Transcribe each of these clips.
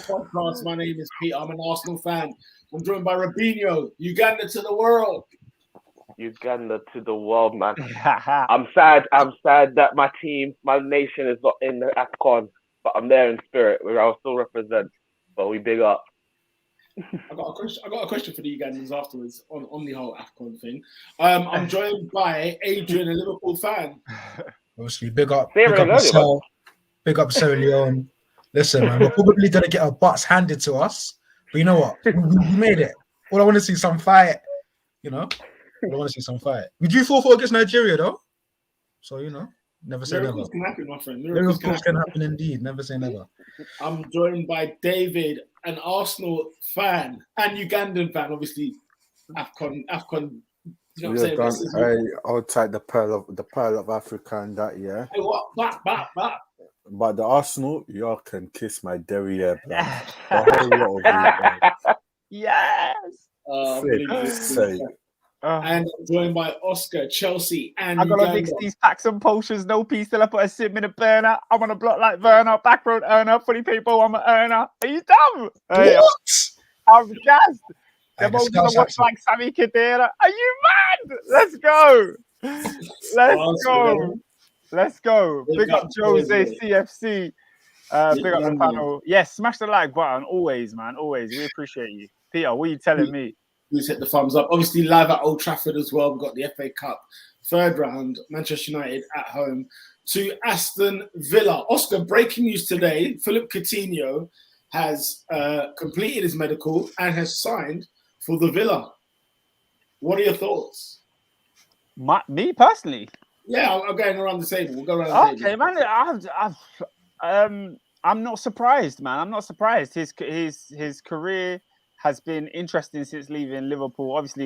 Podcast. My name is Peter. I'm an Arsenal fan. I'm joined by Robinho, Uganda to the world. Uganda to the world, man. I'm sad that my team, my nation is not in the AFCON, but I'm there in spirit, where I'll still represent. But we big up. I got a question for the Ugandans afterwards on the whole AFCON thing. I'm joined by Adrian, a Liverpool fan. Obviously, big up Marcel, big up Sierra Leone. Listen, man, we're probably gonna get our butts handed to us, but you know what? We made it. All I want to see some fight. You know, all I want to see some fight. We do 4-4 against Nigeria, though. So never say Miracles never. Can happen, my friend. Miracles can happen indeed. Never say never. I'm joined by David, an Arsenal fan and Ugandan fan. Obviously, AFCON. You know what I'm saying? I'll take the pearl of Africa and that, yeah. Hey, what? Back. But the Arsenal, y'all can kiss my derriere, bro. The whole lot of you, Yes. And I'm joined by Oscar, Chelsea, and I gotta mix these packs and potions. No peace till I put a sim-minute burner. I'm on a block like Werner, back road earner, funny people. I'm an earner. Are you dumb? Hey, What? I'm gassed. Them all gonna watch like Sammy Khedira. Are you mad? Let's go. Let's go. Big up Jose CFC. Big up the panel. Yes, smash the like button. Always, man. Always. We appreciate you. Peter, what are you telling me? Please hit the thumbs up. Obviously, live at Old Trafford as well. We've got the FA Cup third round. Manchester United at home to Aston Villa. Oscar, breaking news today. Philip Coutinho has completed his medical and has signed for the Villa. What are your thoughts? Me personally? Yeah, I'm going around the table. We'll go around the table. Okay, man. I'm not surprised, man. I'm not surprised. His career has been interesting since leaving Liverpool. Obviously,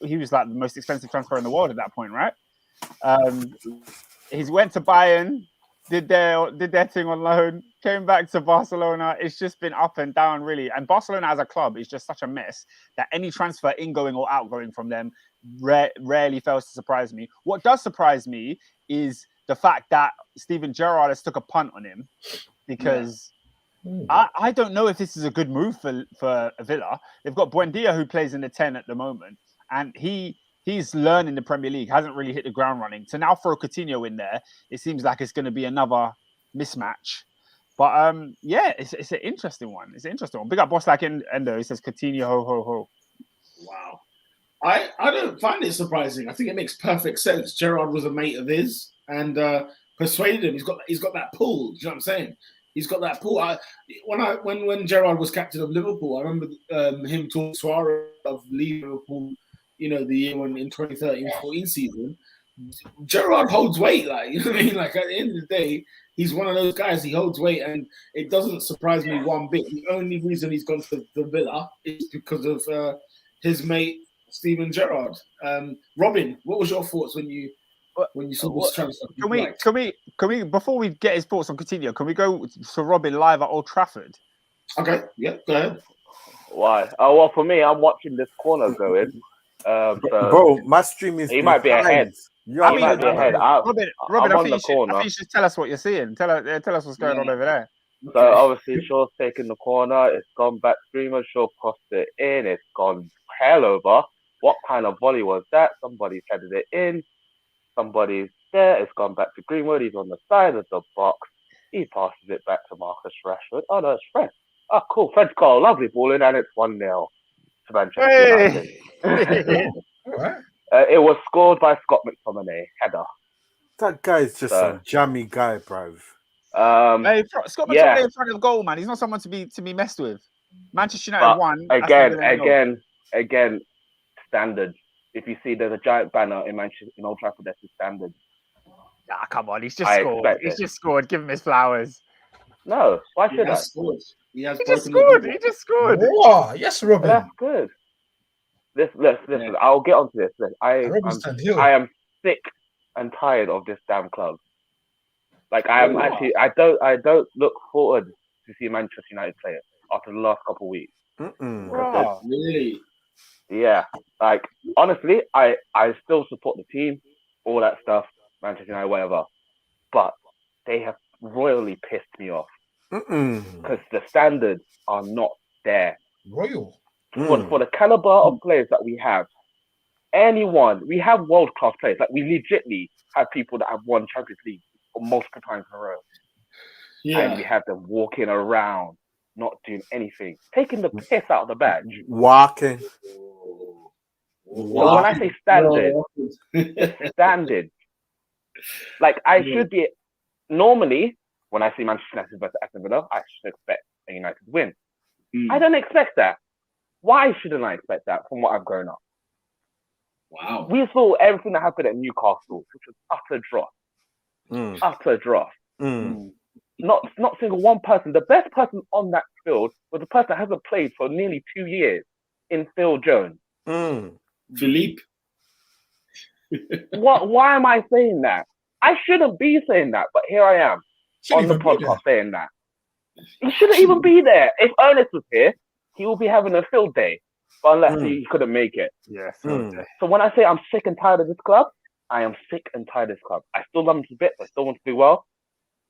he was like the most expensive transfer in the world at that point, right? He went to Bayern, did their thing on loan, came back to Barcelona. It's just been up and down, really. And Barcelona as a club is just such a mess that any transfer ingoing or outgoing from them rarely fails to surprise me. What does surprise me is the fact that Steven Gerrard has took a punt on him, because I don't know if this is a good move for Villa. They've got Buendia, who plays in the 10 at the moment, and he's learning the Premier League, hasn't really hit the ground running. So now throw Coutinho in there, it seems like it's going to be another mismatch. But it's an interesting one. It's an interesting one. Big up boss like Endo. He says Coutinho ho ho ho. Wow. I don't find it surprising. I think it makes perfect sense. Gerrard was a mate of his and persuaded him. He's got that pull. Do you know what I'm saying? He's got that pull. When Gerrard was captain of Liverpool, I remember him talking to Suarez of leaving Liverpool. You know, the year when in 2013-14 season, Gerrard holds weight. Like, you know what I mean? Like, at the end of the day, he's one of those guys. He holds weight, and it doesn't surprise me one bit. The only reason he's gone to the Villa is because of his mate Steven Gerrard. Robin, what was your thoughts when you saw this transfer? Can we before we get his thoughts on Coutinho, can we go to Robin live at Old Trafford? Okay, yeah, go ahead. Why? Oh well, for me, I'm watching this corner go in. So bro, my stream is. He might be ahead. Robin, I think you should tell us what you're seeing. Tell us what's going on over there. So obviously, Shaw's taking the corner. It's gone back. Streamer Shaw crossed it in. It's gone hell over. What kind of volley was that? Somebody's headed it in. Somebody's there. It's gone back to Greenwood. He's on the side of the box. He passes it back to Marcus Rashford. Oh no, it's Fred. Oh cool. Fred's got a lovely ball in, and it's 1-0 to Manchester United. It was scored by Scott McTominay, header. That guy is just a jammy guy, bro. Scott McTominay in front of the goal, man. He's not someone to be messed with. Manchester United won. Again, standard. If you see there's a giant banner in Old Trafford, that's the standard. Ah, come on, he's just scored. He's just scored. Give him his flowers. No, why should I? He just scored. Oh, yes, Robin. That's good. Listen. I'll get onto this. I am sick and tired of this damn club. Like I don't look forward to see Manchester United play it after the last couple of weeks. Really? Yeah. Like honestly, I still support the team, all that stuff, Manchester United, whatever. But they have royally pissed me off Mm-mm. because the standards are not there. Royal. For the caliber of players that we have, we have world-class players. Like, we legitimately have people that have won Champions League multiple times in a row. And we have them walking around, not doing anything, taking the piss out of the badge. Walking. When I say standard, it's standard. Like, I should be... Normally, when I see Manchester United versus Aston Villa, I should expect a United win. I don't expect that. Why shouldn't I expect that from what I've grown up? Wow. We saw everything that happened at Newcastle, which was utter dross. Utter dross. Not single one person. The best person on that field was the person that hasn't played for nearly 2 years in Phil Jones. Philippe. Why am I saying that? I shouldn't be saying that, but here I am on the podcast saying that. He shouldn't even be there. If Ernest was here, he will be having a field day. But unless he couldn't make it. Yeah, field day. So when I say I'm sick and tired of this club, I am sick and tired of this club. I still love them to bits. I still want to do well.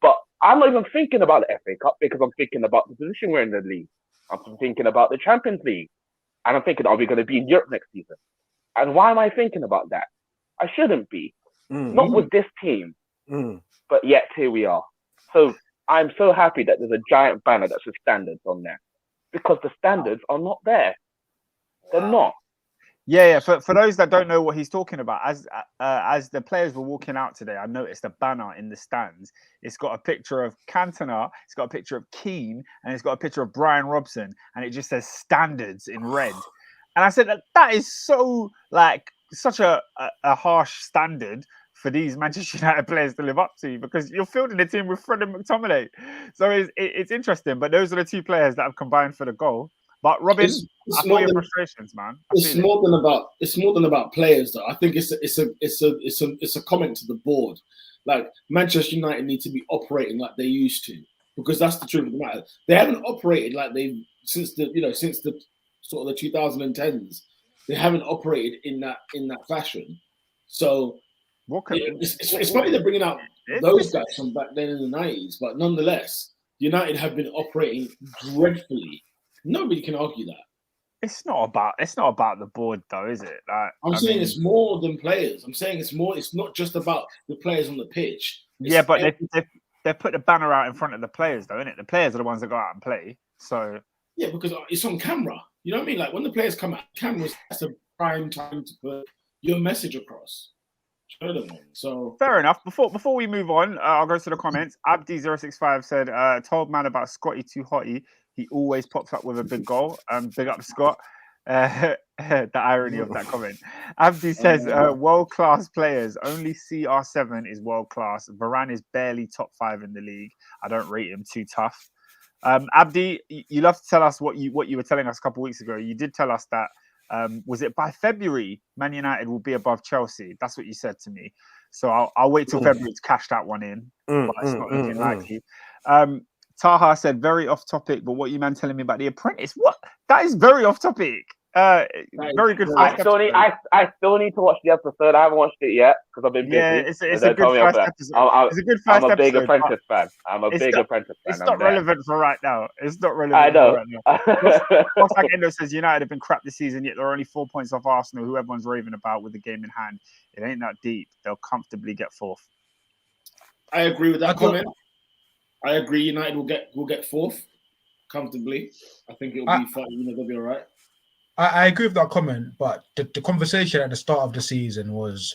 But I'm not even thinking about the FA Cup because I'm thinking about the position we're in the league. I'm thinking about the Champions League. And I'm thinking, are we going to be in Europe next season? And why am I thinking about that? I shouldn't be. Not with this team. But yet here we are. So I'm so happy that there's a giant banner that says standards on there. Because the standards are not there. They're not. Yeah. For those that don't know what he's talking about, as the players were walking out today, I noticed a banner in the stands. It's got a picture of Cantona, it's got a picture of Keane, and it's got a picture of Brian Robson, and it just says standards in red. And I said that is so such a harsh standard for these Manchester United players to live up to, because you're fielding a team with Fred and McTominay. So it's interesting. But those are the two players that have combined for the goal. But Robin, I feel your frustrations, man. It's more than about players, though. I think it's a comment to the board. Like, Manchester United need to be operating like they used to, because that's the truth of the matter. They haven't operated like they've since the sort of the 2010s. They haven't operated in that fashion. So it's funny they're bringing out those guys from back then in the 90s, but nonetheless, United have been operating dreadfully. Nobody can argue that. It's not about the board, though, is it? I'm saying it's more than players. I'm saying it's more. It's not just about the players on the pitch. But they put the banner out in front of the players, though, isn't it? The players are the ones that go out and play. So yeah, because it's on camera. You know what I mean? Like, when the players come out, cameras, that's a prime time to put your message across. Show them. So fair enough. Before we move on, I'll go to the comments. Abdi065 said, "Told man about Scotty too hotty. He always pops up with a big goal." Big up Scott. The irony of that comment. Abdi says, world-class players. Only CR7 is world-class. Varane is barely top 5 in the league. I don't rate him. Too tough. Abdi, you love to tell us what you were telling us a couple of weeks ago. You did tell us that, was it by February, Man United will be above Chelsea? That's what you said to me. So I'll wait till February to cash that one in. But it's not looking likely. Taha said, very off topic, but what you man telling me about The Apprentice? What? That is very off topic. Very good. I still need to watch the episode. I haven't watched it yet because I've been busy. Yeah, it's a good first episode. It's a good first episode. I'm a big Apprentice fan. It's not relevant for right now. It's not relevant. I know. Fox Endo says United have been crap this season, yet they're only 4 points off Arsenal, who everyone's raving about with the game in hand. It ain't that deep. They'll comfortably get fourth. I agree with that comment. I agree. United will get fourth comfortably. I think it'll be fun. They'll be all right. I agree with that comment, but the conversation at the start of the season was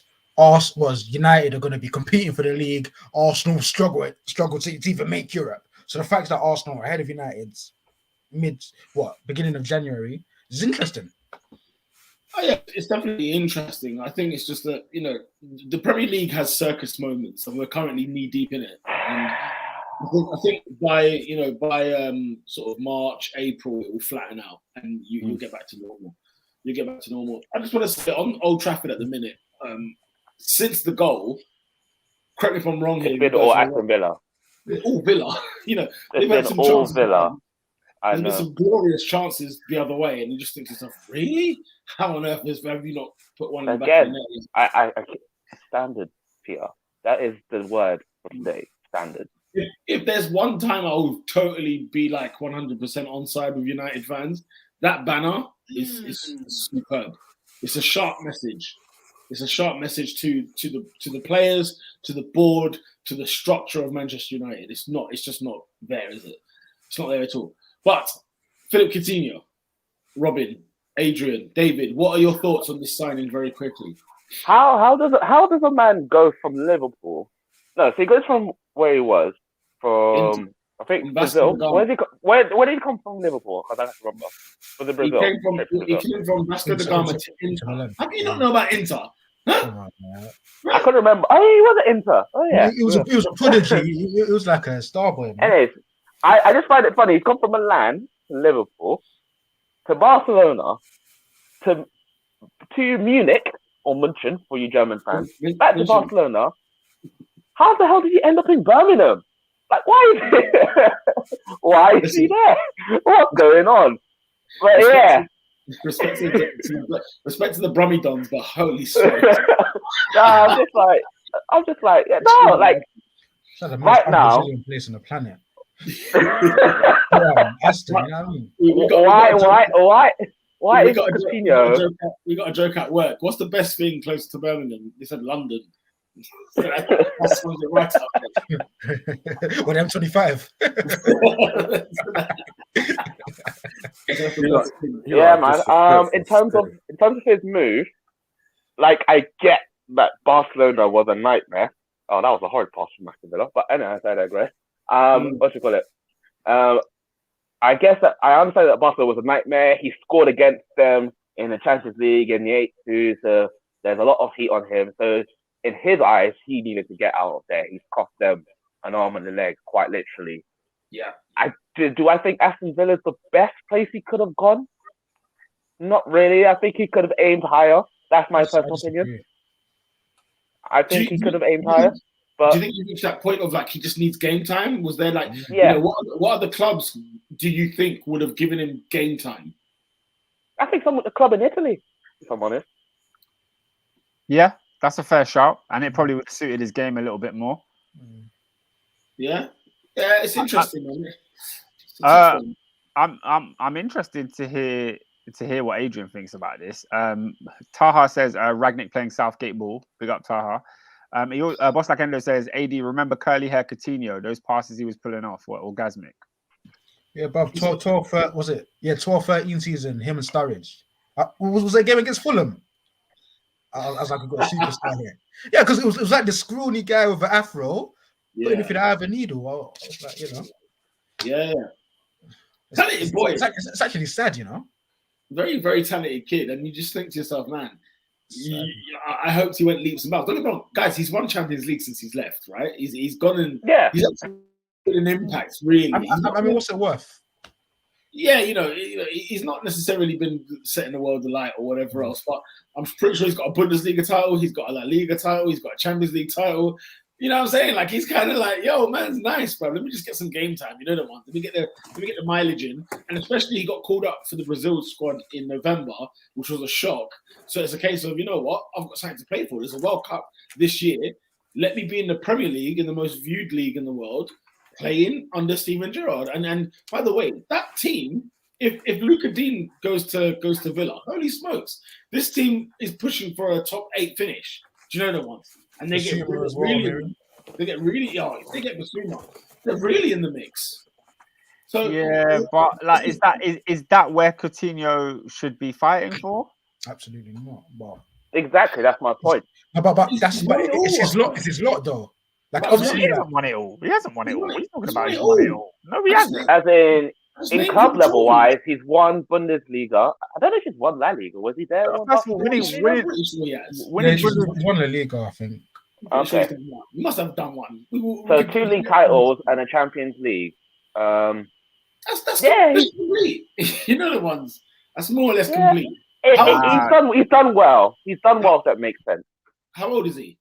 United are going to be competing for the league. Arsenal struggle to even make Europe. So the fact that Arsenal are ahead of United's beginning of January is interesting. Oh yeah, it's definitely interesting. I think it's just that the Premier League has circus moments, and we're currently knee deep in it. And I think by sort of March, April, it will flatten out, and you'll get back to normal. I just want to say, on Old Trafford at the minute, since the goal, correct me if I'm wrong here. It's been all Aston Villa. All Villa. They've had some chances. Villa. There's been some glorious chances the other way, and you just think to yourself, really? How on earth have you not put one in the back of the net? I standard, Peter. That is the word for today. Standard. if there's one time I will totally be like 100% on side with United fans, that banner is superb. It's a sharp message. It's a sharp message to the players, to the board, to the structure of Manchester United. It's just not there, is it? It's not there at all. But Philip Coutinho, Robin, Adrian, David, what are your thoughts on this signing very quickly? How does a man go from Liverpool? No, so he goes from where he was from I think Brazil. Where did he come from? Liverpool? Because I don't remember. Was it Brazil? He came from Vasco da Gama to Inter. How do you not know about Inter? Huh? I couldn't remember. Oh, he was at Inter. Oh yeah, he was a prodigy. It was like a star boy. Man. Anyways, I just find it funny. He's come from Milan to Liverpool to Barcelona to Munich or München for you German fans. Back to Barcelona. How the hell did he end up in Birmingham? Like, why is he there? What's going on? But yeah. Respect to the Brummie Dons, but holy shit. No, I'm just like, yeah, no, like right now. Place on the planet. Yeah, Aston, you know what I mean? Why is Coutinho? We got a joke at work. What's the best thing close to Birmingham? They said London. That sums it right up. Well, M25. Yeah, man. In terms of his move, like I get that Barcelona was a nightmare. Oh, that was a horrid pass from Aston Villa. But anyway, I digress. What you call it? I guess that I understand that Barcelona was a nightmare. He scored against them in the Champions League in the 8-2, so there's a lot of heat on him. So in his eyes, he needed to get out of there. He's cost them an arm and a leg, quite literally. Yeah. Do I think Aston Villa is the best place he could have gone? Not really. I think he could have aimed higher. That's my personal opinion. I think he could have aimed higher. But do you think you reached that point of like he just needs game time? Was there like, yeah. What other clubs do you think would have given him game time? I think a club in Italy, if I'm honest. Yeah, that's a fair shout, and it probably would have suited his game a little bit more. Yeah, it's interesting. I'm interested to hear what Adrian thinks about this. Taha says Ragnick playing Southgate ball. Big up Taha. Boss Like Endo says, AD, remember curly hair Coutinho? Those passes he was pulling off were orgasmic. Yeah, but 12-13 season, him and Sturridge. Was that a game against Fulham? I was like, I've got a superstar here. Yeah, because it was like the scrawny guy with the afro, putting it in the eye of a needle. Well, it's like, you know. Yeah. Talented boy. It's actually sad, you know. Very, very talented kid. And you just think to yourself, man, I hoped he went leaps and bounds. Don't get me wrong, guys, he's won Champions League since he's left, right? He's gone and he's had an impact, really. I mean, what's it worth? Yeah, he's not necessarily been setting the world alight or whatever else, but I'm pretty sure he's got a Bundesliga title, he's got a La Liga title, he's got a Champions League title. You know what I'm saying? Like, he's kind of like, yo, man's nice, bro. Let me just get some game time. You know the one. Let me get the mileage in. And especially he got called up for the Brazil squad in November, which was a shock. So it's a case of, you know what? I've got something to play for. There's a World Cup this year. Let me be in the Premier League, in the most viewed league in the world, playing under Steven Gerrard. And by the way, that team, if Luca Dean goes to Villa, holy smokes, this team is pushing for a top 8 finish. Do you know the one? And they get really, Basuma. They're really in the mix. So yeah, but like, is that where Coutinho should be fighting for? Absolutely not. But exactly, that's my point. It's his lot though. Like, obviously, he hasn't won it all. He hasn't won it all. He's talking about he's won it all. No, he hasn't. As in club level wise, he's won Bundesliga. I don't know if he's won La Liga. Was he there? First of all, winning he's won La Liga, I think. Okay. You must have done one. So 2 league titles and a Champions League. That's complete. You know the ones. That's more or less complete. He's done well. He's done well, if that makes sense. How old is he?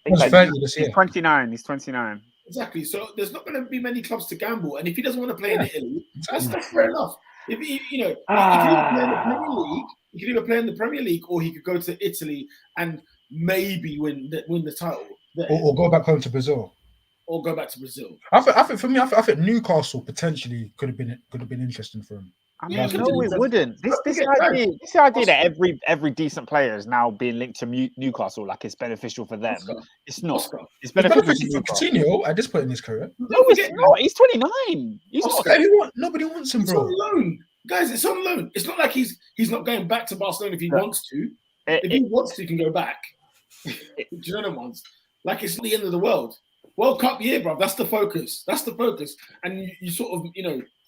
He's 29. He's 29. Exactly. So there's not going to be many clubs to gamble, and if he doesn't want to play in Italy, that's fair enough. If he, he could either play in the Premier League, he could either play in the Premier League, or he could go to Italy and maybe win the title there. Or go back home to Brazil. or go back to Brazil? I think for me, I think Newcastle potentially could have been interesting for him. I mean, Yeah, no, it wouldn't. This idea that every decent player is now being linked to Newcastle, like it's beneficial for them. Oscar. It's not. Oscar. It's It's beneficial for beneficial for Newcastle. Coutinho at this point in his career. No, it's not. He's 29. He's Oscar. not. Nobody wants him, It's bro. on loan, guys. It's on loan. It's not like he's not going back to Barcelona if he wants to. If he wants to, he can go back. Do you know what I mean? Like it's not the end of the world. World Cup year, bro. That's the focus. That's the focus. And you sort of,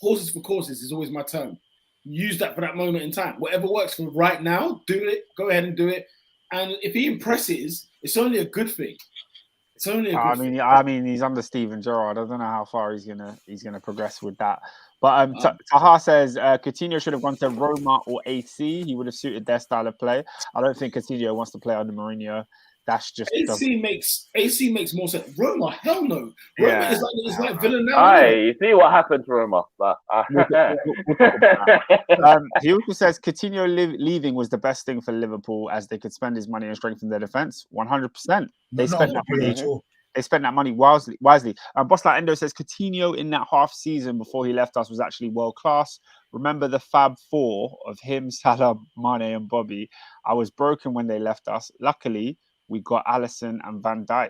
horses for courses is always my term. Use that for that moment in time. Whatever works for right now, do it. Go ahead and do it. And if he impresses, it's only a good thing. It's only a good thing. I mean, he's under Steven Gerrard. I don't know how far he's gonna progress with that. But Taha says Coutinho should have gone to Roma or AC. He would have suited their style of play. I don't think Coutinho wants to play under Mourinho. That's just AC makes more sense. Roma, hell no. Roma is like Villa now. Aye, you see what happened to Roma. He also says Coutinho leaving was the best thing for Liverpool as they could spend his money and strengthen their defense. 100%. They spent that money. They spent that money wisely. Boss like Endo says Coutinho in that half season before he left us was actually world class. Remember the Fab Four of him, Salah, Mane, and Bobby. I was broken when they left us. Luckily, we got Alisson and Van Dijk.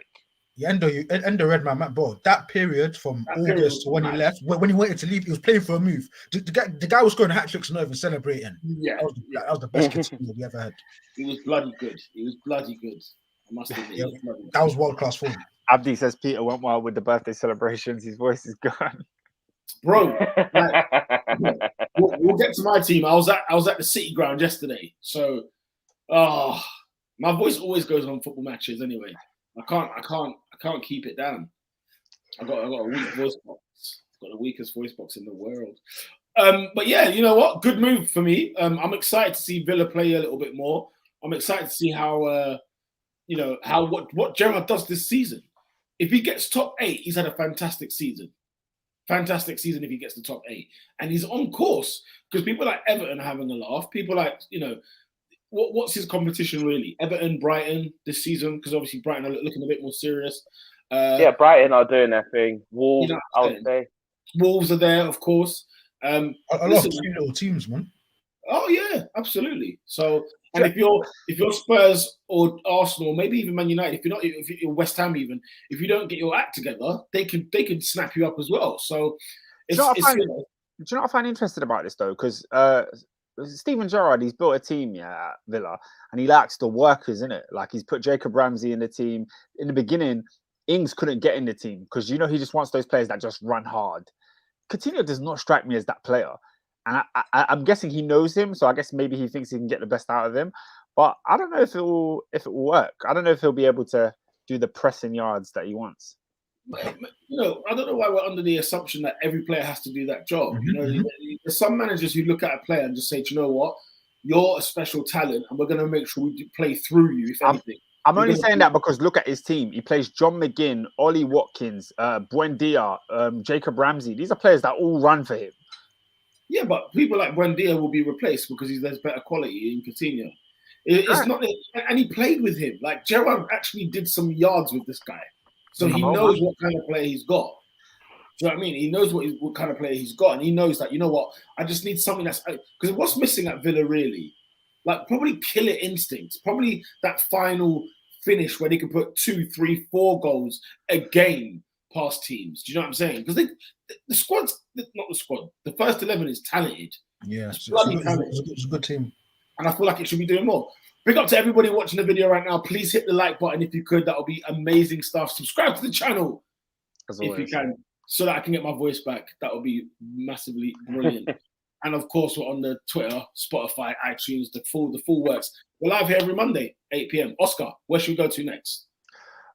Yeah, Endo read my map, bro. That period from August to when he left, when he wanted to leave, he was playing for a move. The guy was scoring hat tricks and not even celebrating. Yeah, that was the best Coutinho we ever had. He was bloody good. I must admit, that was world class form. Abdi says Peter went wild with the birthday celebrations. His voice is gone. Bro, we'll get to my team. I was at the City ground yesterday, so my voice always goes on football matches anyway. I can't keep it down. I got a weak voice box. Got the weakest voice box in the world. But yeah, you know what? Good move for me. I'm excited to see Villa play a little bit more. I'm excited to see how what Gerrard does this season. If he gets top 8, he's had a fantastic season. Fantastic season if he gets to top 8. And he's on course because people like Everton are having a laugh. People like, what's his competition really? Everton, Brighton this season, because obviously Brighton are looking a bit more serious. Brighton are doing their thing. Wolves, I would say. Wolves are there, of course. A lot of cute little teams, man. Oh yeah, absolutely. So, and if you're Spurs or Arsenal, maybe even Man United, if you're West Ham, even if you don't get your act together, they can snap you up as well. So, do you know what I find interesting about this though? Because Steven Gerrard, he's built a team at Villa, and he lacks the workers in it. Like he's put Jacob Ramsey in the team. In the beginning, Ings couldn't get in the team because he just wants those players that just run hard. Coutinho does not strike me as that player. And I'm guessing he knows him, so I guess maybe he thinks he can get the best out of him. But I don't know if it will work. I don't know if he'll be able to do the pressing yards that he wants. I don't know why we're under the assumption that every player has to do that job. Mm-hmm. There's some managers who look at a player and just say, "Do you know what? You're a special talent, and we're going to make sure we play through you." If anything, I'm only saying that because look at his team. He plays John McGinn, Ollie Watkins, Buendia, Jacob Ramsey. These are players that all run for him. Yeah, but people like Buendia will be replaced because there's better quality in Coutinho. It's not, and he played with him. Like Gerrard actually did some yards with this guy, so he knows what kind of player he's got. Do you know what I mean? He knows what kind of player he's got, and he knows that, you know what, I just need something that's because what's missing at Villa really, like probably killer instincts, probably that final finish where they can put 2, 3, 4 goals a game past teams. Do you know what I'm saying? Because the squad's not the squad. The first 11 is talented. Yeah, it's a good team. And I feel like it should be doing more. Big up to everybody watching the video right now. Please hit the like button if you could. That would be amazing stuff. Subscribe to the channel if you can, so that I can get my voice back. That would be massively brilliant. And of course, we're on the Twitter, Spotify, iTunes, the full works. We're live here every Monday, 8 p.m. Oscar, where should we go to next?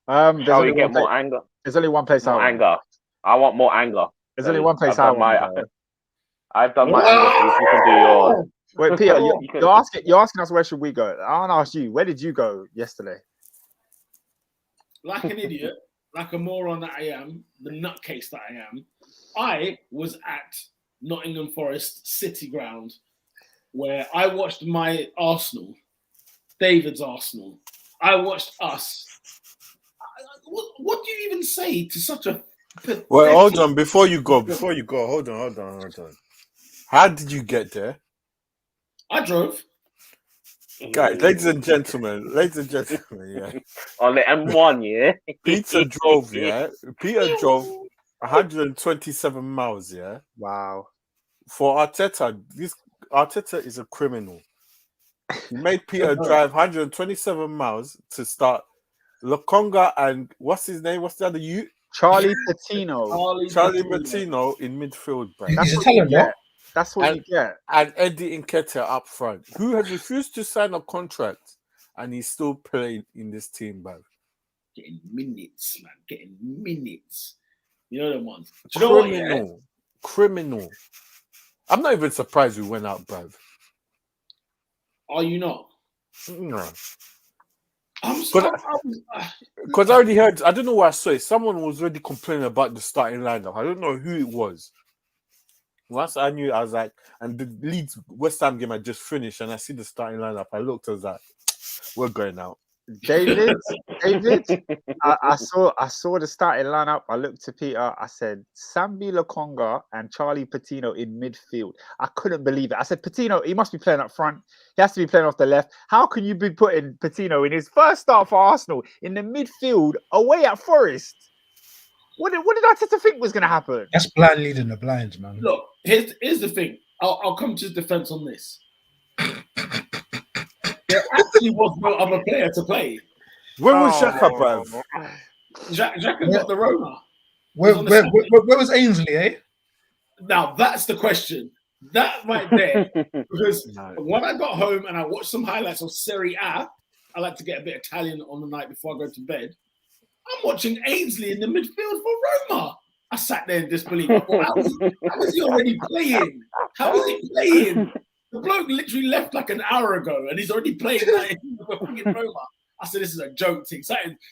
Shall we get more anger? There's only one place. More anger. I want more anger. There's only one place I've done my anger. You can do yours. Wait, Peter, you're asking us where should we go? I want to ask you, where did you go yesterday? Like an idiot, like a moron that I am, the nutcase that I am, I was at Nottingham Forest City Ground, where I watched my Arsenal, David's Arsenal. I watched us. what do you even say to such a pathetic... Well, hold on. Before you go, hold on. How did you get there? I drove. Guys, ladies and gentlemen, yeah. On the M1, yeah. Peter drove 127 miles, yeah. Wow. For Arteta, Arteta is a criminal. He made Peter drive 127 miles to start Lokonga and what's his name? What's the other you? Charlie Patino. Charlie Patino in midfield, bro. He's Italian, no? That's what you get. And Eddie Nketiah up front, who has refused to sign a contract, and he's still playing in this team, bro. Getting minutes, man. Getting minutes. You know the ones. Do you know what, yeah? Criminal. I'm not even surprised we went out, bro. Are you not? No. Because I already heard, I don't know where I saw it. Someone was already complaining about the starting lineup. I don't know who it was. Once I knew, I was like, and the Leeds West Ham game had just finished, and I see the starting lineup. I looked, I was like, we're going out. David, I saw the starting lineup. I looked to Peter. I said, Sambi Lokonga and Charlie Patino in midfield. I couldn't believe it. I said, Patino, he must be playing up front. He has to be playing off the left. How can you be putting Patino in his first start for Arsenal in the midfield away at Forest? What did Arteta think was going to happen? That's blind leading the blinds, man. Look, here's the thing. I'll come to his defense on this. There actually was no other player to play. Where was Xhaka, bruv? Xhaka got the Roma. Where was Ainsley, eh? Now, that's the question. That right there. Because when I got home and I watched some highlights of Serie A, I like to get a bit Italian on the night before I go to bed. I'm watching Ainsley in the midfield for Roma. I sat there in disbelief. I thought, how was he already playing? How was he playing? The bloke literally left like an hour ago and he's already playing that in Roma. I said, this is a joke thing.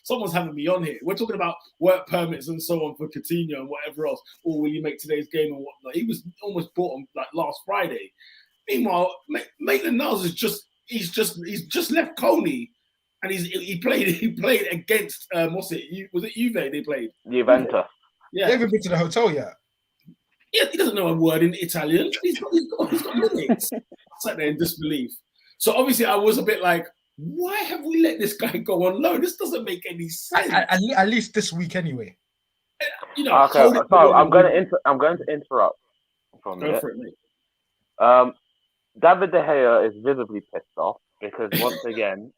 Someone's having me on here. We're talking about work permits and so on for Coutinho and whatever else. Or will you make today's game and whatnot? He was almost bought on like last Friday. Meanwhile, Maitland-Niles is just left Coney. And he played against was it Juve they played? Juventus. Yeah. They haven't been to the hotel yet. Yeah, he doesn't know a word in Italian. He's got minutes. I sat there in disbelief. So obviously I was a bit like, why have we let this guy go on loan? This doesn't make any sense. At least this week anyway. You know. Okay, so I'm going to interrupt from Go for it, mate. David De Gea is visibly pissed off because once again,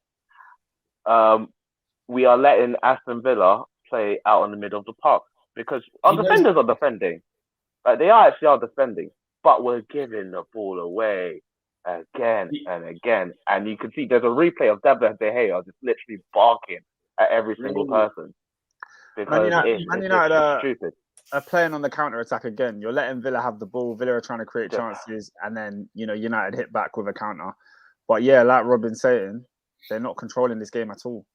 we are letting Aston Villa play out in the middle of the park because our defenders are defending. Like they are defending, but we're giving the ball away again and again. And you can see there's a replay of David De Gea just literally barking at every single person. Because Man United are playing on the counter attack again. You're letting Villa have the ball. Villa are trying to create chances, and then United hit back with a counter. But yeah, like Robin's saying, they're not controlling this game at all.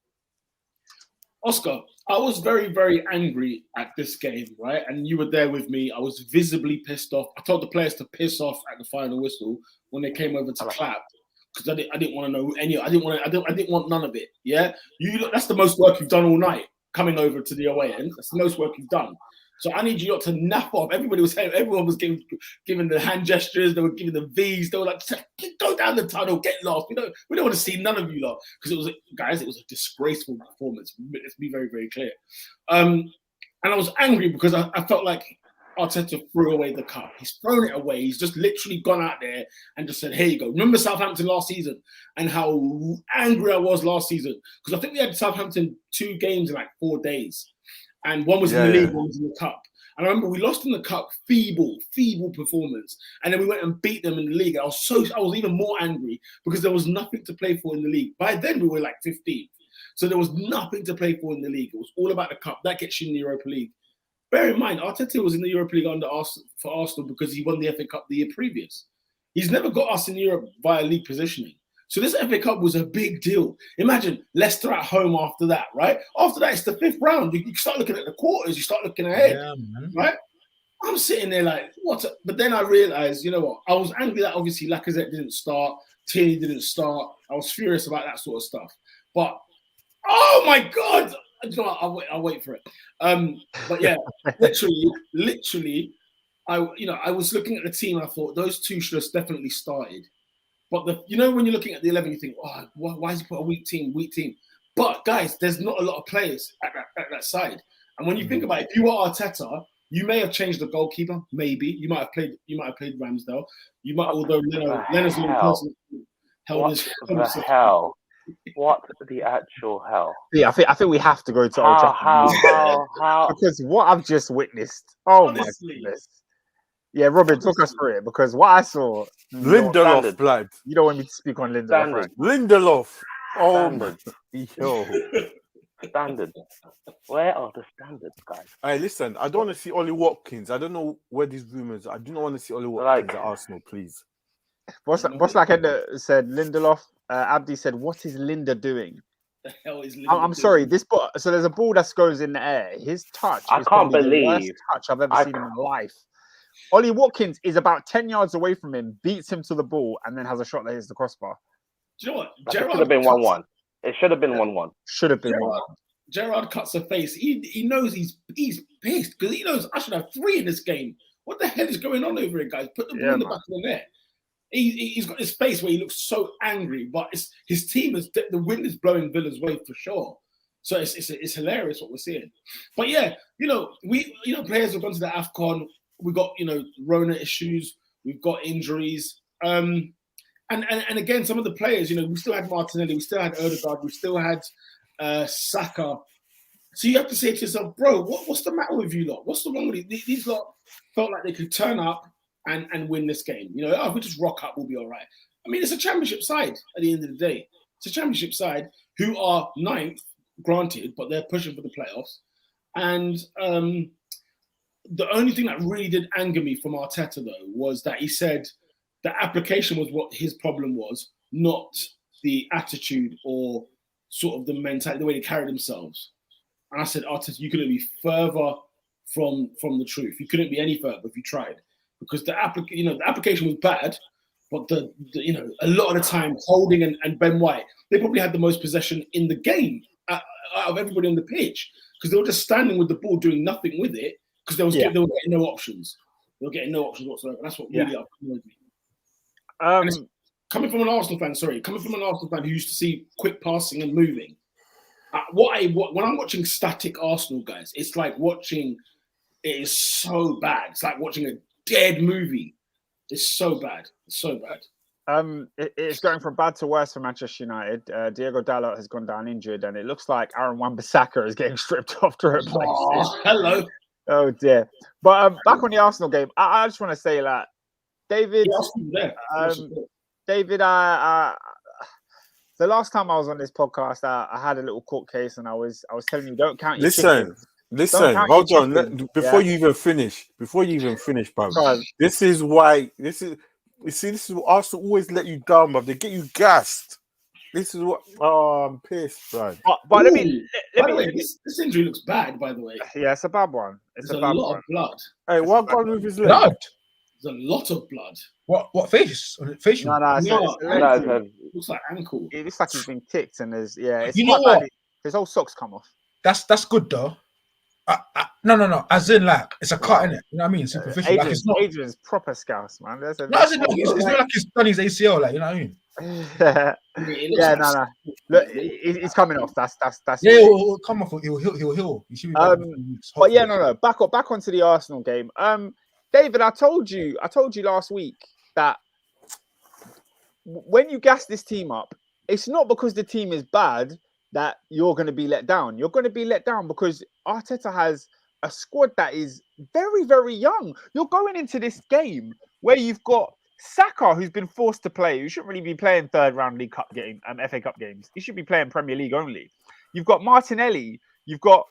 Oscar, I was very, very angry at this game, right? And you were there with me. I was visibly pissed off. I told the players to piss off at the final whistle when they came over to clap because I didn't want to know any. I didn't want none of it. Yeah, that's the most work you've done all night coming over to the away end. That's the most work you've done. So I need you not to nap off. Everyone was giving the hand gestures. They were giving the V's. They were like, go down the tunnel, get lost. We don't want to see none of you lot because it was a disgraceful performance. Let's be very, very clear. And I was angry because I felt like Arteta threw away the cup. He's thrown it away. He's just literally gone out there and just said, here you go. Remember Southampton last season and how angry I was last season? Because I think we had Southampton 2 games in like 4 days. And one was in the league, one was in the cup. And I remember we lost in the cup, feeble performance. And then we went and beat them in the league. I was even more angry because there was nothing to play for in the league. By then we were like 15th. So there was nothing to play for in the league. It was all about the cup. That gets you in the Europa League. Bear in mind, Arteta was in the Europa League for Arsenal because he won the FA Cup the year previous. He's never got us in Europe via league positioning. So this FA Cup was a big deal. Imagine Leicester at home after that, right? After that, it's the 5th round. You start looking at the quarters. You start looking ahead, right? I'm sitting there like, what? But then I realized, you know what? I was angry that obviously Lacazette didn't start. Tierney didn't start. I was furious about that sort of stuff. But, oh my God, You know what, I'll wait for it. But yeah, literally, I was looking at the team. I thought those two should have definitely started. But when you're looking at the 11, you think, oh, why has he put a weak team? But guys, there's not a lot of players at that side. And when you think about it, if you were Arteta, you may have changed the goalkeeper. Maybe you might have played Ramsdale. You might, although Leonard's held his. What the hell? What the actual hell? Yeah, I think we have to go to Old Trafford. How? Because what I've just witnessed. Oh my goodness. Yeah, Robin, talk us through it, because what I saw. Lindelof, blood. You don't want me to speak on Lindelof, right? Lindelof. Oh, yo. Standard. Where are the standards, guys? Hey, listen, I don't want to see Ollie Watkins. I don't know where these rumors are. I do not want to see Ollie Watkins at Arsenal, please. What's like Ed said, Lindelof, Abdi said, what is Linda doing? The hell is Linda I'm sorry, this ball, so there's a ball that goes in the air. His touch I can't believe the worst touch I've ever seen in my life. Ollie Watkins is about 10 yards away from him, beats him to the ball, and then has a shot that hits the crossbar. Do you know what? It should have been 1-1. It should have been 1-1. Should have been 1-1. Gerrard cuts a face. He knows he's pissed because he knows I should have 3 in this game. What the hell is going on over here, guys? Put the ball in the back of the net. He's got this face where he looks so angry, but his team is the wind is blowing Villa's way for sure. So it's hilarious what we're seeing. But yeah, players have gone to the AFCON. We've got Rona issues. We've got injuries. And again, some of the players, we still had Martinelli, we still had Odegaard, we still had Saka. So you have to say to yourself, bro, what's the matter with you lot? What's the wrong with you? These lot felt like they could turn up and win this game. If we just rock up, we'll be all right. I mean, it's a championship side at the end of the day. It's a championship side who are 9th, granted, but they're pushing for the playoffs. And the only thing that really did anger me from Arteta, though, was that he said the application was what his problem was, not the attitude or sort of the mentality, the way they carried themselves. And I said, Arteta, you couldn't be further from the truth. You couldn't be any further if you tried, because the application was bad, but a lot of the time, Holding and Ben White, they probably had the most possession in the game out of everybody on the pitch, because they were just standing with the ball doing nothing with it, because they were getting no options. They were getting no options whatsoever. That's what really annoyed me. Coming from an Arsenal fan who used to see quick passing and moving, when I'm watching static Arsenal, guys, it's like it is so bad. It's like watching a dead movie. It's so bad. It's so bad. It's going from bad to worse for Manchester United. Diego Dalot has gone down injured, and it looks like Aaron Wan-Bissaka is getting stripped off to replace him. Hello. Oh dear. But back on the Arsenal game, I just want to say that David. David, the last time I was on this podcast, I had a little court case, and I was telling you, don't count your chickens. Listen, hold on. Before you even finish, bro. This is why. This is what Arsenal always let you down, bro. They get you gassed. This is what. Oh, I'm pissed, bro. But let me. This injury looks bad, by the way. Yeah, it's a bad one. It's a bad lot one. of blood. Hey, what gone with his leg? Blood. There's a lot of blood. What face? Facial? No, it looks like ankle. It looks like he's been kicked, and there's it's you know what? His whole socks come off. That's good though. No. As in, like, it's a cut, innit? You know what I mean? Superficial. Like, it's not. Adrian's proper scouse, man. It's not like he's done his ACL, like, you know what I mean? No. Look, he's coming off. That's. Yeah, he'll come off. He'll heal. He should be but yeah, no. Back onto the Arsenal game. David, I told you last week that when you gas this team up, it's not because the team is bad that you're going to be let down. You're going to be let down because Arteta has a squad that is very, very young. You're going into this game where you've got Saka, who's been forced to play, who shouldn't really be playing third round League Cup game, FA Cup games. He should be playing Premier League only. You've got Martinelli. You've got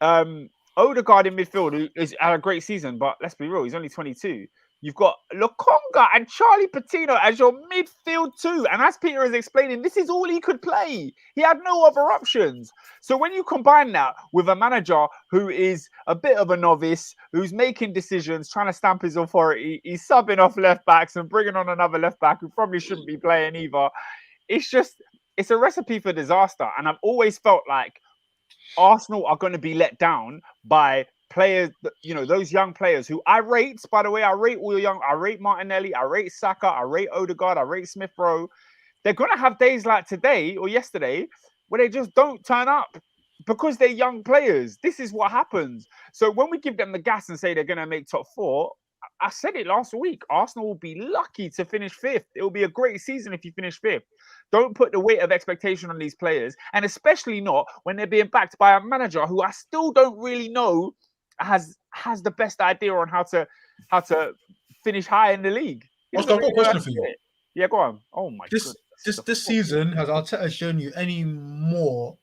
Odegaard in midfield, who has had a great season, but let's be real, he's only 22. You've got Lokonga and Charlie Patino as your midfield too. And as Peter is explaining, this is all he could play. He had no other options. So when you combine that with a manager who is a bit of a novice, who's making decisions, trying to stamp his authority, he's subbing off left backs and bringing on another left back who probably shouldn't be playing either. It's a recipe for disaster. And I've always felt like Arsenal are going to be let down by players, those young players who I rate. By the way, I rate all young. I rate Martinelli. I rate Saka. I rate Odegaard. I rate Smith Rowe. They're going to have days like today or yesterday where they just don't turn up because they're young players. This is what happens. So when we give them the gas and say they're going to make top 4, I said it last week, Arsenal will be lucky to finish 5th. It will be a great season if you finish 5th. Don't put the weight of expectation on these players, and especially not when they're being backed by a manager who I still don't really know has the best idea on how to finish high in the league. Oscar, I've got a question for you. Yeah, go on. Oh my god. This season, has Arteta shown you any more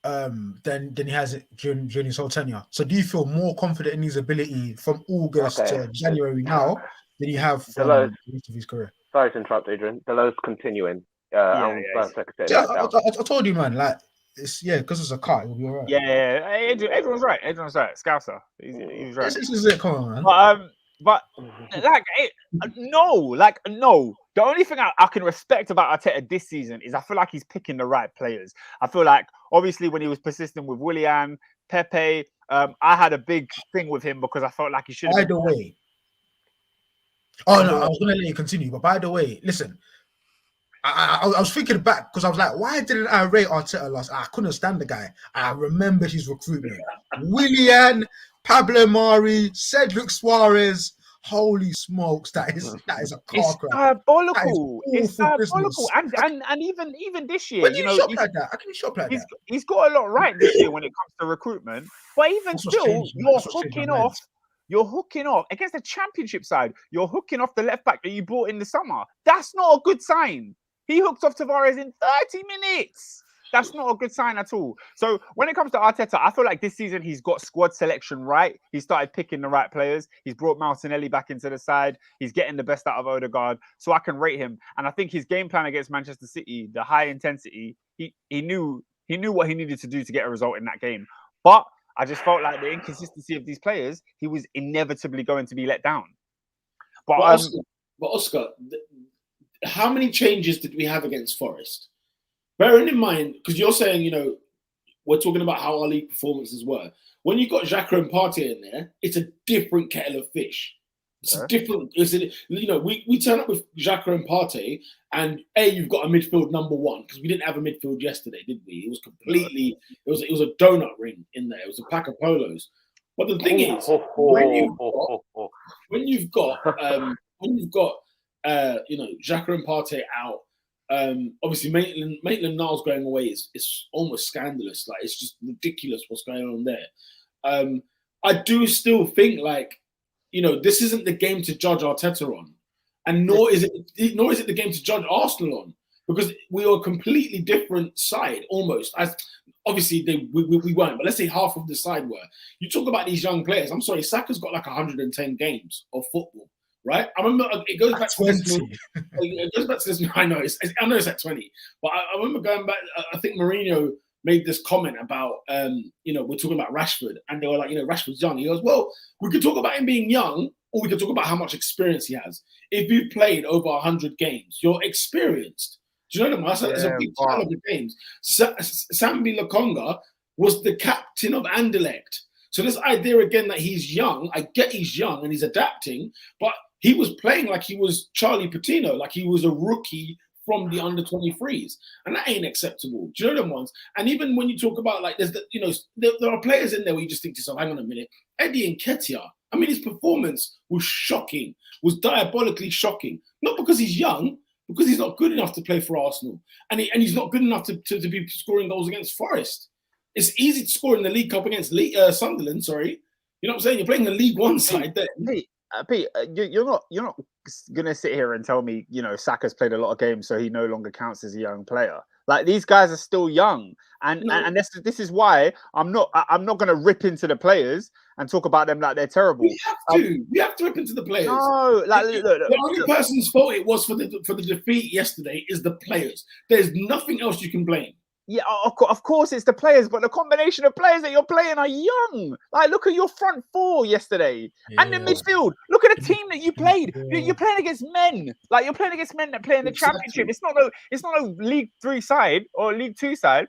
than he has during his whole tenure? So do you feel more confident in his ability from August to January now than you have from the rest of his career? Sorry to interrupt, Adrian. The low's continuing. I told you, man. Like, it's because it's a car, it'll be alright. Yeah. Everyone's right. Scouser. He's right. This is it. Come on, man. But no. The only thing I can respect about Arteta this season is I feel like he's picking the right players. I feel like obviously when he was persistent with Willian, Pepe, I had a big thing with him because I felt like he should have. By the way, I was going to let you continue, but by the way, listen, I was thinking back because I was like, why didn't I rate Arteta last? I couldn't stand the guy. I remember his recruitment. Willian, Pablo Mari, Cedric Suarez. Holy smokes, that is a car crash. Diabolical. It's diabolical. And even this year, when you shop like that, I can shop like that. He's got a lot right this year when it comes to recruitment. But even still, you're hooking off against the championship side. You're hooking off the left back that you bought in the summer. That's not a good sign. He hooked off Tavares in 30 minutes. That's not a good sign at all. So when it comes to Arteta, I feel like this season he's got squad selection right. He started picking the right players. He's brought Martinelli back into the side. He's getting the best out of Odegaard. So I can rate him. And I think his game plan against Manchester City, the high intensity, he knew what he needed to do to get a result in that game. But I just felt like the inconsistency of these players, he was inevitably going to be let down. But Oscar, how many changes did we have against Forest? Bearing in mind, because you're saying, we're talking about how our league performances were. When you got Xhaka and Partey in there, it's a different kettle of fish. It's a different. We turn up with Xhaka and Partey, and you've got a midfield number one because we didn't have a midfield yesterday, did we? It was completely. It was a donut ring in there. It was a pack of polos. But the thing is, when you've got Xhaka and Partey out. Obviously, Maitland-Niles going away is almost scandalous. Like, it's just ridiculous what's going on there. I do still think this isn't the game to judge Arteta on, and nor is it the game to judge Arsenal on, because we are a completely different side almost. As obviously we weren't, but let's say half of the side were. You talk about these young players. I'm sorry, Saka's got like 110 games of football. Right, I remember it goes back to 20. It goes back to this. I know it's at 20, but I remember going back. I think Mourinho made this comment about, we're talking about Rashford, and they were like, Rashford's young. He goes, well, we could talk about him being young, or we could talk about how much experience he has. If you've played over 100 games, you're experienced. Do you know what I mean? That's a big part of the games. Sambi Lokonga was the captain of Anderlecht. So this idea again that he's young, I get he's young and he's adapting, but he was playing like he was Charlie Patino, like he was a rookie from the under-23s, and that ain't acceptable. Do you know them ones? And even when you talk about there are players in there where you just think to yourself, hang on a minute, Eddie Nketiah. I mean, his performance was shocking, was diabolically shocking. Not because he's young, because he's not good enough to play for Arsenal, and he's not good enough to be scoring goals against Forest. It's easy to score in the League Cup against Sunderland. Sorry, you know what I'm saying? You're playing the League One side there. Pete, you're not gonna sit here and tell me Saka's played a lot of games, so he no longer counts as a young player. Like, these guys are still young, and this is why I'm not gonna rip into the players and talk about them like they're terrible. We have to rip into the players. No, the only person's fault it was for the defeat yesterday is the players. There's nothing else you can blame. Yeah, of course it's the players, but the combination of players that you're playing are young. Like, look at your front four yesterday, and the midfield. Look at the team that you played. You're playing against men. Like, you're playing against men that play in the championship. It's not no League 3 side or League 2 side.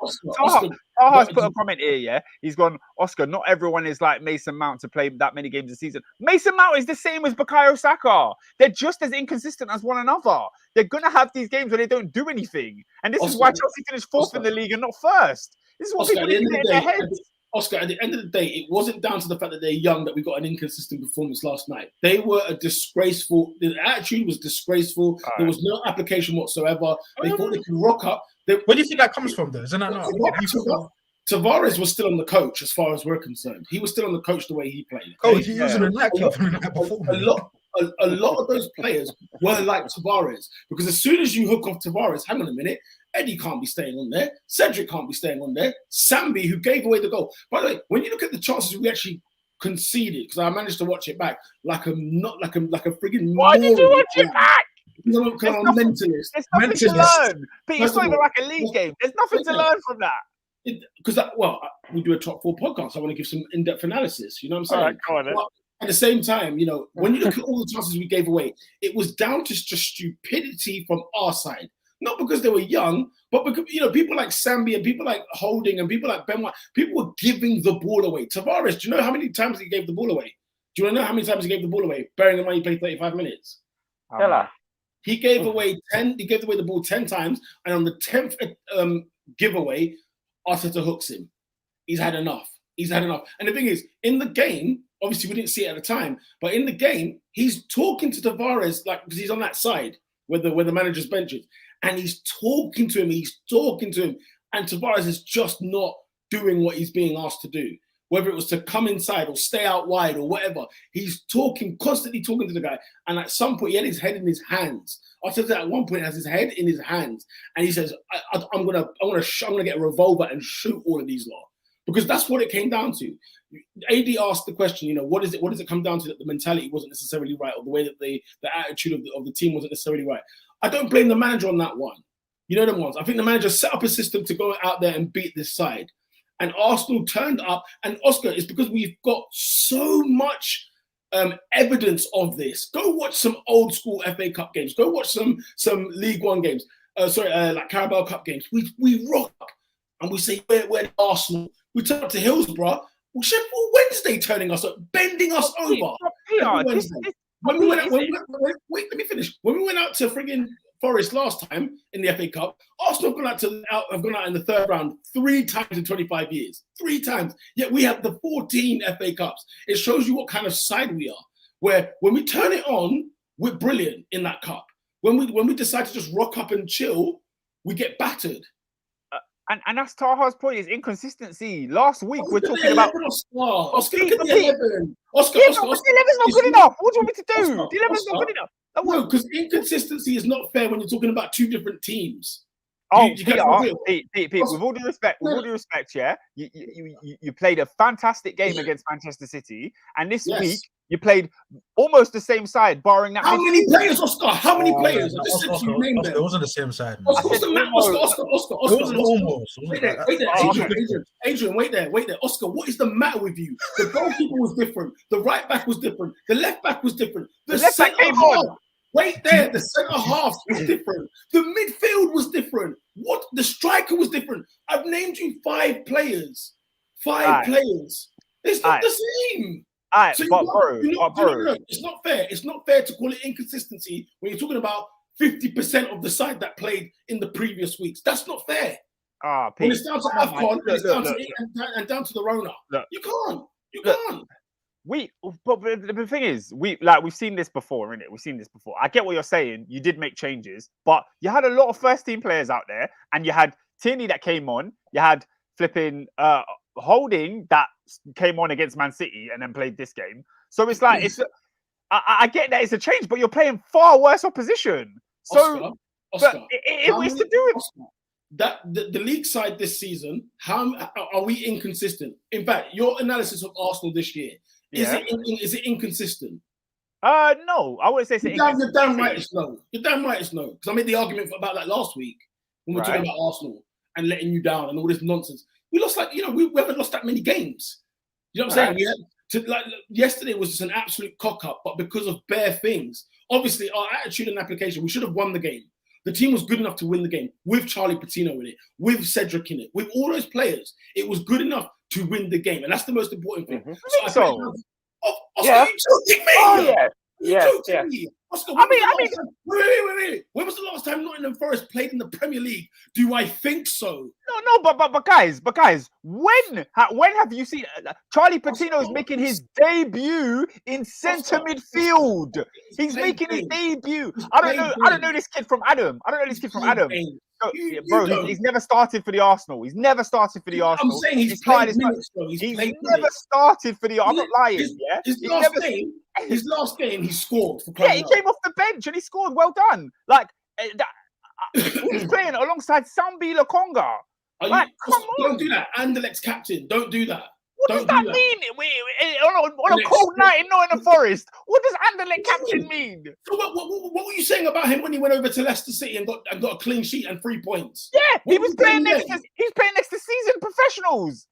Taha's put a comment here, yeah. He's gone, Oscar, not everyone is like Mason Mount to play that many games a season. Mason Mount is the same as Bukayo Saka. They're just as inconsistent as one another. They're going to have these games where they don't do anything. And this is why Chelsea finished fourth in the league and not first. This is what people need to get in their heads. Oscar, at the end of the day, it wasn't down to the fact that they're young that we got an inconsistent performance last night. They were the attitude was disgraceful. There was no application whatsoever. They thought they could rock up. Where do you think that comes from, though? Isn't that not? Tavares was still on the coach, as far as we're concerned. He was still on the coach the way he played. He was in a nightclub from the night before. A lot of those players were like Tavares, because as soon as you hook off Tavares, hang on a minute, Eddie can't be staying on there. Cedric can't be staying on there. Sambi, who gave away the goal. By the way, when you look at the chances we actually conceded, because I managed to watch it back, like a frigging. Why did you watch it back? Because I'm a mentalist. There's nothing to learn. But it's not even like a league game. There's nothing to learn from that. Because we do a top 4 podcast. I want to give some in-depth analysis. You know what I'm saying? All right, go on, but at the same time, when you look at all the chances we gave away, it was down to just stupidity from our side. Not because they were young, but because people like Sambi and people like Holding and people like Ben White, people were giving the ball away. Tavares, do you know how many times he gave the ball away? Do you want to know how many times he gave the ball away? Bearing in mind he played 35 minutes. Tell us. He gave away the ball 10 times, and on the 10th giveaway, Arteta hooks him. He's had enough. And the thing is, in the game, obviously we didn't see it at the time, but in the game, he's talking to Tavares, because he's on that side where the manager's bench is, and he's talking to him, and Tavares is just not doing what he's being asked to do. Whether it was to come inside or stay out wide or whatever, he's constantly talking to the guy. And at some point, he had his head in his hands. Arteta at one point has his head in his hands, and he says, "I'm gonna get a revolver and shoot all of these lot," because that's what it came down to. AD asked the question, what does it come down to, that the mentality wasn't necessarily right, or the way that the attitude of the team wasn't necessarily right? I don't blame the manager on that one. You know them ones. I think the manager set up a system to go out there and beat this side. And Arsenal turned up, and Oscar, it's because we've got so much evidence of this. Go watch some old school FA Cup games. Go watch some League One games. Like Carabao Cup games. We rock and we say we're Arsenal. We turn up to Hillsborough. Sheffield Wednesday turning us up, bending us over. Let me finish. When we went out to friggin' Forest last time in the FA Cup, Arsenal have gone out in the third round 3 times in 25 years. 3 times. Yet we have the 14 FA Cups. It shows you what kind of side we are. Where when we turn it on, we're brilliant in that cup. When we decide to just rock up and chill, we get battered. And that's Taha's point, is inconsistency. Last week we're talking about Oscar. Look at the 11. Oscar. The 11's not good enough. What do you want me to do? The 11's not good enough. No, because inconsistency is not fair when you're talking about 2 different teams. Pete, with all due respect, yeah, you played a fantastic game against Manchester City, and this week you played almost the same side, barring that. How many players, Oscar? How many players? I just said you name them. It wasn't the same side. Oscar. It wasn't almost. Wait there. Adrian, wait there. Oscar, what is the matter with you? The goalkeeper was different. The right back was different. The left back was different. The left back came on. Wait there, the centre half was different. The midfield was different. The striker was different. I've named you 5 players. 5 players. It's not the same. Bro, it's not fair. It's not fair to call it inconsistency when you're talking about 50% of the side that played in the previous weeks. That's not fair. Pete, when it's down to AFCON, it's down to it and down to the Rona. You can't. But the thing is, we've seen this before, innit? We've seen this before. I get what you're saying. You did make changes, but you had a lot of first team players out there, and you had Tierney that came on. You had flipping Holding that came on against Man City and then played this game. So it's like I get that it's a change, but you're playing far worse opposition. So Oscar, it's to do with that the league side this season. How are we inconsistent? In fact, your analysis of Arsenal this year. Is it inconsistent? No, I wouldn't say it's inconsistent. You're damn right it's no. Because I made the argument about that last week when we were talking about Arsenal and letting you down and all this nonsense. We lost we haven't lost that many games. You know what I'm saying? Yesterday was just an absolute cock up, but because of bare things. Obviously, our attitude and application, we should have won the game. The team was good enough to win the game with Charlie Patino in it, with Cedric in it, with all those players. It was good enough to win the game, and that's the most important thing. So, Oscar, are you joking me? Oh, yes. Me? Oscar, wait. When was the last time Nottingham Forest played in the Premier League? Do I think so? No, but guys, when have you seen Charlie Patino is making his debut in centre midfield? He's making his debut. I don't know this kid from Adam. Bro, he's never started for the Arsenal. He's never started for the Arsenal. I'm saying he's played minutes, though. He's never started for the. I'm not lying. His last game, he scored. He came off the bench and he scored. Well done. Like he's playing alongside Sambi Lokonga. Come on. Don't do that. Anderlecht's captain. Don't do that. What does that mean? On a cold night in Nottingham Forest, what does Anderlecht captain mean? So what were you saying about him when he went over to Leicester City and got a clean sheet and 3 points? Yeah, he was playing next to seasoned professionals.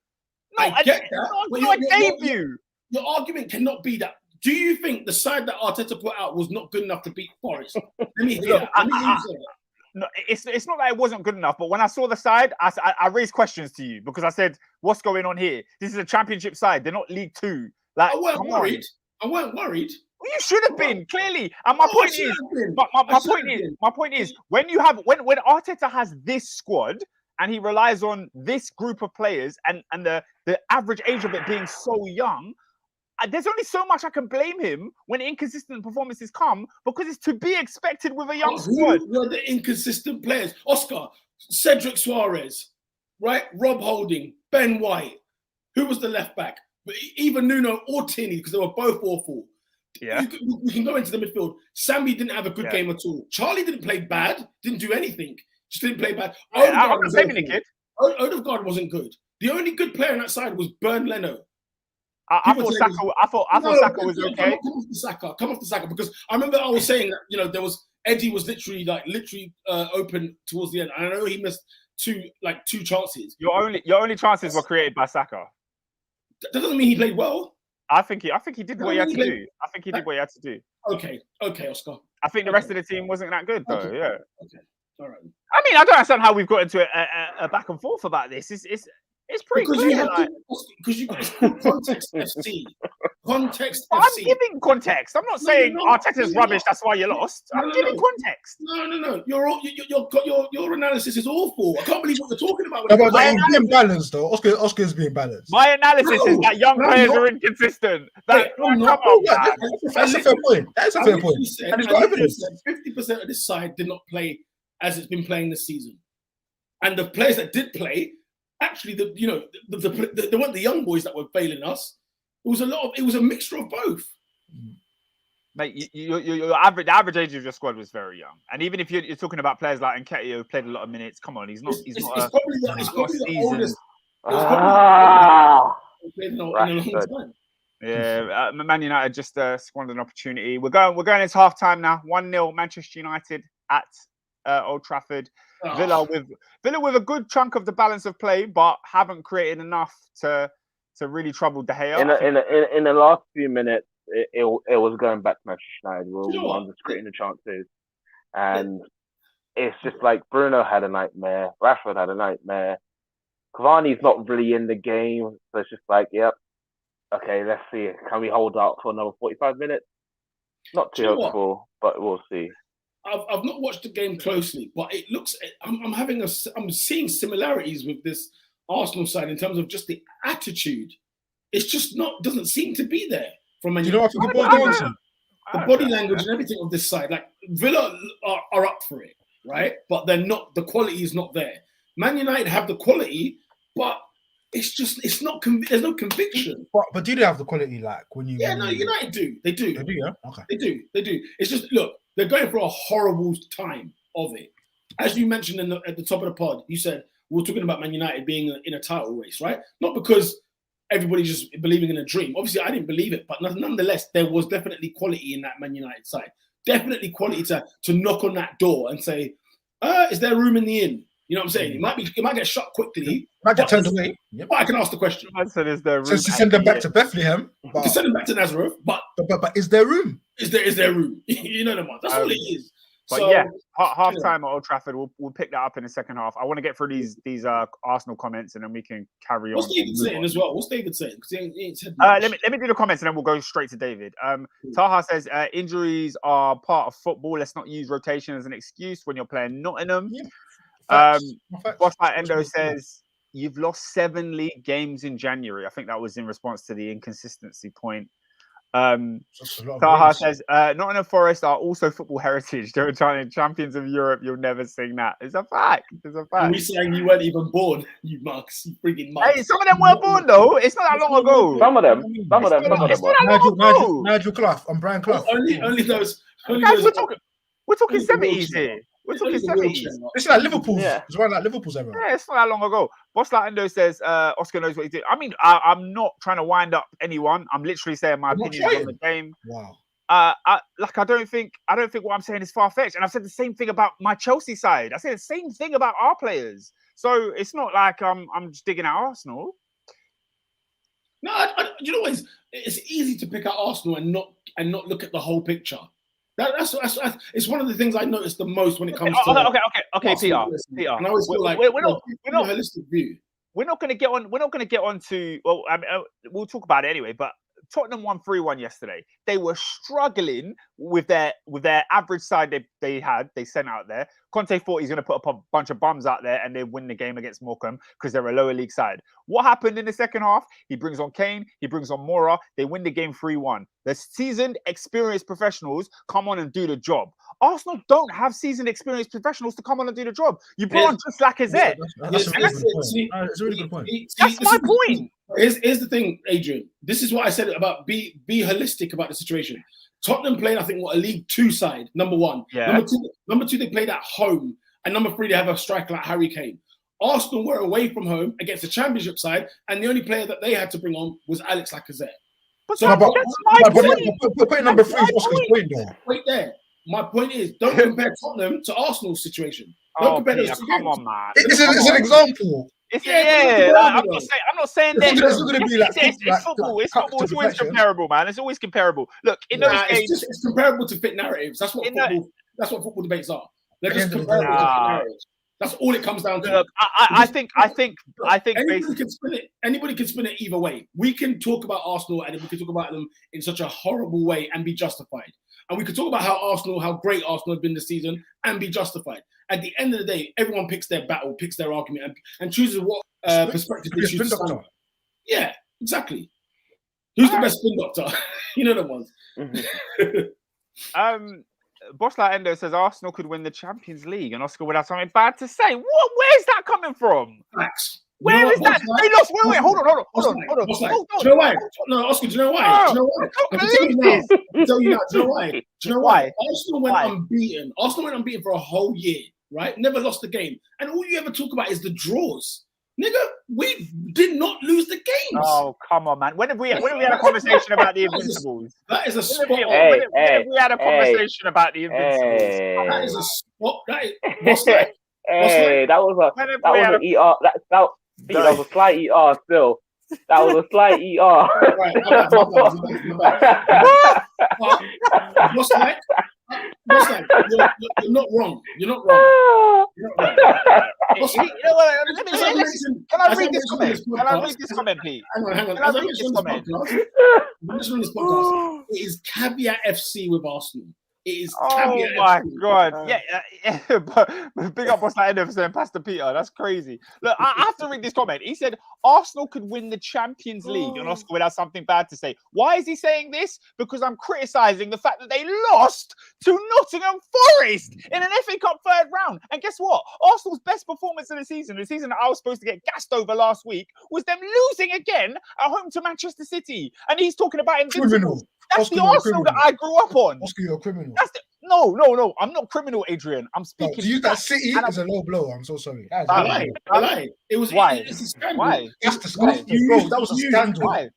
I get that. Not a debut. Your argument cannot be that. Do you think the side that Arteta put out was not good enough to beat Forest? Let me hear that. Let me hear you say that. No, it's not that it wasn't good enough, but when I saw the side, I raised questions to you because I said, "What's going on here? This is a Championship side. They're not League Two." Like, I weren't worried. Well, you should have been clearly. And my point is, when Arteta has this squad and he relies on this group of players and the average age of it being so young. There's only so much I can blame him when inconsistent performances come because it's to be expected with a young squad. Who were the inconsistent players? Oscar, Cedric Suarez, right? Rob Holding, Ben White. Who was the left back? Either Nuno or Tierney because they were both awful. Yeah, we can go into the midfield. Sammy didn't have a good game at all. Charlie didn't play bad. Didn't do anything. Just didn't play bad. Odegaard wasn't good. The only good player on that side was Bernd Leno. I thought Saka was okay. Come off the Saka because I remember I was saying that there was Eddie was literally open towards the end. And I know he missed two chances. Your only chances were created by Saka. That doesn't mean he played well. I think he did what he had to do. I think he did what he had to do. Okay, Oscar. I think the rest of the team wasn't that good though. Okay. Yeah. Okay. All right. I mean, I don't understand how we've got into a back and forth about this. It's pretty clear. Because it's called Context FC. Context I'm FC. giving context. I'm not saying Arteta's rubbish. That's why you lost. I'm giving context. No. Your analysis is awful. I can't believe what you're talking about. He's being balanced though. Oscar's being balanced. My analysis is that young players are inconsistent. That's a fair point. That's a fair point. And it's got evidence. 50% of this side did not play as it's been playing this season, and the players that did play. Actually, they weren't the young boys that were failing us. It was a mixture of both. Mate, the average age of your squad was very young, and even if you're talking about players like Nketiah who played a lot of minutes, come on, he's not. It's probably the oldest. In a long time. Yeah, Man United just squandered an opportunity. We're going into half time now. 1-0 Manchester United at Old Trafford. Villa with a good chunk of the balance of play, but haven't created enough to really trouble De Gea. In the last few minutes, it was going back to Manchester United. We were just creating the chances, and it's just like Bruno had a nightmare, Rashford had a nightmare. Cavani's not really in the game, so it's just like, yep, okay, let's see. Can we hold out for another 45 minutes? Not too hopeful, but we'll see. I've not watched the game closely, but it looks. I'm seeing similarities with this Arsenal side in terms of just the attitude. It's just doesn't seem to be there from Man United. You know what I think the body language and everything of this side, like Villa are up for it, right? But they're not. The quality is not there. Man United have the quality, but it's not. There's no conviction. But do they have the quality like when you? Yeah, no, United do. They do. They do, yeah. Okay. They do. It's just look. They're going for a horrible time of it. As you mentioned at the top of the pod, you said we were talking about Man United being in a title race, right? Not because everybody's just believing in a dream. Obviously, I didn't believe it, but nonetheless, there was definitely quality in that Man United side. Definitely quality to knock on that door and say, is there room in the inn? You know what I'm saying? It might get shut quickly. Might get turned away. Yep. But I can ask the question. I said, is there room? So to send them back to Bethlehem. To send them back to Nazareth, but is there room? Is there room? You know the one. That's all it is. But So, yeah, half time at Old Trafford. We'll pick that up in the second half. I want to get through these Arsenal comments and then we can carry what's on. David saying as well? What's David saying? Because he ain't said much. Let me do the comments and then we'll go straight to David. Taha says injuries are part of football. Let's not use rotation as an excuse when you're playing Nottingham. Boss Like Endo says you've lost 7 league games in January. I think that was in response to the inconsistency point. Taha says Nottingham Forest are also football heritage. They were trying champions of Europe. You'll never sing that. It's a fact. It's a fact. We saying you weren't even born, you mucks. You freaking mucks. Hey, some of them were born though. It's not that long ago. Some of them. Nigel Clough. I'm Brian Clough. Only those. Guys, we're talking 70s here. We're talking 70s. It's like Liverpool's. Yeah. It's around like Liverpool's era. Yeah, it's not that long ago. Boss Endo says Oscar knows what he did. I mean, I'm not trying to wind up anyone. I'm literally saying my opinion on the game. Wow. I don't think what I'm saying is far-fetched. And I've said the same thing about my Chelsea side. I said the same thing about our players. So it's not like I'm just digging at Arsenal. No, you know what? It's easy to pick out Arsenal and not look at the whole picture. That's it's one of the things I notice the most when it comes to. Okay, Peter. And I always feel like we're not a holistic view. We're not going to get on. We're not going to get on to. Well, I mean, we'll talk about it anyway. But Tottenham won 3-1 yesterday. They were struggling with their average side they sent out there. Conte thought he's going to put up a bunch of bums out there and they win the game against Morecambe because they're a lower league side. What happened in the second half? He brings on Kane. He brings on Mora. They win the game 3-1. The seasoned, experienced professionals come on and do the job. Arsenal don't have seasoned, experienced professionals to come on and do the job. You brought on just Lacazette. That's a really good point. That's my point. Here's the thing, Adrian. This is what I said about be holistic about the situation. Tottenham played, I think, a League 2 side, number 1. Yeah. Number two, they played at home. And number 3, they have a striker like Harry Kane. Arsenal were away from home against the Championship side, and the only player that they had to bring on was Alex Lacazette. But that's my point. Point number 3 is Oscar's point, though. Wait there. My point is, don't compare Tottenham to Arsenal's situation. Don't compare those two. Come on, man. It's an example. I'm not saying that. It's going to be like it's football. It's football. It's always comparable, man. It's always comparable. Look, in those games, it's comparable to fit narratives. That's what football debates are. They're just comparable to fit narratives. That's all it comes down to. Look, I think anybody can spin it either way. We can talk about Arsenal and we can talk about them in such a horrible way and be justified. And we could talk about how great Arsenal have been this season and be justified. At the end of the day, everyone picks their battle, picks their argument, and chooses what perspective they choose to stand. Yeah, exactly. Who's the best spin doctor? You know the ones. Boss Like Endo says Arsenal could win the Champions League, and Oscar would have something bad to say. Where's that coming from? Facts. Where is that? They lost. Wait, hold on. Do you know why? No, Oscar, do you know why? Do you know why? Arsenal went unbeaten. Arsenal went unbeaten for a whole year, right? Never lost a game. And all you ever talk about is the draws. Nigga, we did not lose the games. Oh, come on, man. When have we had a conversation about the Invincibles? That is a spot. When have we had a conversation about the Invincibles? That is a spot. That was an ER. That was a slight ER still. That was a slight ER. What's that? You're not wrong. You're not wrong. Can I read this comment, Pete? Hang on. As I mentioned on this podcast, it is caveat FC with Arsenal. It is caveat FC. My God. Yeah. But big up what's that end for saying Pastor Peter. That's crazy. Look, I have to read this comment. He said Arsenal could win the Champions League and Oscar would have something bad to say. Why is he saying this? Because I'm criticizing the fact that they lost to Nottingham Forest in an FA Cup third round. And guess what? Arsenal's best performance of the season that I was supposed to get gassed over last week, was them losing again at home to Manchester City. And he's talking about invincibles. That's Oscar, the Arsenal that I grew up on. Oscar, you're a criminal. No. I'm not criminal, Adrian. I'm speaking. To use that City is a low blow. I'm so sorry. I lied. It was why? It's a scandal. Why? That's disgusting, bro. That was a scandal. Why?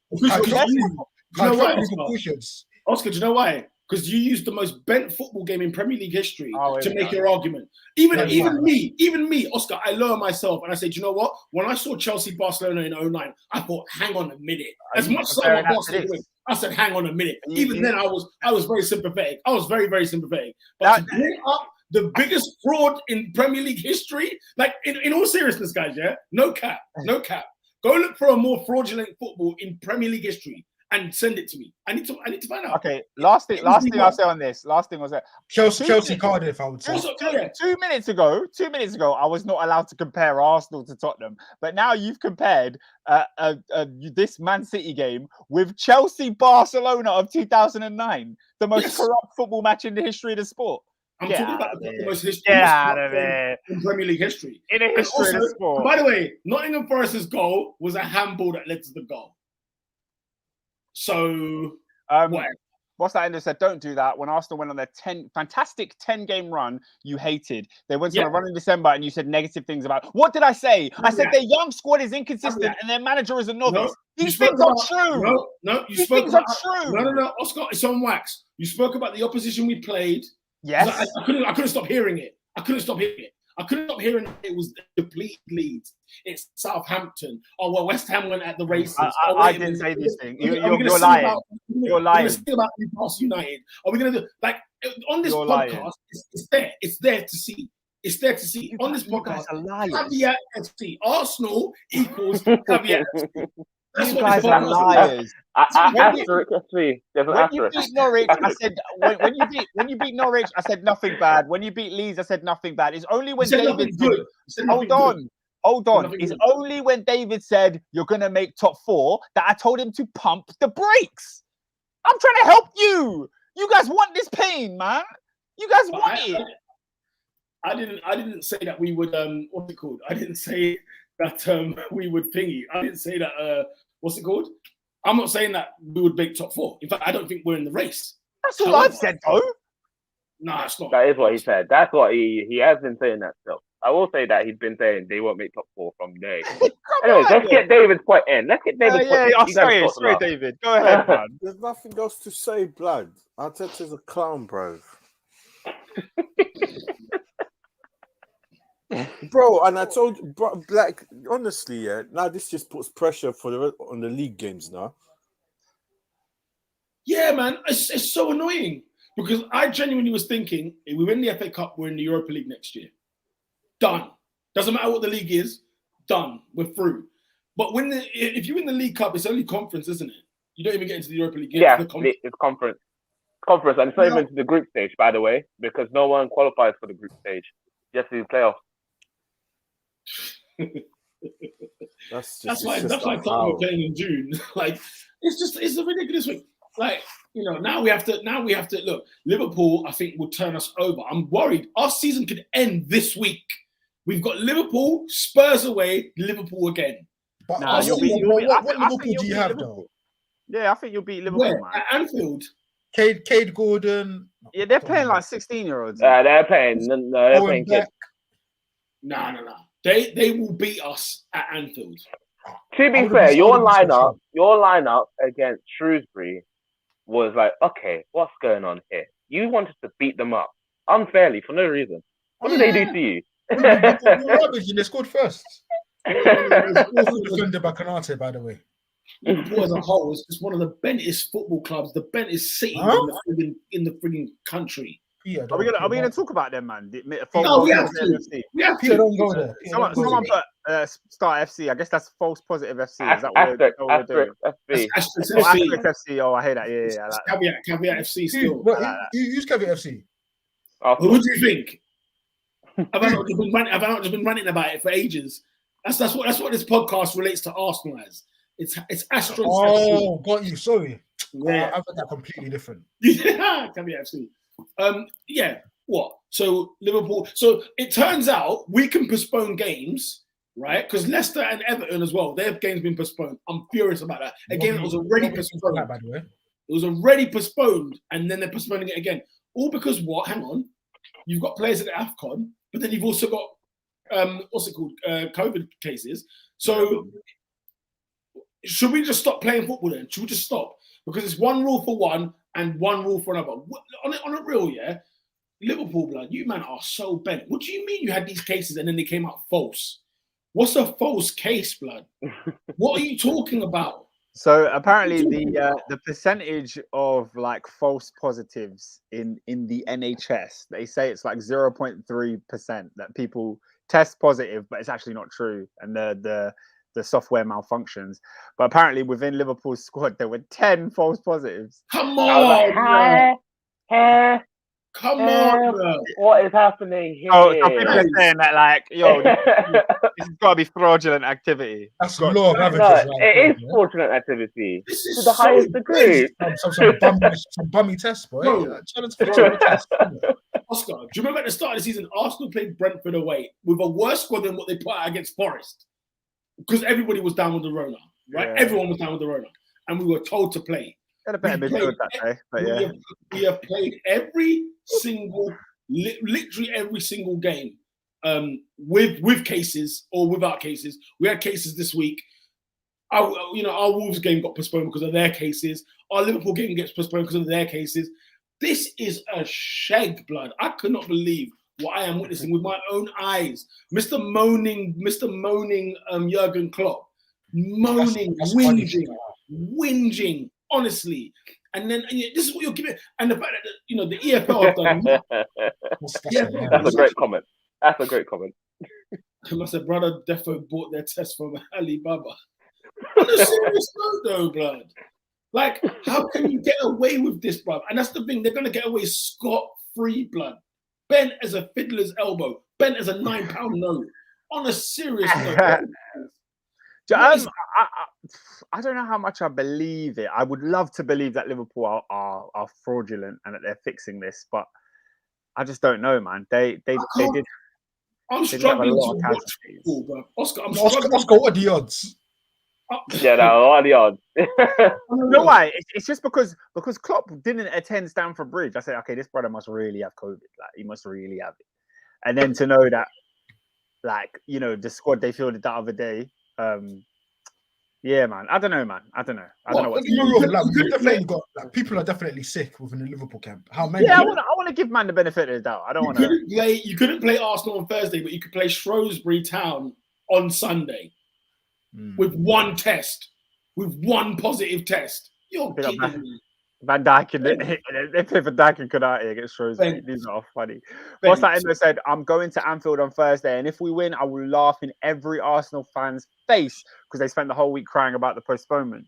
Oscar, do you know why? Because you used the most bent football game in Premier League history to make your argument. Even me, Oscar, I lower myself and I say, do you know what? When I saw Chelsea Barcelona in 2009, I thought, hang on a minute. As much as I want I said, hang on a minute. Even then, I was very sympathetic. I was very, very sympathetic. But the biggest fraud in Premier League history. Like, in all seriousness, guys, yeah? No cap. Go look for a more fraudulent football in Premier League history and send it to me. I need to find out. Okay, last thing I'll say on this. Last thing was that Chelsea Cardiff, I would say. 2 minutes ago, I was not allowed to compare Arsenal to Tottenham, but now you've compared this Man City game with Chelsea Barcelona of 2009, the most corrupt football match in the history of the sport. I'm talking about the most history in Premier League history. In the history of the sport. By the way, Nottingham Forest's goal was a handball that led to the goal. So, what's that Ender said? Don't do that. When Arsenal went on their fantastic 10-game run, you hated. They went on a run in December and you said negative things about. What did I say? I said their young squad is inconsistent and their manager is a novice. These things are true. These things are true. No, Oscar, it's on wax. You spoke about the opposition we played. Yes. I couldn't stop hearing it. I couldn't stop hearing it was depleted Leeds. It's Southampton. Oh, well, West Ham went at the races. I didn't say these things. You're lying. You're lying. We're still about Newcastle United. Are we going to do like on this podcast? It's there. It's there to see. It's there to see. On this podcast, caveat FC. Arsenal equals caveat FC. That's you guys are liars. When you beat Norwich, I said when you beat Norwich, I said nothing bad. When you beat Leeds, I said nothing bad. It's only when David said, hold on. It's only when David said you're gonna make top 4 that I told him to pump the brakes. I'm trying to help you. You guys want this pain, man. You guys want it. I didn't say that we would what's it called? I didn't say that we would thingy. I didn't say that what's it called? I'm not saying that we would make top 4. In fact, I don't think we're in the race. That's all I've said, though. No, it's not. That is what he said. That's what he has been saying that still. I will say that he's been saying they won't make top 4 from there. Anyways, let's get David's point in. Let's get David's point in. Sorry, David. Go ahead, man. There's nothing else to say, blood. Arteta's a clown, bro. Bro, and I told you, bro, like, honestly, yeah, now this just puts pressure on the league games now. Yeah, man, it's so annoying because I genuinely was thinking if we win the FA Cup, we're in the Europa League next year. Done. Doesn't matter what the league is. Done. We're through. But if you win the League Cup, it's only conference, isn't it? You don't even get into the Europa League. Yeah, it's conference. Conference, and it's not even to the group stage, by the way, because no one qualifies for the group stage. Just the playoffs. That's why Tottenham are playing in June. Like, it's a ridiculous thing. Like, now we have to look. Liverpool, I think, will turn us over. I'm worried. Our season could end this week. We've got Liverpool, Spurs away, Liverpool again. But what Liverpool do you have, though? Yeah, I think you'll beat Liverpool, man. At Anfield. Cade Gordon. Yeah, they're playing like 16-year-olds. They're playing kids. No. They will beat us at Anfield. To be fair, your lineup against Shrewsbury was like, okay, what's going on here? You wanted to beat them up unfairly for no reason. What did they do to you? They scored first. Defended by Canate, by the way. Liverpool as a whole is just one of the bentest football clubs, the bentest city in the frigging country. Are we gonna talk about them, man? No, we have to. We have to. Don't go there. Someone put Start FC. I guess that's false positive FC. Is that what we're doing? Asterisk FC. Oh, I hate that. Yeah. Caveat FC still. Use Caveat FC. Who do you think? Have I not just been ranting about it for ages? That's what this podcast relates to Arsenal as. It's Aston. Oh, got you. Sorry. Yeah, I've got that completely different. Yeah, Caveat FC. What? So Liverpool. So it turns out we can postpone games, right? Because Leicester and Everton as well, their game's been postponed. I'm furious about that. Again, it was already postponed. By the way, it was already postponed, and then they're postponing it again. All because what? Hang on, you've got players at the AFCON, but then you've also got COVID cases. So should we just stop playing football then? Should we just stop? Because it's one rule for one and one rule for another. On a real, yeah, Liverpool, blood, you man are so bent. What do you mean you had these cases and then they came out false? What's a false case, blood? What are you talking about? So apparently the percentage of like false positives in the NHS, they say it's like 0.3% that people test positive, but it's actually not true, and the software malfunctions. But apparently within Liverpool's squad there were 10 false positives. Come I was on, like, come on, bro. what is happening here? So people are saying that like, yo, this has got to be fraudulent activity. That's law of averages. No, right it there, is fraudulent activity This to is the so highest degree. some bummy test, boy. Bro. Challenge for the test. Oscar, do you remember at the start of the season, Arsenal played Brentford away with a worse squad than what they put out against Forest? Because everybody was down with the Rona, right? Yeah. Everyone was down with the Rona. And we were told to play. Had a better midfield that day, but yeah. We have played literally every single game with cases or without cases. We had cases this week. Our Wolves game got postponed because of their cases. Our Liverpool game gets postponed because of their cases. This is a shag, blood. I could not believe what I am witnessing with my own eyes. Mr. Moaning Jurgen Klopp. Moaning, whinging, honestly. And then this is what you're giving. And the fact that, the EFL have done. That's a great comment. That's a great comment. I said, brother Defo bought their test from Alibaba. On a serious note, though, blood. Like, how can you get away with this, blood? And that's the thing. They're going to get away scot-free, blood. Bent as a fiddler's elbow. Bent as a 9-pound note. On a serious note. I don't know how much I believe it. I would love to believe that Liverpool are fraudulent and that they're fixing this, but I just don't know, man. They did. I'm struggling to watch football, bro. Oscar, what are the odds? Yeah, no, what are the odds? You know why? It's just because Klopp didn't attend Stamford Bridge. I said, okay, this brother must really have COVID. Like, he must really have it. And then to know that, like, the squad they fielded that other day. Yeah, man. I don't know, man. I don't know what. People are definitely sick within the Liverpool camp. How many? Yeah, I want to give man the benefit of the doubt. I don't want to. You couldn't play Arsenal on Thursday, but you could play Shrewsbury Town on Sunday with one test, with one positive test. You're kidding me. Van Dijk they play Van Dijk and Gunnar against Shrewsbury. These are funny. What's that Endo said? I'm going to Anfield on Thursday, and if we win, I will laugh in every Arsenal fan's face because they spent the whole week crying about the postponement.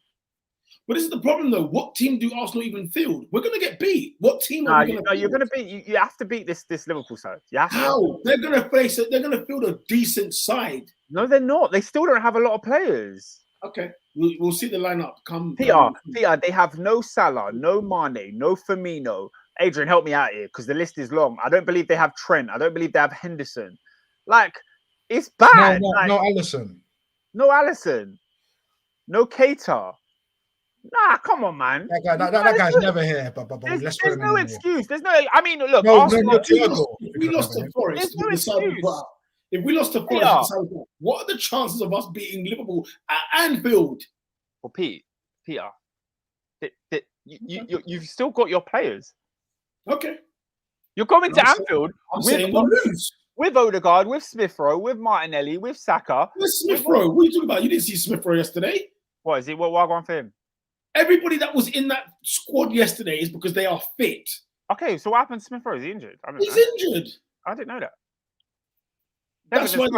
But this is the problem, though. What team do Arsenal even field? We're going to get beat. What team are we going to? You're going to beat. You have to beat this Liverpool side. How? They're going to face it. They're going to field a decent side. No, they're not. They still don't have a lot of players. Okay, we'll see the lineup. Peter, they have no Salah, no Mane, no Firmino. Adrian, help me out here because the list is long. I don't believe they have Trent. I don't believe they have Henderson. Like, it's bad. No Alisson. No Alisson. No Keita. Nah, come on, man. That guy's never here. But there's no excuse. There's no. I mean, look. If we lost to Forest, no excuse. If we lost to Forest, what are the chances of us beating Liverpool at Anfield? Well, Peter, you've still got your players. Okay. You're going to Anfield with Odegaard, with Smith Rowe, with Martinelli, with Saka. With Smith Rowe? What are you talking about? You didn't see Smith Rowe yesterday. What is it? What going for him? Everybody that was in that squad yesterday is because they are fit. Okay, so what happened to Smith Rowe? Is he injured? He's injured. I didn't know that. That's why he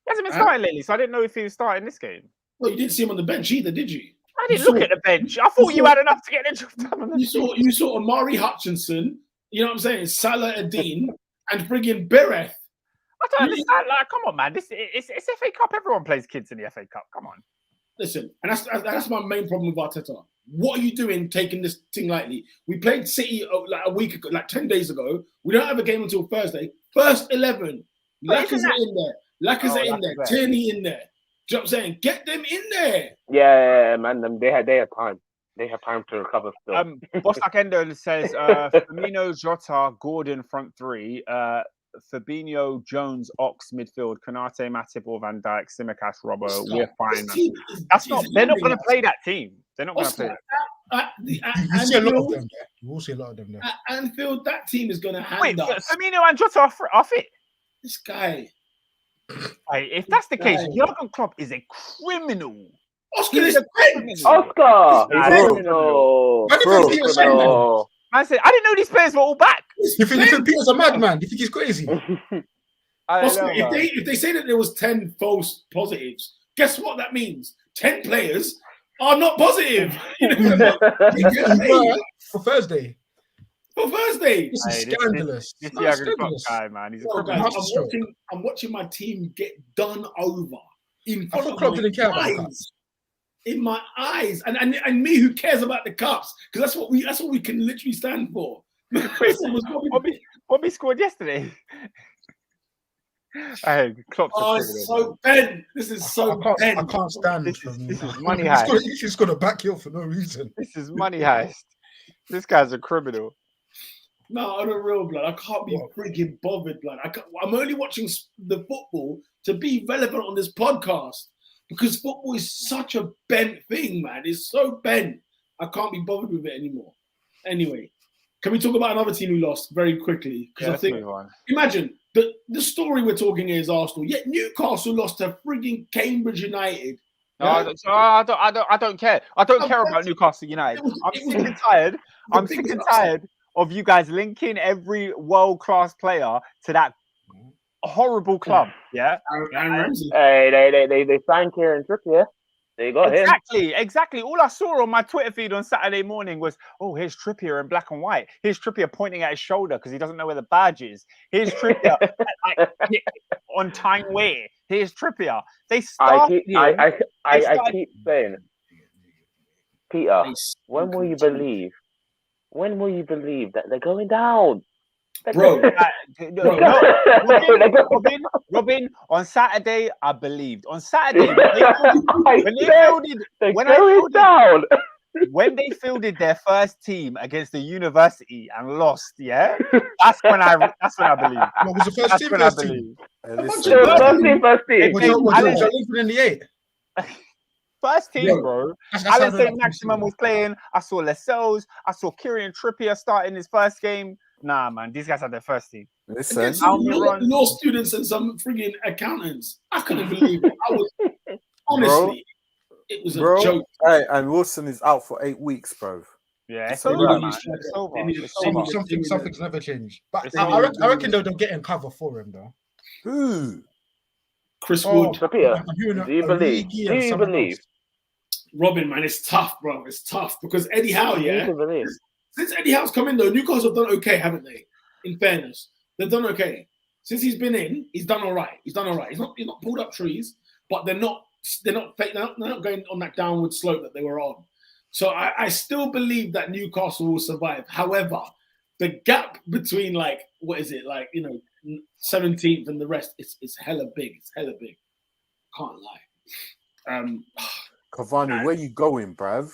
hasn't been starting lately, so I didn't know if he was starting this game. Well, you didn't see him on the bench either, did you? I didn't look at the bench. I thought you had enough to get the job done. You saw Amari Hutchinson, you know what I'm saying, Salah Adine, and friggin' Bereth. I don't understand. Like, come on, man. It's FA Cup. Everyone plays kids in the FA Cup. Come on. Listen, and that's my main problem with Arteta. What are you doing taking this thing lightly? We played City like a week ago, like 10 days ago. We don't have a game until Thursday. First 11. Lacazette in there. Tierney in there. Do you know what I'm saying? Get them in there. Yeah, man. They have time. They have time to recover still. Bostak Endo says Firmino, Jota, Gordon front three, Fabinho, Jones, Ox midfield, Konate, Matip or Van Dijk, Tsimikas, Robbo. We're fine. They're not going to play that team. They're not going to play that. You see a lot of them there. You will see a lot of them there. At Anfield, that team is going to hand Wait, us. Firmino and Jota are fit. This guy. Hey, if that's the case, Jurgen Klopp is a criminal. Oscar is bench. Oscar. Bro. No. Man said, I didn't know these players were all back. You think Peter's a madman? You think he's crazy? Oscar, if they say that there was 10 false positives, guess what that means? 10 players are not positive. For Thursday. This is scandalous. This Jurgen Klopp guy, man. He's a criminal. I'm watching my team get done over in front of Klopp didn't care about the eyes. cups. In my eyes, and me, who cares about the cups? Because that's what we can literally stand for. Bobby scored yesterday. Klopp. Oh, it's so Ben. This is so Ben. I can't stand this. This is money heist. He's got a back heel for no reason. This is money heist. This guy's a criminal. No, on a real blood, I can't be freaking bothered, blood. I'm only watching the football to be relevant on this podcast because football is such a bent thing, man. It's so bent. I can't be bothered with it anymore. Anyway, can we talk about another team who lost very quickly? Because I think, imagine the story we're talking here is Arsenal. Yet Newcastle lost to frigging Cambridge United. No, I don't care. I don't care about Newcastle United. I'm sick and tired. I'm sick and tired of you guys linking every world-class player to that horrible club. Yeah. Hey, they signed Kieran Trippier. They got him. Exactly. All I saw on my Twitter feed on Saturday morning was, oh, here's Trippier in black and white. Here's Trippier pointing at his shoulder because he doesn't know where the badge is. Here's Trippier on time way. Here's Trippier. They started. I keep saying, Peter, when will you believe? When will you believe that they're going down? Bro, Robin, on Saturday, I believed. On Saturday, when they fielded their first team against the university and lost, yeah, that's when I believe. What was the first team? First team. First team, bro. Alan St. Maximum was playing. I saw Lascelles. I saw Kieran Trippier starting his first game. Nah, man, these guys had their first team. Listen, law students and some frigging accountants. I couldn't believe it. I was honestly, it was a joke. Hey, and Wilson is out for 8 weeks, bro. Yeah, it's over, man. It's over. Something's never changed. But I reckon they'll get in cover for him, though. Who? Chris Wood. Trippier. Do you believe? Robin, man, it's tough, bro. It's tough because Eddie Howe, since Eddie Howe's come in, though, Newcastle have done okay, haven't they? In fairness, they've done okay. Since he's been in, he's done all right. He's not pulled up trees, but they're not going on that downward slope that they were on. So I still believe that Newcastle will survive. However, the gap between 17th and the rest is hella big. It's hella big. Can't lie. Cavani, where you going, bruv?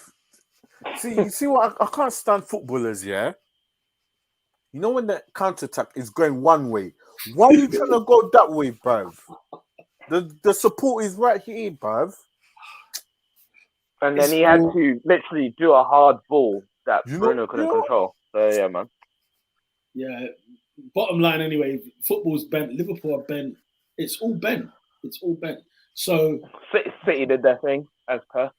See what I can't stand footballers, yeah? You know when the counter-attack is going one way, why are you trying to go that way, bruv? The support is right here, bruv. And then he had to literally do a hard ball that Bruno couldn't control. So yeah, man. Yeah. Bottom line, anyway, football's bent. Liverpool are bent. It's all bent. So City did their thing as per.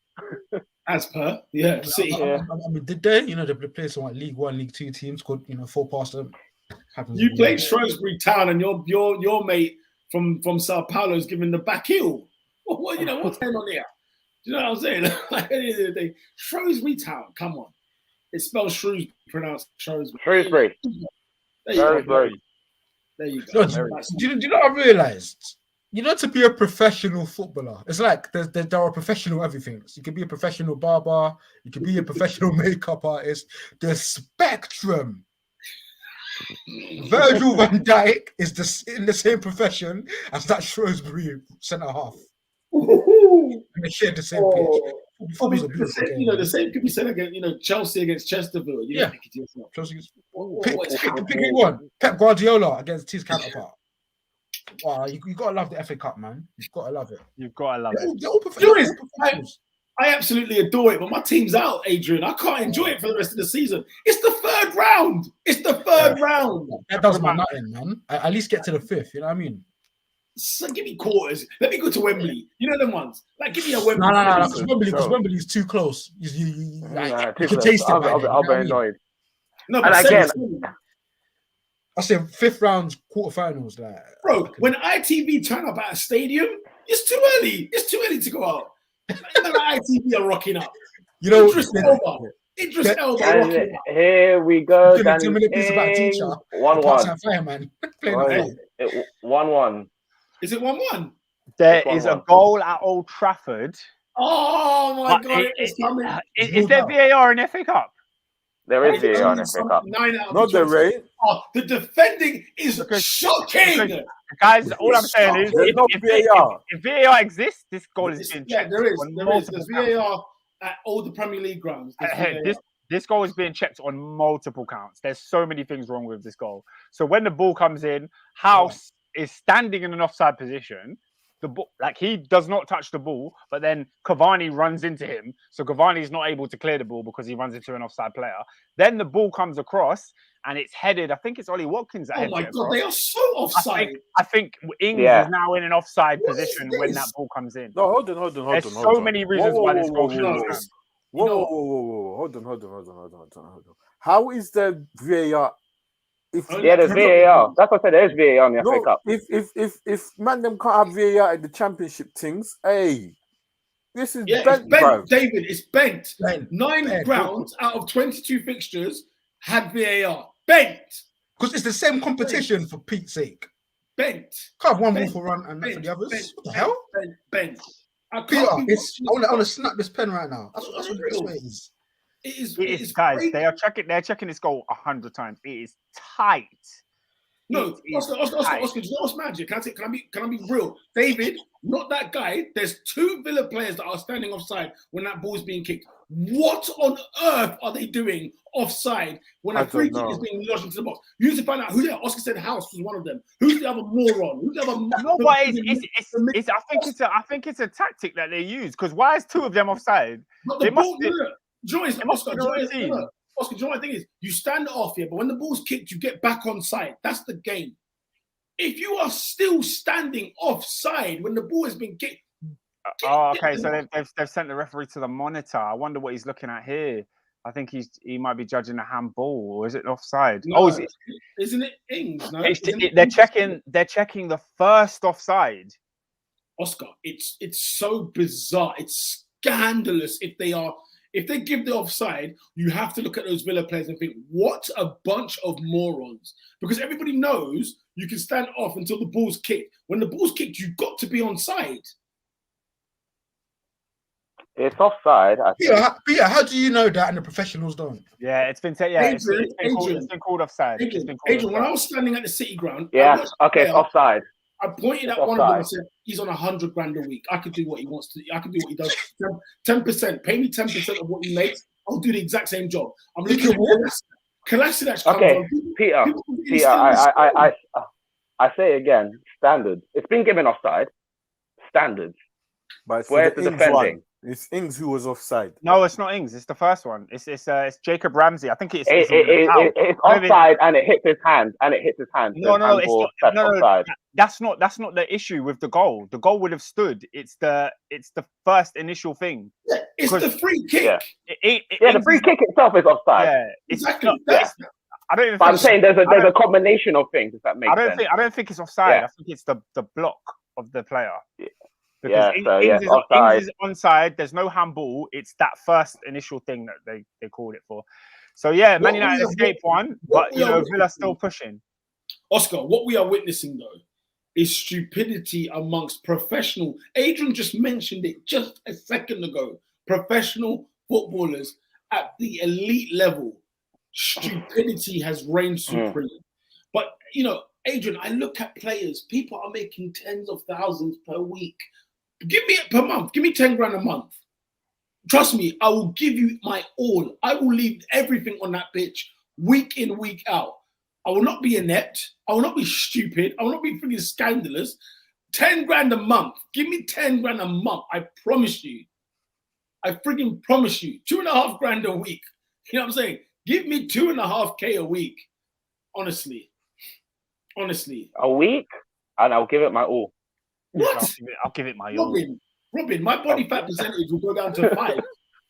Yeah. City. I mean, did they? They play some League 1, League 2 teams called 4 past them. You played Shrewsbury Town, and your mate from Sao Paulo is giving the back heel. What's going on here? Do you know what I'm saying? At the end of the day, Shrewsbury Town. Come on, it spells Shrewsbury, pronounced Shrewsbury. Shrewsbury. There you go. Do you know what I realized? To be a professional footballer, it's like there are professional everything. So you can be a professional barber, you can be a professional makeup artist. The spectrum. Virgil van Dijk is in the same profession as that Shrewsbury centre half. And they share the same pitch. The same could be said against Chelsea against Chesterfield. You think it yourself. Pick one. Pep Guardiola against his counterpart. Wow, you gotta love the FA Cup, man. You've gotta love it. They're all professional. I absolutely adore it, but my team's out, Adrian. I can't enjoy it for the rest of the season. It's the third round. That does my nutting, man. At least get to the 5th. You know what I mean? So give me quarters. Let me go to Wembley. You know them ones. Like, give me a Wembley. No, because Wembley's too close. You can taste it. I'll be annoyed. No, and but again, I said 5th round quarterfinals. Like, bro, when ITV turn up at a stadium, it's too early. It's too early to go out. ITV are rocking up. You know, Idris Elba rocking up. Here we go. 10 minute piece about teacher. 1-1. 1-1. Is it 1-1? There is a goal at Old Trafford. Oh my God! It's coming. Is there VAR in FA Cup? There is VAR in FA Cup. Not the rain. Oh, the defending is shocking. Guys, all I'm saying is, if VAR exists, this goal is being checked. There is. There's VAR at all the Premier League grounds. This goal is being checked on multiple counts. There's so many things wrong with this goal. So when the ball comes in, House is standing in an offside position. The ball, like, he does not touch the ball, but then Cavani runs into him. So Cavani is not able to clear the ball because he runs into an offside player. Then the ball comes across and it's headed. I think it's Ollie Watkins that heads it across. Oh my God, they are so offside. I think Ings is now in an offside position when that ball comes in. No, hold on. There's so many reasons why this goal shouldn't stand. Whoa. Hold on. How is the VAR? There's VAR. That's what I said. There's VAR in the FA Cup. If man them can't have VAR at the Championship things, hey, this is bent, it's bent, bro. David. It's bent. 9 grounds out of 22 fixtures had VAR. Bent. Because it's the same competition, for Pete's sake. Bent. Can't have one more for run and not for the others. What the hell? Bent. I want to snap this pen right now. That's what this way is. It is guys. crazy. They're checking this goal 100 times. It is tight. No, Oscar, do you know what's magic? Can I be real? David, not that guy. There's 2 Villa players that are standing offside when that ball's being kicked. What on earth are they doing offside when a free kick is being lodged into the box? You need to find out who they are. Oscar said House was one of them. Who's the other moron? Who's the other? No, but I think it's a tactic that they use, because why is 2 of them offside? But the ball, Oscar, do you know what I think is? You stand off here, but when the ball's kicked, you get back on side. That's the game. If you are still standing offside when the ball has been kicked. Okay. So they've sent the referee to the monitor. I wonder what he's looking at here. I think he might be judging a handball, or is it offside? No, isn't it Ings? No, they're checking the first offside. Oscar, it's so bizarre. It's scandalous if they give the offside. You have to look at those Villa players and think, what a bunch of morons. Because everybody knows you can stand off until the ball's kicked. When the ball's kicked, you've got to be onside. It's offside. Yeah, how do you know that and the professionals don't? Yeah, it's been called offside. Adrian, when I was standing at the City ground, it's offside. I pointed at one of them and said, he's on 100 grand a week. I could do what he wants to. I can do what he does. 10%. Pay me 10% of what he makes. I'll do the exact same job. I'm looking at Kolasinac. Okay, Peter, I say again, standard. It's been given offside. Standards. But where's the defending? It's Ings who was offside. No, it's not Ings. It's the first one. It's Jacob Ramsey. I think it's offside and it hits his hand. No. That's not the issue with the goal. The goal would have stood. It's the first initial thing. Yeah, it's the free kick. The free kick itself is offside. Yeah, exactly. I don't even. But I'm saying there's a combination of things. If that makes sense. I don't think it's offside. Yeah. I think it's the block of the player. Yeah. Because Ings is onside. There's no handball. It's that first initial thing that they called it for. So yeah, Man United escaped one, but Villa's still pushing. Oscar, what we are witnessing though is stupidity amongst professional. Adrian just mentioned it just a second ago. Professional footballers at the elite level, stupidity has reigned supreme. But Adrian, I look at players. People are making tens of thousands per week. Give me it per month. Give me 10 grand a month. Trust me, I will give you my all. I will leave everything on that pitch week in, week out. I will not be inept. I will not be stupid. I will not be freaking scandalous. 10 grand a month. Give me 10 grand a month. I promise you. I freaking promise you. 2.5 grand a week. You know what I'm saying? Give me 2.5K a week. Honestly. A week? And I'll give it my all. What? I'll give it my all. Robin, my body fat percentage will go down to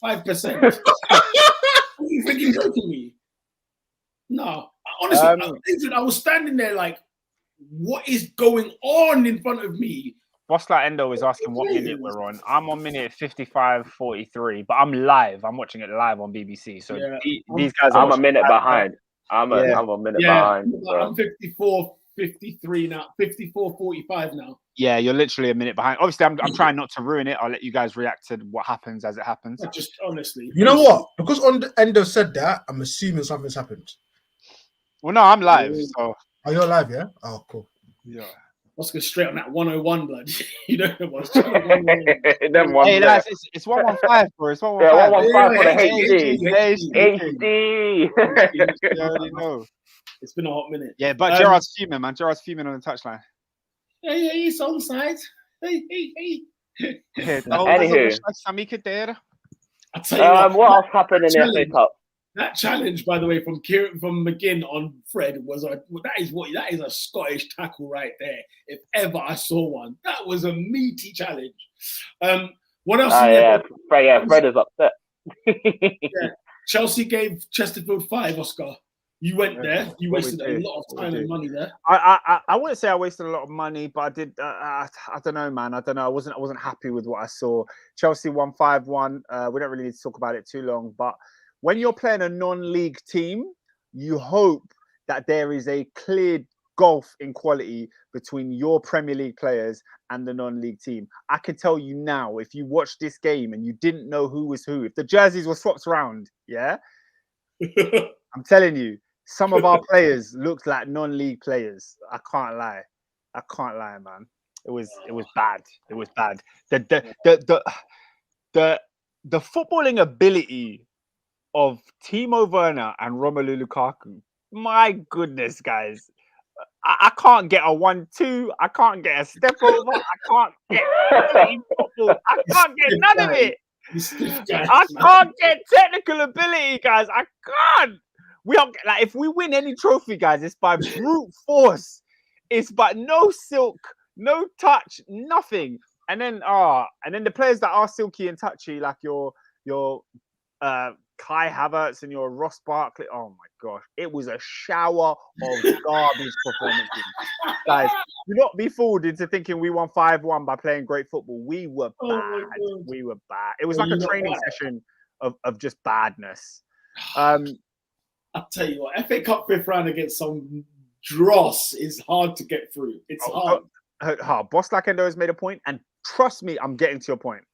5%. Are you thinking joking me? No, honestly, I was standing there like, what is going on in front of me? Boss like Endo is asking what minute we're on. I'm on minute 55:43, but I'm live. I'm watching it live on BBC. So these guys are I'm a minute behind. I'm a minute behind. So. I'm 54:53 now. 54:45 now. Yeah, you're literally a minute behind. Obviously, I'm trying not to ruin it. I'll let you guys react to what happens as it happens. Just honestly. You know what? Because Endo said that, I'm assuming something's happened. Well, no, I'm live. So. Oh, you're live, yeah? Oh, cool. Yeah. Let's go straight on that 101, blood. You know what's Hey, lads, it's 115, bro. It's 115. Yeah, 115 for the HD. You already know. It's been a hot minute. Yeah, but Gerard's fuming, man. Gerard's fuming on the touchline. Yeah, he's on side. Hey. Anywho. I'll tell you what else happened in the FA Cup? That challenge, by the way, from McGinn on Fred was that is a Scottish tackle right there. If ever I saw one, that was a meaty challenge. What else? Fred is upset. Chelsea gave Chesterfield 5. Oscar, you went there. You wasted a lot of time and money there. I wouldn't say I wasted a lot of money, but I did. I don't know, man. I don't know. I wasn't happy with what I saw. Chelsea won 5-1. We don't really need to talk about it too long, but. When you're playing a non-league team, you hope that there is a clear gulf in quality between your Premier League players and the non-league team. I can tell you now, if you watched this game and you didn't know who was who, if the jerseys were swapped around, I'm telling you, some of our players looked like non-league players. I can't lie, man. It was bad. It was bad. The footballing ability of Timo Werner and Romelu Lukaku. My goodness, guys. I can't get a 1-2. I can't get a step over. I can't get football. I can't get none of it. I can't get technical ability, guys. I can't. We don't like if we win any trophy, guys, it's by brute force. It's by no silk, no touch, nothing. And then the players that are silky and touchy, like your Kai Havertz and your Ross Barkley. Oh my gosh, it was a shower of garbage performances. Guys, do not be fooled into thinking we won 5-1 by playing great football. We were bad. We were bad. It was like a training session of just badness. I'll tell you what, FA Cup 5th round against some dross is hard to get through. It's hard. Boss like Endo has made a point, and trust me, I'm getting to your point.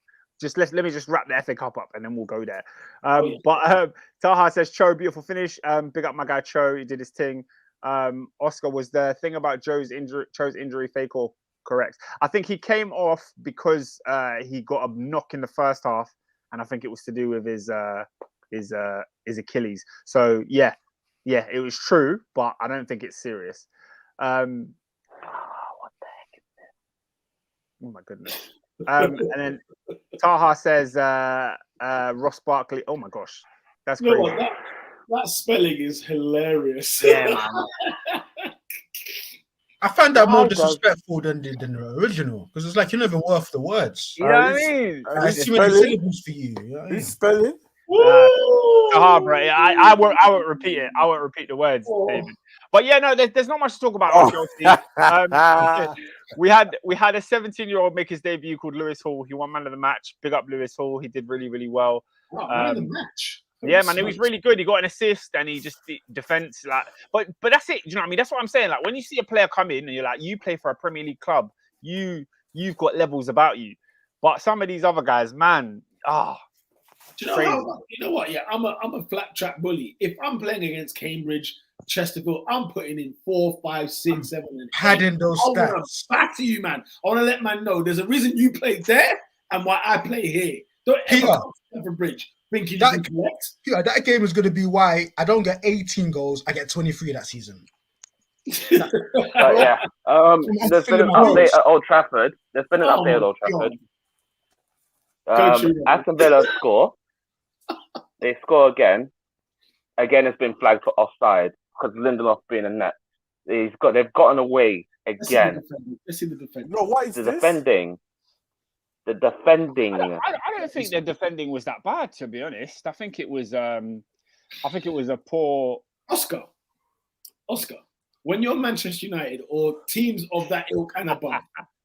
Just let me just wrap the FA Cup up and then we'll go there. But Taha says, Cho, beautiful finish. Big up my guy Cho, he did his thing. Oscar, was the thing about Cho's injury fake or correct? I think he came off because he got a knock in the first half, and I think it was to do with his Achilles. So yeah, it was true, but I don't think it's serious. What the heck is this? Oh my goodness. And then Taha says Ross Barkley. Oh my gosh, that's crazy. You know what, that spelling is hilarious. Yeah, man. I found that more disrespectful than the original because it's like you're not even worth the words. You know what I mean? It's too many syllables for you. You know what I mean? Spelling? Bro. I won't repeat it. I won't repeat the words, David. But yeah, no, there's not much to talk about on Chelsea. We had a 17-year-old make his debut called Lewis Hall. He won man of the match. Big up Lewis Hall. He did really, really well. Man of the match. Yeah, man, he was really good. He got an assist and he just defense but that's it. Do you know what I mean? That's what I'm saying. Like when you see a player come in and you're like, you play for a Premier League club, you've got levels about you. But some of these other guys, man, do you know what? Yeah, I'm a flat track bully. If I'm playing against Cambridge, Chesterfield, I'm putting in 4, 5, 6, 7, and 8. Padding those stats. Back to you, man. I want to let man know there's a reason you play there and why I play here. Don't ever come to Stamford Bridge thinking you can collect. Yeah, that game is going to be why I don't get 18 goals. I get 23 that season. There's been an update at Old Trafford. Aston Villa score. They score again. Again, it's been flagged for offside because Lindelof's been in net. They've gotten away again. Let's see the defending. No, what is The this? defending. The defending. I don't think their defending was that bad, to be honest. I think it was a poor. Oscar. When you're Manchester United or teams of that ilk and above,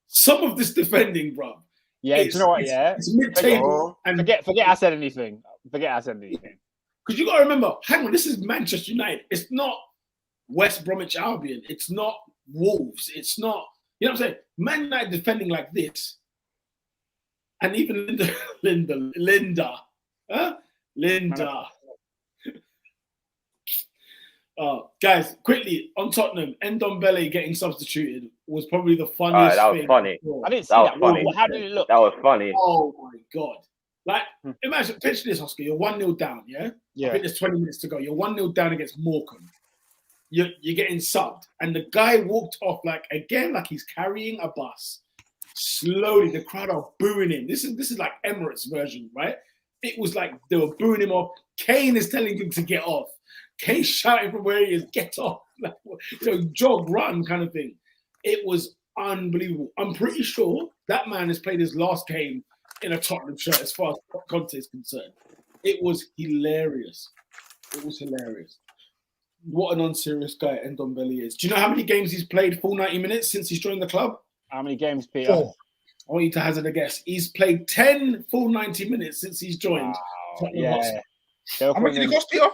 some of this defending, bro. Yeah, do you know what? Yeah, it's mid-table. And forget I said anything. Because you got to remember, hang on, this is Manchester United. It's not West Bromwich Albion. It's not Wolves. It's not, you know what I'm saying? Man United defending like this. And even Linda. Guys, quickly on Tottenham, Ndombele getting substituted was probably the funniest that was thing. funny. I didn't see that. Funny. How did it look? That was funny. Oh my god! Like, imagine, picture this, Oscar. You're 1-0 down. Yeah. I think there's 20 minutes to go. You're 1-0 down against Morecambe. You're getting subbed, and the guy walked off like he's carrying a bus. Slowly, the crowd are booing him. This is like Emirates version, right? It was like they were booing him off. Kane is telling him to get off. Kane shouting from where he is, get off. Like, jog, run kind of thing. It was unbelievable. I'm pretty sure that man has played his last game in a Tottenham shirt as far as Conte is concerned. It was hilarious. What an unserious guy Ndombele is. Do you know how many games he's played full 90 minutes since he's joined the club? How many games, Peter? 4. I want you to hazard a guess. He's played 10 full 90 minutes since he's joined. Wow. Yeah. How much did it cost, Peter?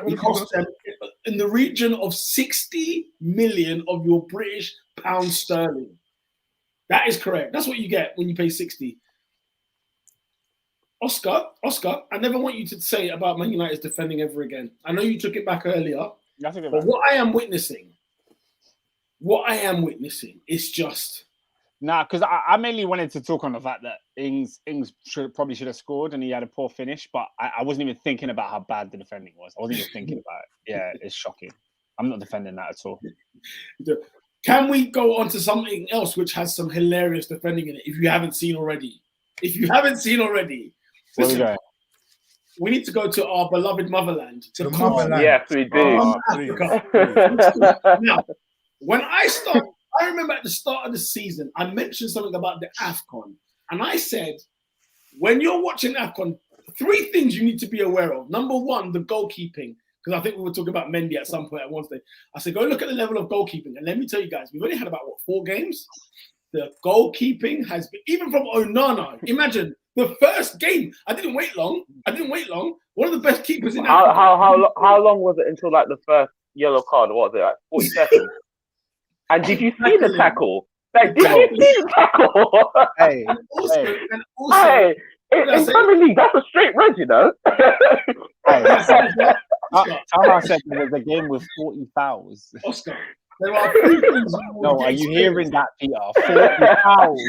He cost them in the region of 60 million of your British pound sterling. That is correct. That's what you get when you pay 60. Oscar, I never want you to say about Man United's defending ever again. I know you took it back earlier, but what I am witnessing is just... Nah, because I mainly wanted to talk on the fact that Ings probably should have scored and he had a poor finish, but I wasn't even thinking about how bad the defending was. I wasn't even thinking about it. Yeah, it's shocking. I'm not defending that at all. Can we go on to something else which has some hilarious defending in it if you haven't seen already? Listen, we need to go to our beloved motherland. To the motherland. Yes, we do. Now, when I remember at the start of the season, I mentioned something about the AFCON. And I said, when you're watching AFCON, 3 things you need to be aware of. Number 1, the goalkeeping. Because I think we were talking about Mendy at some point at one stage. I said, go look at the level of goalkeeping. And let me tell you guys, we've only had about, 4 games? The goalkeeping has been, even from Onana, imagine, the first game. I didn't wait long. One of the best keepers in AFCON. How long was it until like the first yellow card? What was it, like 40 seconds? And did you see the tackle? Like, did you see the tackle? Hey, in Premier League, that's a straight red, you know. Tara said there was a game with 40 fouls. Oscar, there are 3 things. No, are you hearing that, Peter? 40 fouls.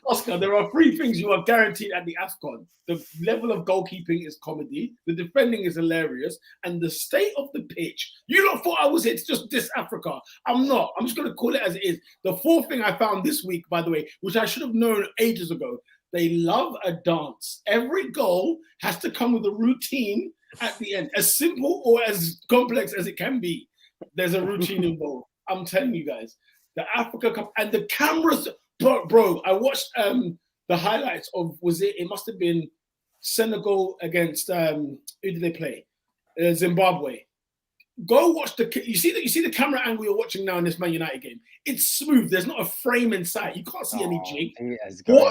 Oscar, there are 3 things you are guaranteed at the AFCON. The level of goalkeeping is comedy, the defending is hilarious, and the state of the pitch. You lot thought I was here to just diss Africa. I'm not. I'm just going to call it as it is. The 4th thing I found this week, by the way, which I should have known ages ago, they love a dance. Every goal has to come with a routine at the end, as simple or as complex as it can be. There's a routine involved. I'm telling you guys, the Africa Cup and the cameras... Bro, I watched the highlights of, it must have been Senegal against, who did they play? Zimbabwe. Go watch you see the camera angle you're watching now in this Man United game. It's smooth. There's not a frame in sight. You can't see any jig. Go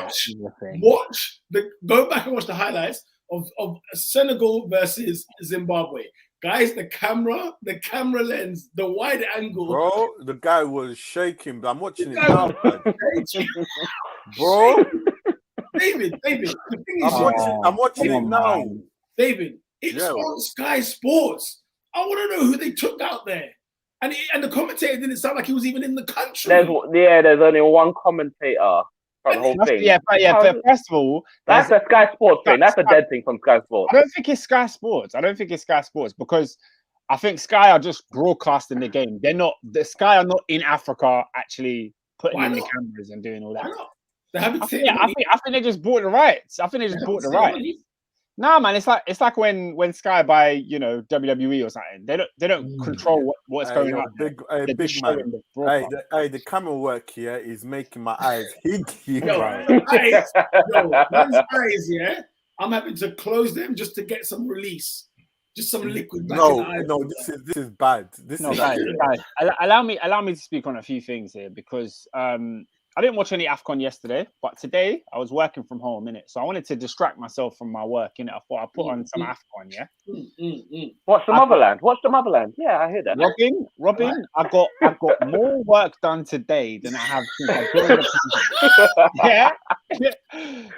back and watch the highlights of Senegal versus Zimbabwe. Guys, the camera lens, the wide angle. Bro, the guy was shaking. I'm watching it now, bro. David, the thing is, I'm watching it now. Man. David, it's on Sky Sports. I want to know who they took out there. And the commentator didn't sound like he was even in the country. There's only one commentator. The whole thing. But first of all, that's a Sky Sports thing. That's a dead thing from Sky Sports. I don't think it's Sky Sports because I think Sky are just broadcasting the game. The Sky are not in Africa actually putting in the cameras and doing all that. Why not? I think they just bought the rights. Nah, man, it's like when Sky buy WWE or something. They don't control what's going on. Big man. The camera work here is making my eyes hinky. Man's eyes, yeah. I'm having to close them just to get some release, just some liquid back in the eyes. No, this is bad. Guys, allow me to speak on a few things here because I didn't watch any AFCON yesterday, but today I was working from home, innit? So I wanted to distract myself from my work, innit? I thought I'd put on some AFCON, yeah? Watch the motherland. Watch the motherland. Yeah, I hear that. Robin, I've got more work done today than I have since I joined the company. Yeah?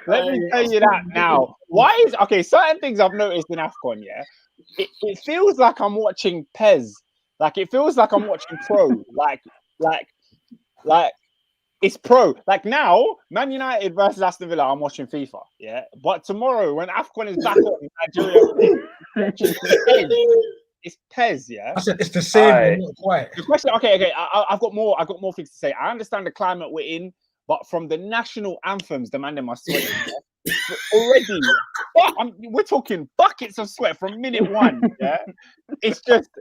Let me tell you that now. Certain things I've noticed in AFCON, yeah? It feels like I'm watching Pez. Like, it feels like I'm watching Pro. Like, it's pro. Like now, Man United versus Aston Villa, I'm watching FIFA, yeah? But tomorrow, when AFCON is back on in Nigeria, it's Pez, yeah? I said it's the same, but not quite. The question, okay. I've got more things to say. I understand the climate we're in, but from the national anthems, the man them are sweating. Yeah? Already, we're talking buckets of sweat from minute one, yeah? It's just...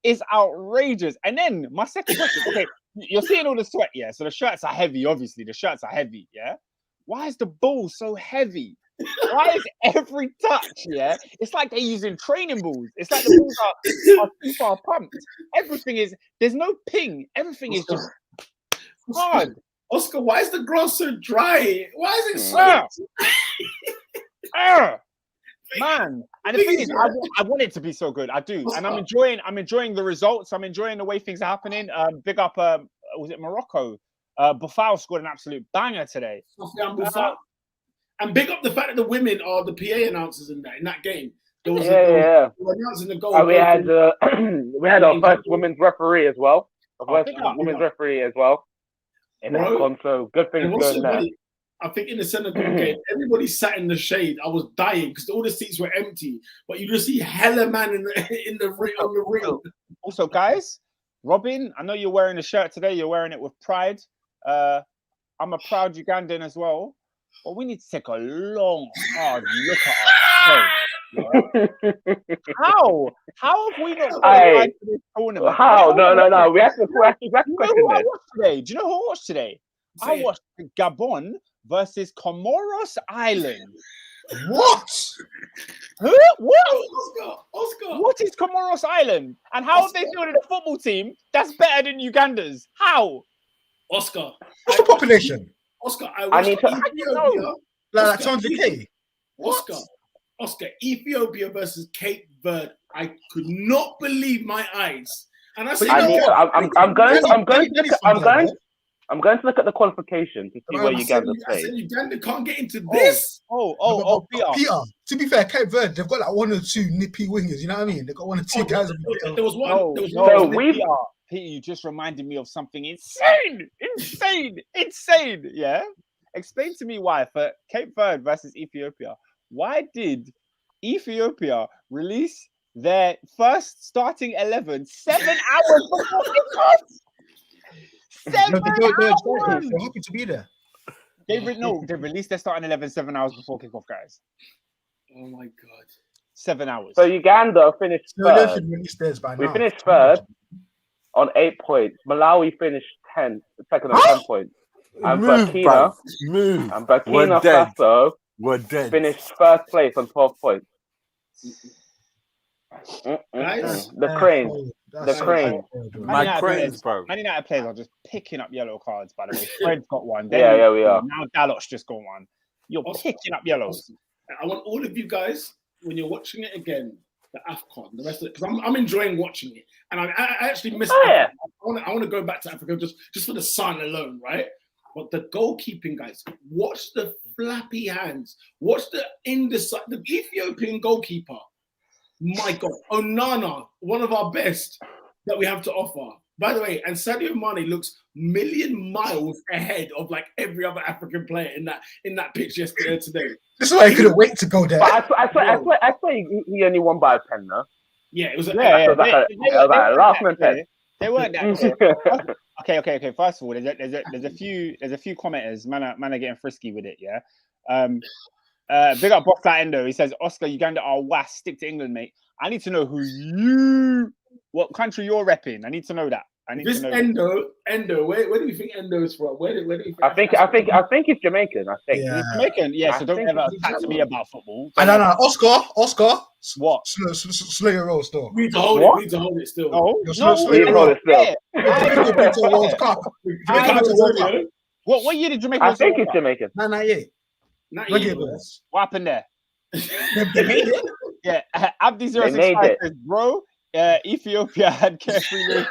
It's outrageous. And then my second question, okay, you're seeing all the sweat, yeah? So the shirts are heavy, obviously. The shirts are heavy, yeah? Why is the ball so heavy? Why is every touch, yeah? It's like they're using training balls. It's like the balls are too far pumped. Everything is, there's no ping. Everything is just hard. Oscar, why is the grass so dry? Why is it so... Man, and the thing is, I want it to be so good. I do, and I'm enjoying the results. I'm enjoying the way things are happening. Big up, was it Morocco? Buffal scored an absolute banger today. And big up the fact that the women are the PA announcers in that game. There was announcing the goal. We had our first women's referee as well. Women's referee as well. In AFCON, so good things going there. I think in the Senegal game, everybody sat in the shade. I was dying because all the seats were empty, but you just see hella man on the ring. Also, guys, Robin, I know you're wearing a shirt today. You're wearing it with pride. I'm a proud Ugandan as well, but we need to take a long, hard look at ourselves. How have we not qualified for this tournament? How? No. We have to question this. Do you know who I watched today? I watched Gabon versus Comoros Island. What? Who? What? Oscar. What is Comoros Island? And how have they fielded a football team that's better than Uganda's? How? Oscar. What's the population? Oscar, I watched Ethiopia. Like 200K. Oscar, Ethiopia versus Cape Verde. I could not believe my eyes. And I'm going to look at the qualification to see where Uganda plays. I said Uganda can't get into this. Peter, to be fair, Cape Verde, they've got like one or two nippy wingers, you know what I mean? They've got one or two guys. There was one. Peter, you just reminded me of something insane. Yeah? Explain to me why, for Cape Verde versus Ethiopia, why did Ethiopia release their first starting 11 7 hours before kickoff? 7 hours! They're happy to be there. They released their starting 11 7 hours before kickoff, guys. Oh my God. 7 hours. So Uganda finished third. We finished third on 8 points. Malawi finished 10th, second on 10 points. And Burkina Faso finished first place on 12 points. Guys, the cranes. My cranes, bro. Man United players are just picking up yellow cards, by the way. Fred's got one. We are. Now Dalot's just got one. You're picking up yellows. I want all of you guys, when you're watching it again, the AFCON, the rest of it, because I'm enjoying watching it. And I actually miss Africa. I want to go back to Africa just for the sun alone, right? But the goalkeeping, guys, watch the flappy hands. Watch the Ethiopian goalkeeper. My God, Onana, one of our best that we have to offer. By the way, and Sadio Mane looks million miles ahead of like every other African player in that pitch yesterday today. This is why he couldn't wait to go there. But I swear he only won by a pen, no? Yeah, it was a last minute pen. They weren't that. Okay. First of all, there's a few commenters. Man are getting frisky with it. Yeah. Big up Boss That Endo. He says, Oscar, Uganda are was. Stick to England, mate. I need to know what country you're repping. I need to know that. This Endo, where do you think Endo is from? Where do you think? I think it's Jamaican. I think He's Jamaican. Yeah, so don't ever chat to me about football. No. Oscar. What? Slow your roll still. We need to hold it still. No, slow your roll still. World Cup. What year did Jamaica? I think it's Jamaican. 98. What happened there? They made it. Yeah, Abdi 065 says, bro, Ethiopia had carefree.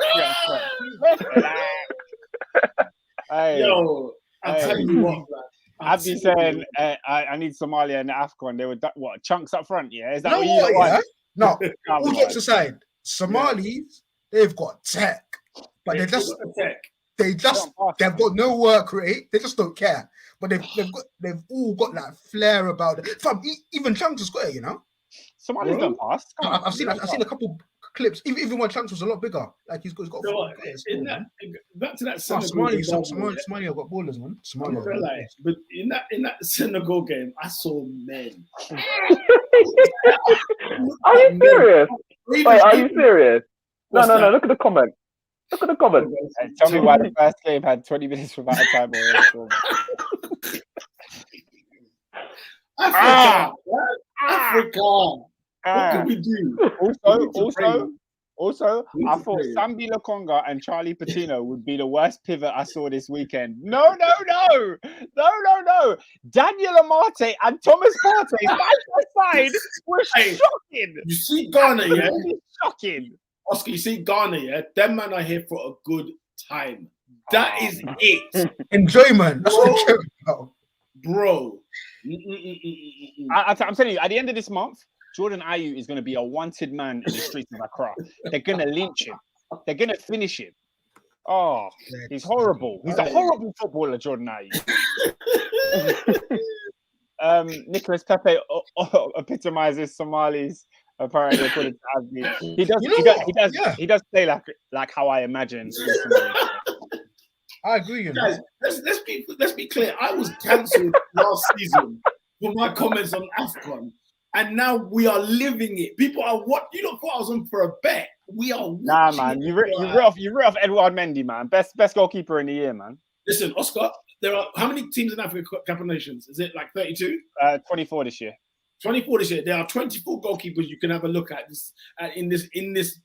Yo, I'm telling you what, man. Abdi saying, I need Somalia and AFCON. They were what chunks up front. Yeah, is that what you want? No, all jokes aside, Somalis they've got tech, but they've got no work rate. They just don't care. But they've all got that flair about it. Even Chunks has got it, you know. Somalis don't pass. I've seen a couple clips. Even when Chunks was a lot bigger, like he's got. Back to that Somalia got ballers, man. But in that Senegal game, I saw men. Are you serious? Wait, are you serious? No. Look at the comment. Tell me why the first game had 20 minutes without a time. Africa. What can we do? Also, I thought Sambi Lokonga and Charlie Patino would be the worst pivot I saw this weekend. No. Daniel Amate and Thomas Partey side by side were shocking. You see Ghana, yeah? Shocking. Oscar, you see Ghana, yeah? Them man are here for a good time. That is it. Enjoyment. That's what I care about. Bro. I'm telling you, at the end of this month, Jordan Ayew is going to be a wanted man in the streets of Accra. They're going to lynch him. They're going to finish him. Oh, he's horrible. He's a horrible footballer, Jordan Ayew. Nicholas Pepe epitomizes Somalis. Apparently, according to Ashley. He does play like how I imagine. I agree. Guys, let's be clear. I was cancelled last season for my comments on AFCON, and now we are living it. People are what you don't thought I was on for a bet. We are. Nah, man. You writ off Edouard Mendy, man. Best goalkeeper in the year, man. Listen, Oscar. There are how many teams in Africa Cup of Nations? Is it like 32? 24 this year. 24 this year. There are 24 goalkeepers you can have a look at in this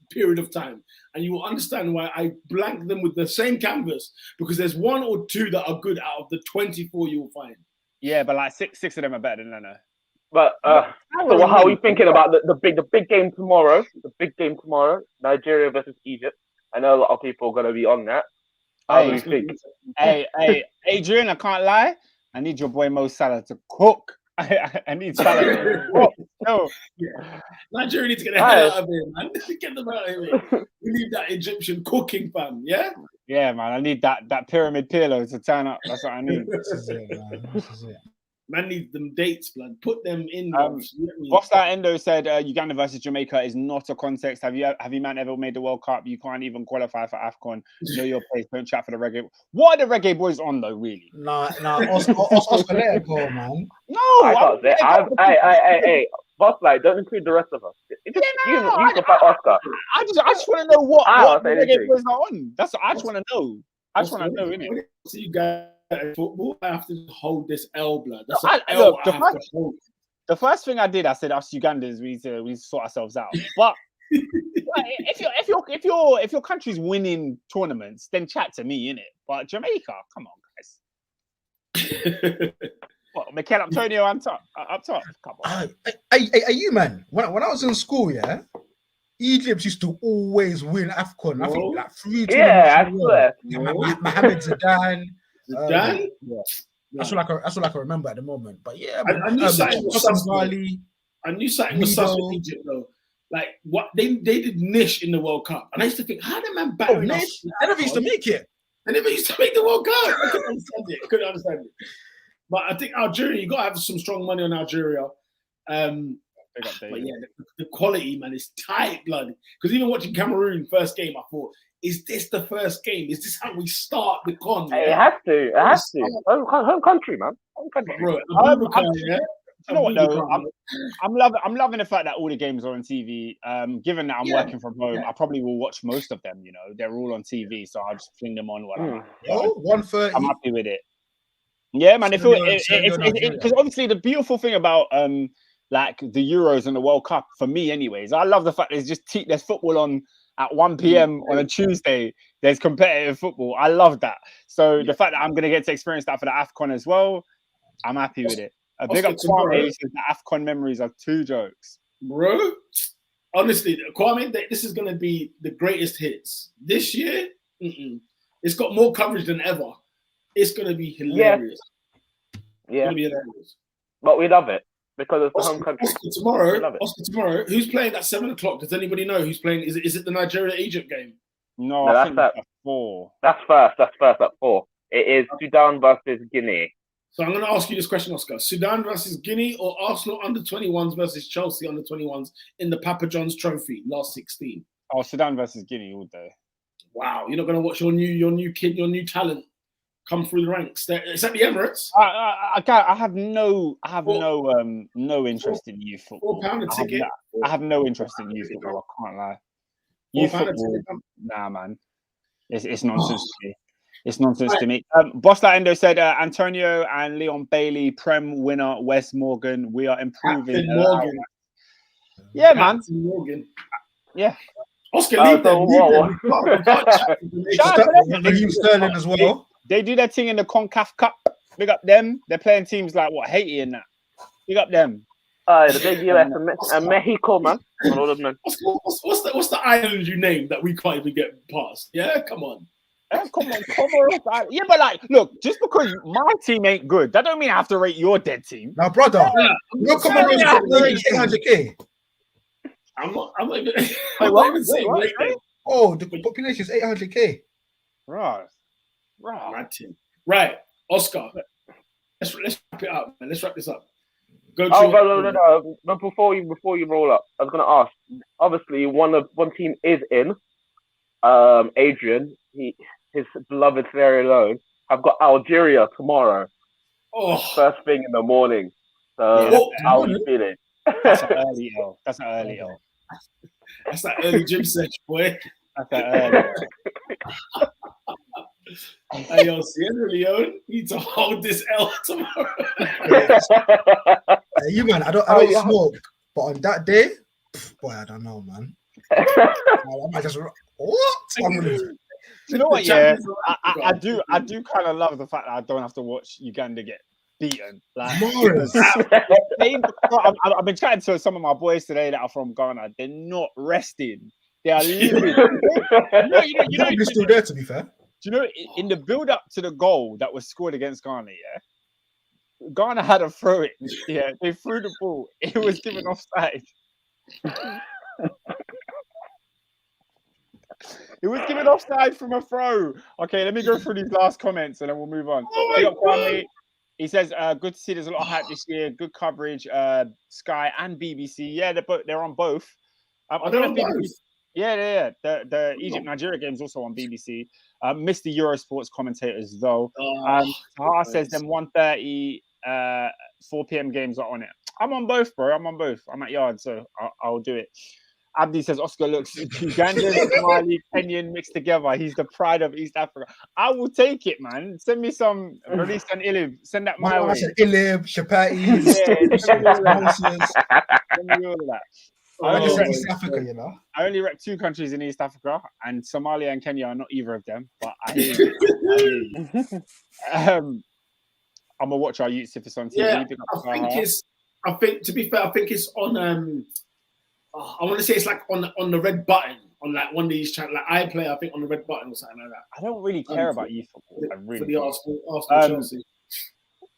period of time, and you will understand why I blank them with the same canvas, because there's one or two that are good out of the 24 you will find. Yeah, but like six of them are better than Leno. But so how are we thinking about the big game tomorrow? The big game tomorrow, Nigeria versus Egypt. I know a lot of people are going to be on that. How do you think? Hey, Adrian, I can't lie. I need your boy Mo Salah to cook. I need Salah to cook. No. Yeah. Nigeria needs to get the hell out of here, man. Get them out of here. We need that Egyptian cooking, fam. Yeah? Yeah, man. I need that pyramid pillow to turn up. That's what I need. This is it, man. Man needs them dates, blood. Put them in. Boss That Endo said Uganda versus Jamaica is not a context. Have you man ever made the World Cup? You can't even qualify for AFCON. Know your place. Don't chat for the reggae. What are the reggae boys on though? Really? Nah. Oscar, let it go, man. No, I can't say. Hey, boss, like, don't include the rest of us. You can fight Oscar. I just want to know what the reggae boys are on. That's what I just want to know. I just want to know, innit? So you guys. Football, I have to hold this L, blood. That's the first thing I did, I said, us Ugandans, we need to sort ourselves out. But if your country's winning tournaments, then chat to me, innit? But Jamaica, come on, guys. What, Mikel Antonio up top? Come on. Are you, man? When I was in school, yeah, Egypt used to always win AFCON. I think like 3 tournaments. Yeah, I swear. Mohamed Zidane. That's what I can remember at the moment. But yeah, I knew something was sus with Egypt though. Like what they did niche in the World Cup, and I used to think, how did man batter niche? They never used to make it. They never used to make the World Cup. I couldn't understand it. But I think Algeria, you got to have some strong money on Algeria. But yeah, the quality, man, is tight, blood. Because even watching Cameroon first game, I thought, is this the first game? Is this how we start the con? It has to. Home country, man. Home country. Bro, you know what though? I'm loving the fact that all the games are on TV. Given that I'm working from home, I probably will watch most of them. You know, they're all on TV, so I'll just fling them on while I'm. Oh, 1:30. I'm happy with it. Yeah, man. Because obviously the beautiful thing about like the Euros and the World Cup for me, anyways, I love the fact there's football on at 1 p.m. on a Tuesday. There's competitive football. I love that. So the fact that I'm gonna get to experience that for the AFCON as well, I'm happy with it. A big up Kwame says the AFCON memories are 2 jokes, bro. Honestly, Kwame, this is gonna be the greatest hits this year. It's got more coverage than ever. It's gonna be hilarious. Yeah. It's gonna be hilarious. But we love it because it's the home country. Oscar tomorrow. Who's playing at 7:00? Does anybody know who's playing? Is it the Nigeria-Egypt game? No, I think that's at 4. That's first at 4. It is Sudan versus Guinea. So I'm going to ask you this question, Oscar. Sudan versus Guinea or Arsenal under-21s versus Chelsea under-21s in the Papa John's Trophy, last 16? Oh, Sudan versus Guinea all day. Wow, you're not going to watch your new kid, your new talent come through the ranks. It's at the Emirates. I have no interest in youth football. £4 a ticket. I have no interest in youth football. I can't lie. Youth football, nah, man. It's nonsense to me. It's nonsense to me. Boss Endo said Antonio and Leon Bailey, Prem winner, Wes Morgan. We are improving. Morgan. Yeah, man. Morgan. Yeah. Oscar, leave them. Raheem Sterling as well. They do their thing in the CONCACAF Cup. Big up them. They're playing teams like Haiti and that. Big up them. The big US and Mexico, man. What's the island you named that we can't even get past? Yeah, come on. Come on. Yeah, but like, look, just because my team ain't good, that don't mean I have to rate your dead team. Now, brother, your Comoros is 800k. I'm not even saying rate. Oh, the population is 800k. Right. Right, Oscar. Let's wrap it up, man. Let's wrap this up. No. But before you roll up, I was gonna ask. Obviously, one team is in. Adrian, his beloved Sierra Leone, have got Algeria tomorrow. Oh, first thing in the morning. So how are you feeling? That's an early L. That's that early gym session, boy. That's an early. Hey, yo, Sierra Leone need to hold this L tomorrow. You man, I don't smoke, but on that day, boy, I don't know, man. I might just You know what? Yeah, I do kind of love the fact that I don't have to watch Uganda get beaten. Like, I've been chatting to some of my boys today that are from Ghana. They're not resting. They are living. You're still there, to be fair. Do you know, in the build-up to the goal that was scored against Ghana, Ghana had a throw-in. Yeah, they threw the ball. It was given offside. It was given offside from a throw. Okay, let me go through these last comments and then we'll move on. He says, good to see there's a lot of hype this year. Good coverage, Sky and BBC. Yeah, they're on both. I don't know if BBC. Yeah. The Egypt-Nigeria game is also on BBC. Missed the Eurosports commentators, though. Tahar says them 1:30, 4 p.m. games are on it. I'm on both, bro. I'm on both. I'm at Yard, so I'll do it. Abdi says Oscar looks Ugandan, Somali, Kenyan mixed together. He's the pride of East Africa. I will take it, man. Send me some Release and Ilib. Send that my way. I said Ilib, Shapati. Send me all of that. East Africa, you know. I only rep 2 countries in East Africa, and Somalia and Kenya are not either of them. But I hear you. I'm gonna watch our youth if it's on TV. Yeah, I think to be fair, I think it's on. I want to say it's like on the red button on like one of these channels. Like iPlayer, I think on the red button or something like that. I don't really care about youth football. I really for the Arsenal Chelsea.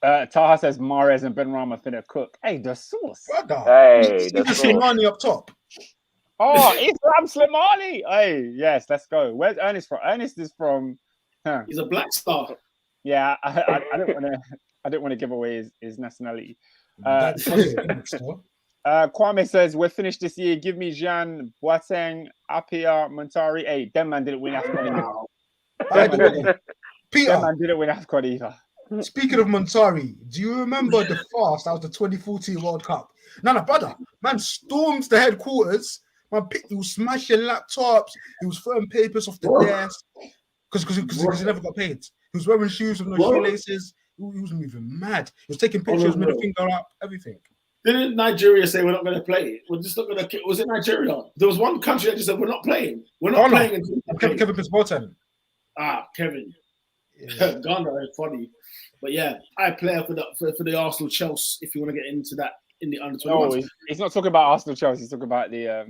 Taha says Mahrez and Benrahma finna cook. Hey, the sauce. Hey, the Slimani up top. Oh, Islam Slimani. Hey, yes, let's go. Where's Ernest from? Ernest is from. He's a black star. Yeah, I don't want to give away his nationality. Kwame says we're finished this year. Give me Jean, Boateng, Apia, Montari. Hey, them man didn't win AFCON either. Them man didn't win AFCON either. Speaking of Montari, do you remember the fast? That was the 2014 World Cup. No, brother, man storms the headquarters. He was smashing laptops. He was throwing papers off the desk because he never got paid. He was wearing shoes with no shoelaces. He was moving mad. He was taking pictures, middle finger up, everything. Didn't Nigeria say we're not going to play? We're just not going to. Was it Nigeria? There was one country that just said we're not playing. We're not playing. Kevin Fitzbolton. Kevin. Yeah. Gunnar is funny, but yeah, I player for the Arsenal Chelsea. If you want to get into that in the under 21. No, he's not talking about Arsenal Chelsea. He's talking about the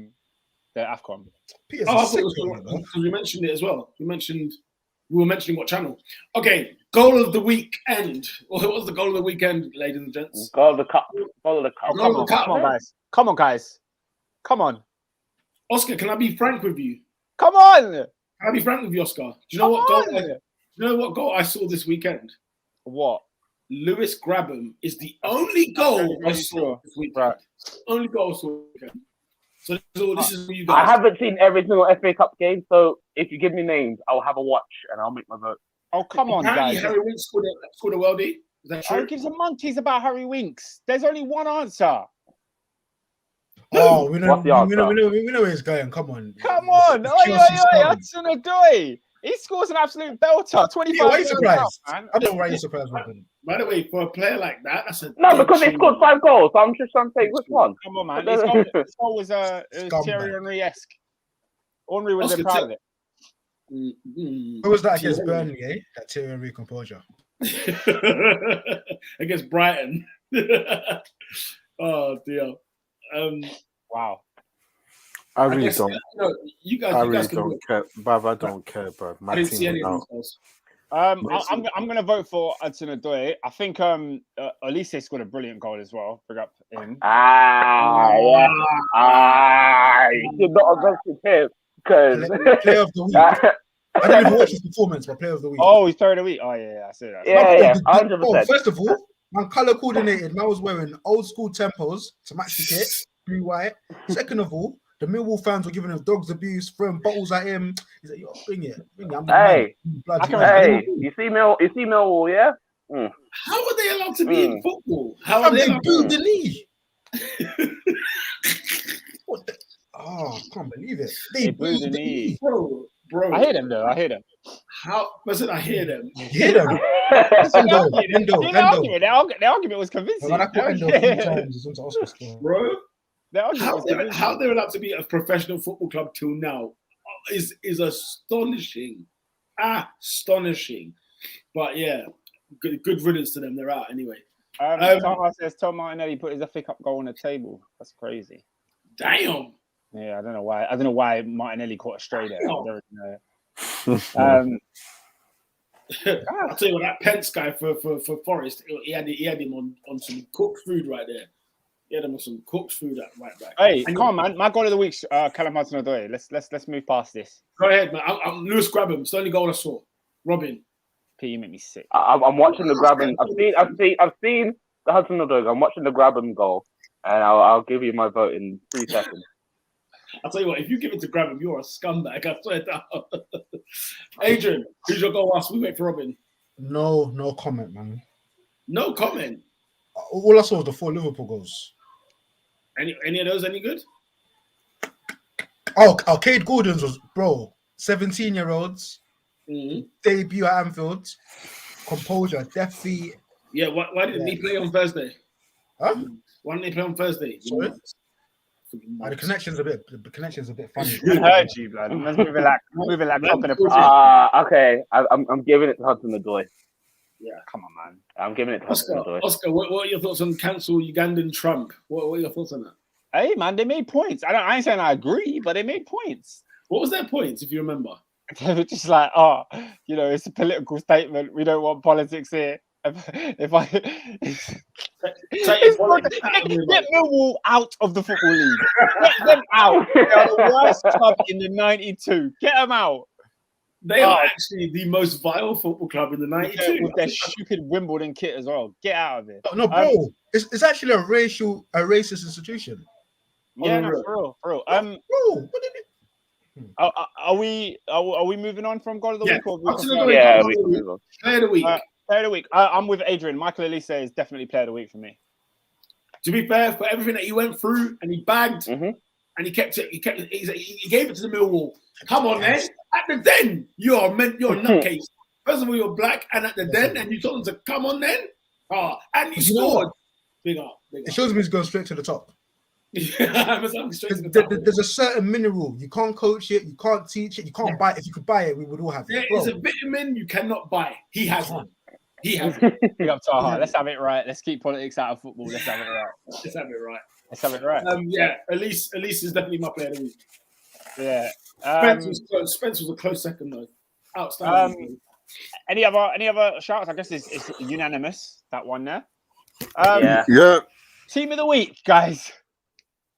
AFCON. You mentioned it as well. We were mentioning what channel? Okay, goal of the weekend. What was the goal of the weekend, ladies and gents? Goal of the cup. Goal of the cup. Come on, guys. Come on. Oscar, can I be frank with you? Come on. Can I be frank with you, Oscar? Do you know what goal? Do you know what goal I saw this weekend? What? Lewis Grabham is the only goal I saw this weekend. Right. Only goal I saw this weekend. So this is for you guys. I haven't seen every single FA Cup game, so if you give me names, I'll have a watch and I'll make my vote. Oh, come on, guys. Harry Winks scored a worldie. Is that true? Who gives a monkeys about Harry Winks? There's only one answer. Oh, we know where he's going. Come on. Come on. Hudson-Odoi. He scores an absolute belter. 25 why are you surprised? Man. I don't know why you're surprised, Robin. By the way, for a player like that, that's a because he scored 5 goals. So I'm just trying to say which one. Come on, man. His goal was Thierry Henry-esque. Henry was proud of it. Who was that against Burnley, eh? That Thierry Henry composure. Against Brighton. Oh, dear. Wow. I really don't. You guys don't care, Bav. I don't care, bro. I didn't see any of these. I'm going to vote for Hudson-Odoi. I think Olise scored a brilliant goal as well. Bring up him. You should not have voted him because player of the week. I didn't even watch his performance, but player of the week. Oh, he's player of the week. Oh yeah, I see that. Yeah, 100%. First of all, man, color coordinated. Man was wearing old school tempos to match the kit, blue white. Second of all, the Millwall fans were giving him dogs abuse, throwing bottles at him. He's like, "Yo, bring it." Hey, you see Millwall, yeah? How are they allowed to be in football? How are they booed the knee? What the? Oh, I can't believe it. They booed the knee. Bro. I hear them though. I hear them. How? Listen, I hear them. You hear them? The argument was convincing. Bro, how they're allowed to be a professional football club till now is astonishing. Astonishing. But yeah, good riddance to them. They're out anyway. Thomas says Tom Martinelli put his FA Cup goal on the table. That's crazy. Damn. Yeah, I don't know why Martinelli caught a stray there. I don't know. I'll tell you what, that Pence guy for Forest, he had him on some cooked food right there. He had him on some cooked food at right back. Hey, come on, man! My goal of the week's Callum Hudson-Odoi. Let's move past this. Go ahead, man. I'm Lewis Grabham. It's the only goal I saw. Robin. P, you make me sick. I'm watching the Grabham. I've seen the Hudson-Odoi. I'm watching the Grabham goal, and I'll give you my vote in 3 seconds. I'll tell you what, if you give it to Grabham, you're a scumbag. I swear down. Adrian, who's your goal whilst we wait for Robin? No comment, man. No comment? All I saw was the 4 Liverpool goals. Any of those any good? Oh, Cade Gordon's was, bro, 17-year-olds, debut at Anfield, composure, deaf feet. Yeah, why didn't he play on Thursday? Huh? Why didn't he play on Thursday? Sorry? The connection's a bit funny. I heard you, blood. Let's move it like up in a okay. I'm giving it to Hudson-Odoi. Yeah, come on, man. I'm giving it to Hudson-Odoi. Oscar, what are your thoughts on cancel Ugandan Trump? What are your thoughts on that? Hey, man, they made points. I ain't saying I agree, but they made points. What was their points, if you remember? They were just like, it's a political statement. We don't want politics here. Get Millwall out of the football league. Get them out. They are the worst club in the 92. Get them out. They are actually the most vile football club in the 92. With their stupid Wimbledon kit as well. Get out of it. No, bro. It's actually a racist institution. Yeah, for real. Bro, what did it? Are we moving on from goal of the week? Yeah, we can move on. Player of the week. Player of the week. I'm with Adrian. Michael Elise is definitely player of the week for me. To be fair, for everything that he went through and he bagged and he kept it, he gave it to the Millwall. Come on, then. At the den, you're a nutcase. First of all, you're black, and at the den, and you told him to come on, then. And he scored. Big up. It shows me he's going straight to the top. Straight There's a certain mineral. You can't coach it. You can't teach it. You can't buy it. If you could buy it, we would all have it. There is a vitamin you cannot buy. He has one. He has Big up Taha. Let's have it right. Let's keep politics out of football. Let's have it right. Let's have it right. Let's have it right. Yeah, Elise is definitely my player of the week. Yeah. Spence was close. Spence was a close second though. Outstanding. Any other shouts? I guess it's unanimous, that one there. Yeah. Team of the week, guys.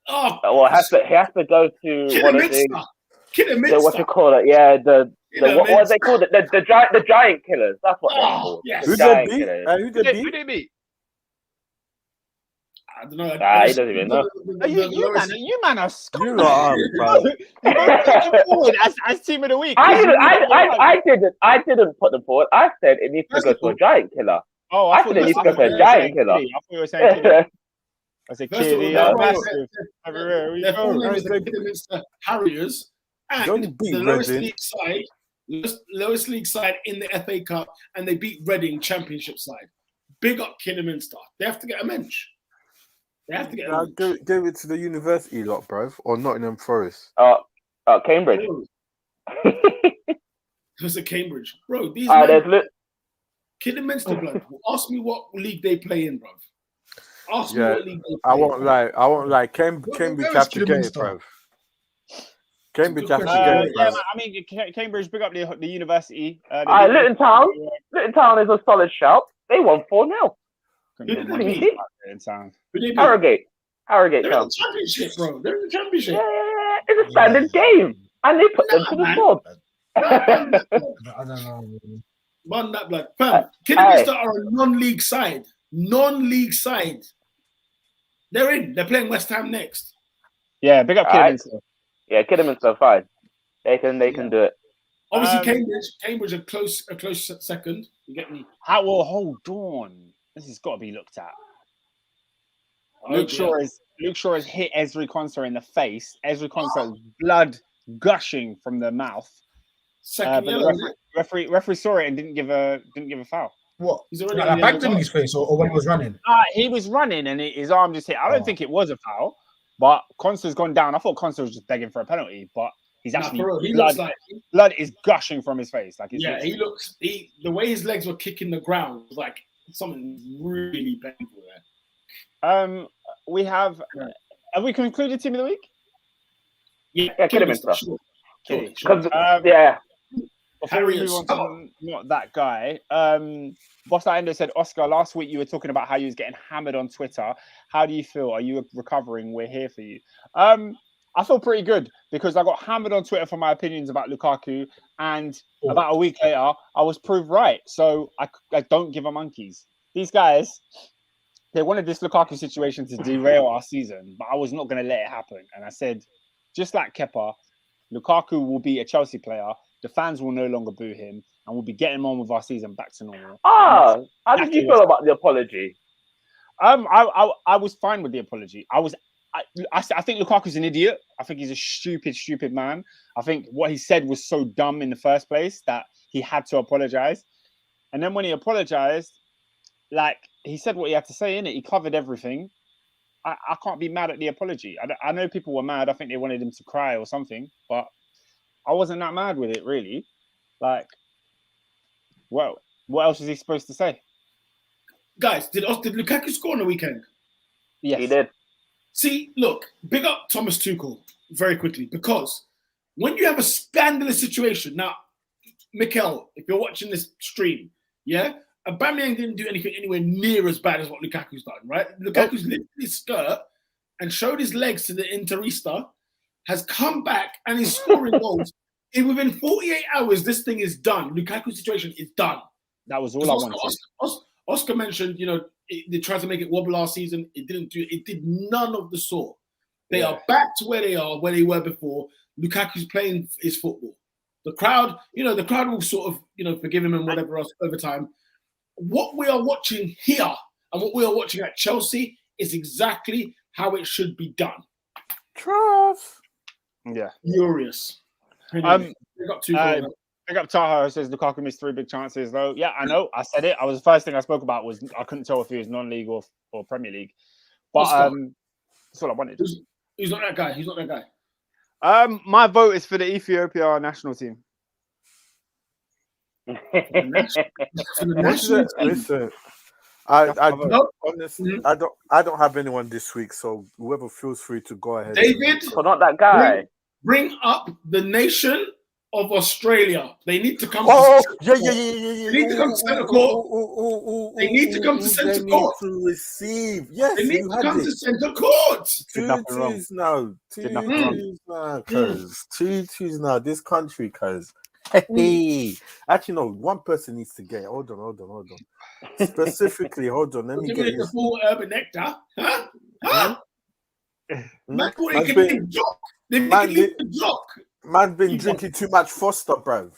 Well, he has to go to one of the Kidderminster. What you call it? Yeah, what they call it? The giant killers. That's what they're called. Yes. Who Giant did killers. Who did beat? I don't know. He doesn't even know. You man are scum. You lot are, bro. You forward as team of the week. I didn't put them forward. I said it needs to go to a giant killer. Oh, I said it needs to go to a giant killer. I thought you were saying Kitty. I said First of all, Kitty. their Massive. Everywhere we Their full go. name is the Kidderminster Harriers, Don't and beat the lowest Reading. lowest league side in the FA Cup, and they beat Reading Championship side. Big up Kidderminster. They have to get a mensch. They have to get a Now, mensch. give it to the university lot, bro, or Nottingham Forest. Cambridge. Because of Cambridge, bro. These Kidderminster blood. Ask me what league they play in, bro. Ask me what league they play I won't lie. Cambridge have to get it, bro. Cambridge have to get it, bro. Yeah, I mean, Cambridge, big up the university. Luton Town is a solid shout. They won 4-0. Who did they beat? Harrogate They're in Town. the championship, bro. They're in the championship. Yeah, it's a standard game, and they put them to the sword. I don't know. Run that blood. Fam, Kidderminster are a non-league side. Non-league side. They're in. They're playing West Ham next. Yeah, big up Kidderminster. Yeah, Kidderminster are fine. They can do it. Obviously, Cambridge a close second. You get me? Hold on. This has got to be looked at. Luke Shaw has hit Ezri Konsa in the face. Ezri Konsa's blood gushing from the mouth. Second but yellow. the referee saw it and didn't give a foul. What? He's already Like, backed him in his face, or when he was running? He was running and his arm just hit. I don't think it was a foul, but Konsa's gone down. I thought Konsa was just begging for a penalty, but he's actually blood is gushing from his face. Like the way his legs were kicking the ground was like something really painful there. We have we concluded team of the week? Yeah, Kidderminster. Sure. Before we move on to not that guy, Boss Endo said, Oscar, last week you were talking about how you was getting hammered on Twitter. How do you feel? Are you recovering? We're here for you. I feel pretty good because I got hammered on Twitter for my opinions about Lukaku, and about a week later, I was proved right. So I don't give a monkeys. These guys, they wanted this Lukaku situation to derail our season, but I was not going to let it happen. And I said, just like Kepa, Lukaku will be a Chelsea player. The fans will no longer boo him, and we'll be getting on with our season back to normal. How did you feel about the apology? I was fine with the apology. I think Lukaku's an idiot. I think he's a stupid man. I think what he said was so dumb in the first place that he had to apologize. And then when he apologized, like he said what he had to say in it, he covered everything. I can't be mad at the apology. I know people were mad. I think they wanted him to cry or something, but I wasn't that mad with it, really. Like, well, what else was he supposed to say? Guys, did Lukaku score on the weekend? Yes. He did. See, look, big up Thomas Tuchel very quickly, because when you have a scandalous situation, now, Mikel, if you're watching this stream, yeah, Aubameyang didn't do anything anywhere near as bad as what Lukaku's done, right? Lukaku's lifted his skirt and showed his legs to the Interista, has come back and is scoring goals. And within 48 hours, this thing is done. Lukaku's situation is done. That was all I wanted. Oscar mentioned, they tried to make it wobble last season. It did none of the sort. They are back to where they were before. Lukaku's playing his football. The crowd will sort of, forgive him and whatever else over time. what we are watching here and what we are watching at Chelsea is exactly how it should be done. Trust. Yeah. Furious. Anyway, we got two. Pick up Taha says Lukaku missed 3 big chances though. Yeah, I know. I said it. The first thing I spoke about was I couldn't tell if he was non-league or Premier League. But that's all I wanted. He's not that guy. He's not that guy. My vote is for the Ethiopia national team. Listen, honestly, I don't have anyone this week, so whoever feels free to go ahead. David, but not that guy. Bring up the nation of Australia. They need to come. Yeah. They need to come to centre court. They need to come to centre court to receive. Yes, they need to come to centre court. 2-2s now. 2-2s now, cuz. 2-2s now. This country, cuz. Hey, actually, no. One person needs to get it. Hold on. Specifically, hold on. Let me get the full urban nectar. Huh? Man, Man been drinking too much Foster, bruv.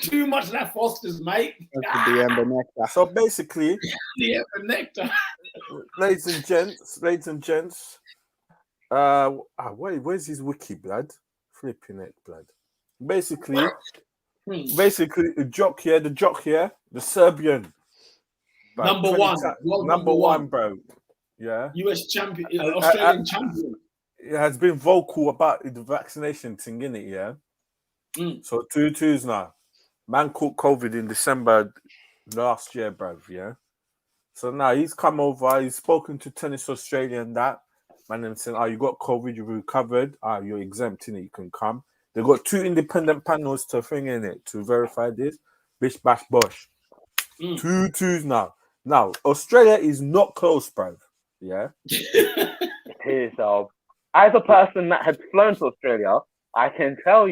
Too much of that Foster's, mate. So basically, the urban nectar. ladies and gents. Where's his wiki, blood? Flipping it, blood. Basically, the jock here, the Serbian. Number one, bro. Yeah. US champion, Australian champion. It has been vocal about the vaccination thing, innit, yeah? So 2-2s now. Man caught COVID in December last year, bruv, yeah? So now he's come over, he's spoken to Tennis Australia and that. Man, them saying, you got COVID, you've recovered. You're exempt, innit, you can come. They got 2 independent panels to to verify this. Bish, bash, bosh. 2-2s now. Now, Australia is not close, bruv. Yeah? It is, as a person that had flown to Australia, I can tell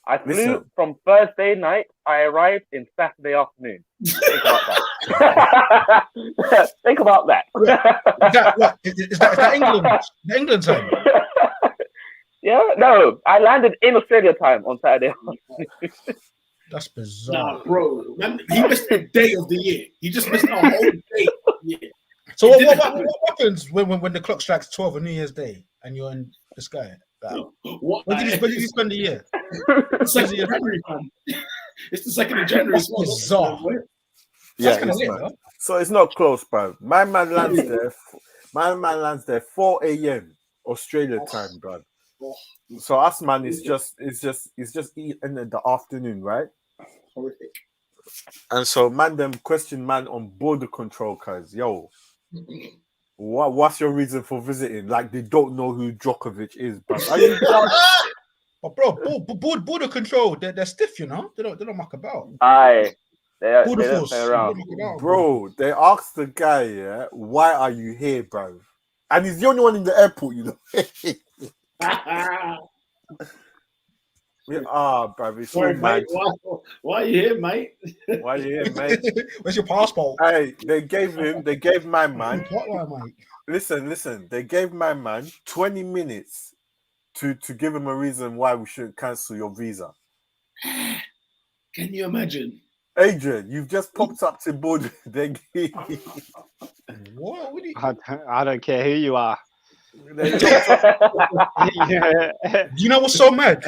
I flew from Thursday night. I arrived in Saturday afternoon. Think about that. Think about that. Is that England? England time? Yeah, no. I landed in Australia time on Saturday. That's bizarre. Nah, bro. Man, he missed a day of the year. He just missed a whole day of the year. So what happens when the clock strikes 12 on New Year's Day and you're in the sky? When did you spend the year? 2nd of January, man. It's the 2nd of January. That's bizarre. Yeah, so it's not close, bro. My man lands there. My man lands there 4 a.m. Australia time, bro. So us, man, it's just in the afternoon, right? Horrific. And so them question man on border control, cuz what's your reason for visiting? Like they don't know who Djokovic is, bro. But bro, border control, they're stiff, you know. They don't muck about. They don't play around. Bro, they asked the guy, why are you here, bro? And he's the only one in the airport, you know. Bro, it's so mad. Why are you here, mate? Why are you here, mate? Where's your passport? Hey, they gave my man. Listen, they gave my man 20 minutes to give him a reason why we should cancel your visa. Can you imagine? Adrian, you've just popped up to board. What? I don't care who you are. Do you know what's so mad?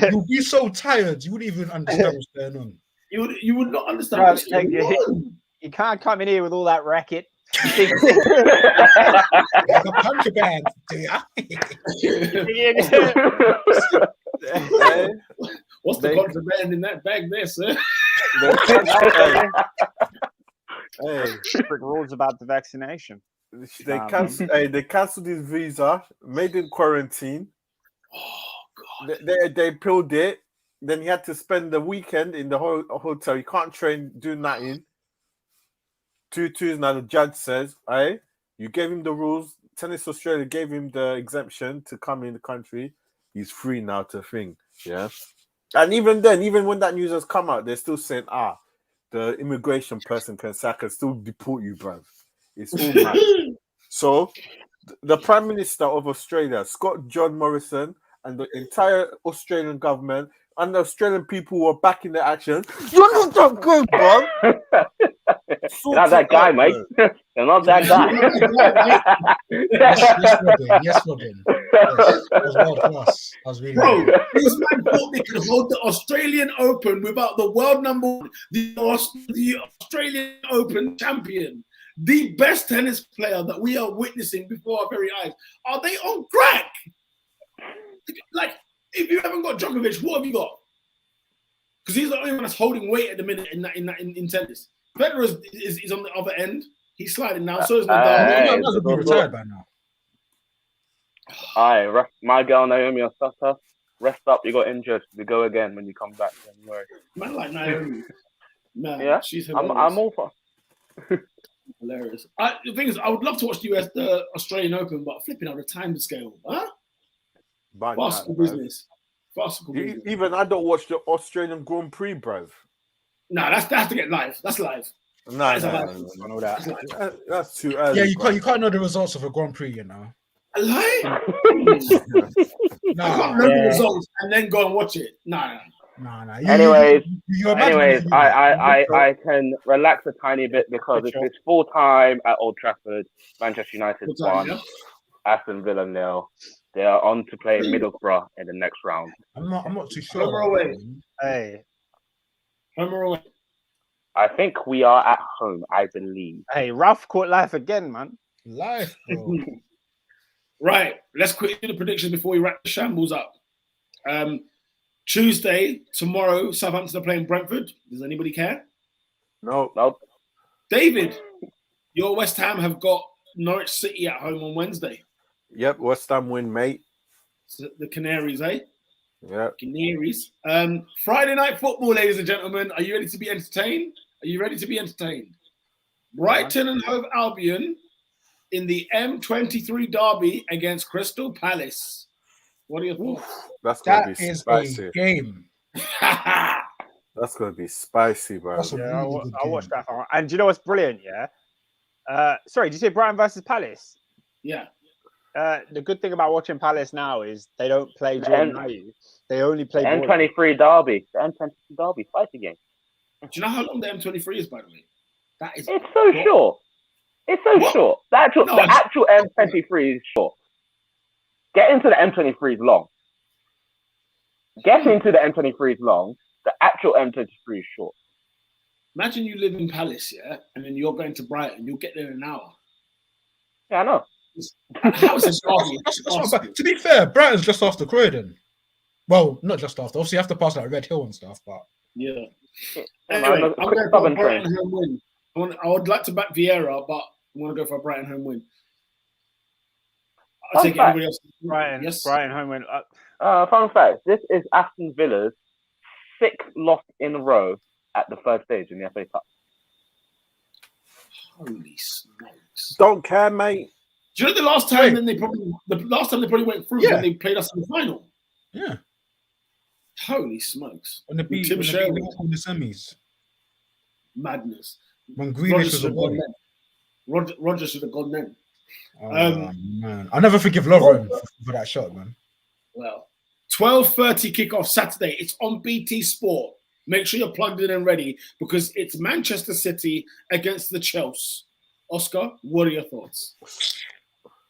You'll be so tired, you wouldn't even understand what's going on. You would not understand what's going on. You can't come in here with all that racket. The contraband, do ya? What's the contraband in that bag there, sir? Strict rules about the vaccination. They cancelled his visa, made him quarantine. Oh God! They peeled it. Then he had to spend the weekend in the hotel. You can't train, do nothing. 2-2s now. The judge says, you gave him the rules. Tennis Australia gave him the exemption to come in the country. He's free now to think. Yeah. And even then, even when that news has come out, they're still saying, the immigration person can still deport you, bruv. It's all mad. So, the Prime Minister of Australia, Scott John Morrison, and the entire Australian government and the Australian people were back in the action. You're not that good, bro. You're not that guy, mate. You're not that guy. Yes, Robin. Yes, that was world class. That was really Bro, good. this man thought they could hold the Australian Open without the world number one, the Australian Open champion, the best tennis player that we are witnessing before our very eyes. Are they on crack? Like, if you haven't got Djokovic, what have you got? Because he's the only one that's holding weight at the minute in tennis. Federer is on the other end. He's sliding now. So is Nadal. He might be retired by now. All right, my girl Naomi Osaka, rest up. You got injured. We go again when you come back. Don't worry. Man, like Naomi. Man, Yeah, she's hilarious. I'm all for. Hilarious. The thing is, I would love to watch the Australian Open, but flipping out the time scale, huh? Farcical business. Farcical business. Even I don't watch the Australian Grand Prix, bruv. No, that has to get live. That's live. No, I know that. That's too early. Yeah, you can't know the results of a Grand Prix, you know. A lie? No, I can't know the results and then go and watch it. No. Anyways, I can relax a tiny bit because it's full time at Old Trafford. Manchester United won. Aston Villa 0. They are on to play Middlesbrough in the next round. I'm not too sure. Home or away? Hey, Home or away? I think we are at home, I believe. hey, Ralph caught life again, man. Live, bro. Right, let's quickly do the predictions before we wrap the shambles up. Tuesday, tomorrow, Southampton are playing Brentford. Does anybody care? No. David, your West Ham have got Norwich City at home on Wednesday. Yep, West Ham win, mate. So the Canaries, eh? Yep. Canaries. Friday night football, ladies and gentlemen. Are you ready to be entertained? Brighton and Hove Albion in the M23 derby against Crystal Palace. What are your thoughts? That's gonna That be is spicy. a game. That's gonna be spicy, bro. That's a Yeah, really good I watched game. that. And do you know what's brilliant? Yeah. Sorry, did you say Brighton versus Palace? Yeah. The good thing about watching Palace now is they don't play Jordan Ayew. They only play M23 derby. The M23 derby fighting game. Do you know how long the M23 is, by the way? That is. It's so short. It's so short. The actual M23 is short. Getting to the M23 is long. Getting to the M23 is long. The actual M23 is short. Imagine you live in Palace, yeah, and then you're going to Brighton. You'll get there in an hour. Yeah, I know. How is this To be fair, Brighton's just after Croydon. Well, not just after. Obviously, you have to pass like Red Hill and stuff, but yeah. Anyway, I'm going to go for a Brighton home win. I would like to back Vieira, but I want to go for a Brighton home win. I'll take everybody else. Brighton. Yes. Brighton home win. Fun fact: this is Aston Villa's 6th loss in a row at the third stage in the FA Cup. Holy smokes! Don't care, mate. Do you know the last time they probably went through when they played us in the final? yeah. Holy smokes! When they beat Tim in Sherwood. the semis. Madness. When Grealish was a boy. Roger should have gone then. Man, I'll never forgive Lovren for that shot, man. Well, 12:30 kickoff Saturday. It's on BT Sport. Make sure you're plugged in and ready because it's Manchester City against the Chelsea. Oscar, what are your thoughts?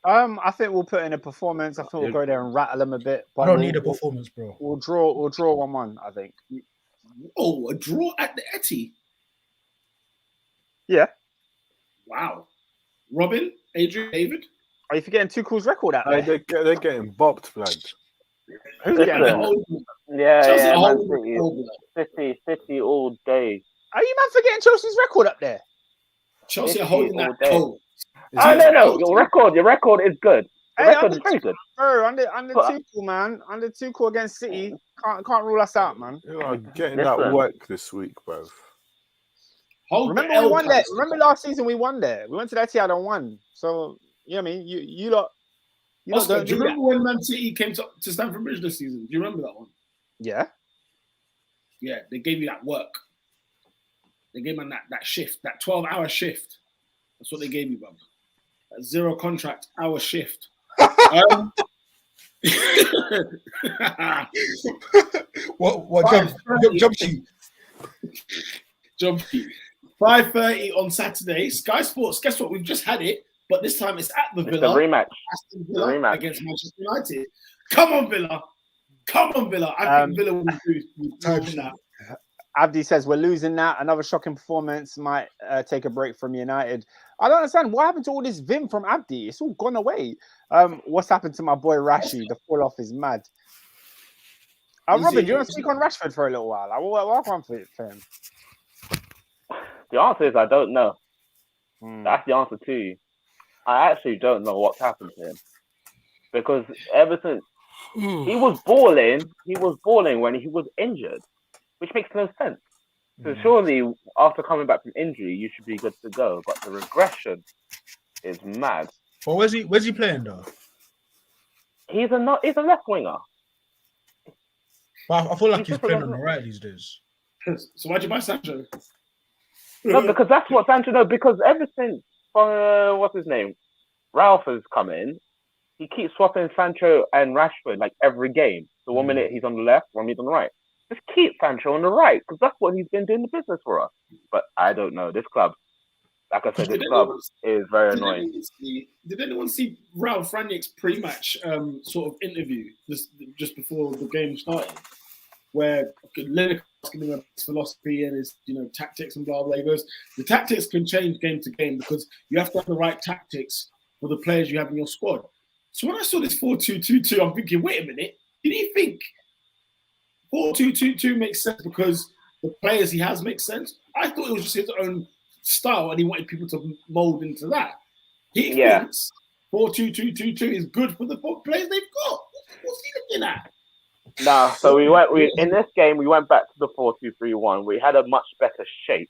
I think we'll put in a performance. I think we'll go there and rattle them a bit. But I don't need a performance, bro. We'll draw 1-1, I think. Oh, a draw at the Etty. Yeah. Wow. Robin, Adrian, David? Are you forgetting Tuchel's record out there? They're getting bopped, blood. Who's getting that? City all day. Are you man forgetting Chelsea's record up there? Chelsea are holding that cold. No. Your record is good. The record is very good. Bro, under Tuchel, man. Under Tuchel against City, can't rule us out, man. You are getting that work this week, bro. Remember we won there. Remember last season we won there. We went to that Etihad and won. So you know what I mean? You lot. Oscar, do you remember when Man City came to Stamford Bridge this season? Do you remember that one? Yeah. Yeah, they gave you that work. They gave man that shift, that 12-hour shift. That's what they gave you, brother. That 0 contract hour shift. What jump sheet? Jump sheet. 5:30 on Saturday. Sky Sports. Guess what? We've just had it, but this time it's at the It's Villa. the rematch. Aston Villa The rematch. against Manchester United. Come on, Villa. Come on, Villa. I think Villa will do that. Abdi says we're losing now. Another shocking performance might take a break from United. I don't understand what happened to all this vim from Abdi. It's all gone away. What's happened to my boy Rashi? The fall off is mad. Robin, do you want to speak on Rashford for a little while? What one for him? The answer is I don't know. That's the answer to you. I actually don't know what's happened to him because ever since he was balling when he was injured, which makes no sense. So surely after coming back from injury, you should be good to go. But the regression is mad. Well, where's he playing though? He's a left winger. But I feel like he's playing on the right these days. So why'd you buy Sancho? No, because that's what Sancho knows. Because ever since what's his name, Ralph has come in, he keeps swapping Sancho and Rashford like every game. So 1 minute he's on the left, 1 minute on the right. Just keep Sancho on the right because that's what he's been doing the business for us. But I don't know. This club, like I said, this club is very annoying. Did anyone see Ralph Rangnick's pre-match sort of interview just before the game started, where Lineker asking him about his philosophy and his tactics and blah blah. He goes, the tactics can change game to game because you have to have the right tactics for the players you have in your squad. So when I saw this 4-2-2-2, I'm thinking, wait a minute, did he think 4-2-2-2 makes sense because the players he has make sense? I thought it was just his own style and he wanted people to mold into that. He thinks 4-2-2-2 is good for the players they've got. What's he looking at? Nah, so in this game we went back to the 4-2-3-1. We had a much better shape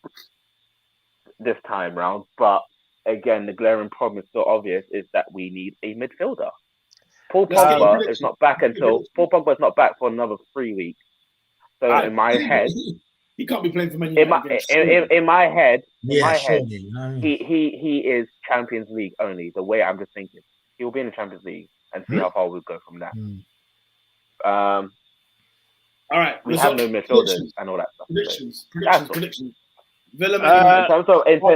this time round, but again, the glaring problem is so obvious is that we need a midfielder. Paul Pogba is not back for another 3 weeks. So in my head, he can't be playing for Man United. In my head, surely, he is Champions League only. The way I'm just thinking, he will be in the Champions League and see how far we'll go from that. All right, we have no midfielders and all that stuff. Predictions. Villa, in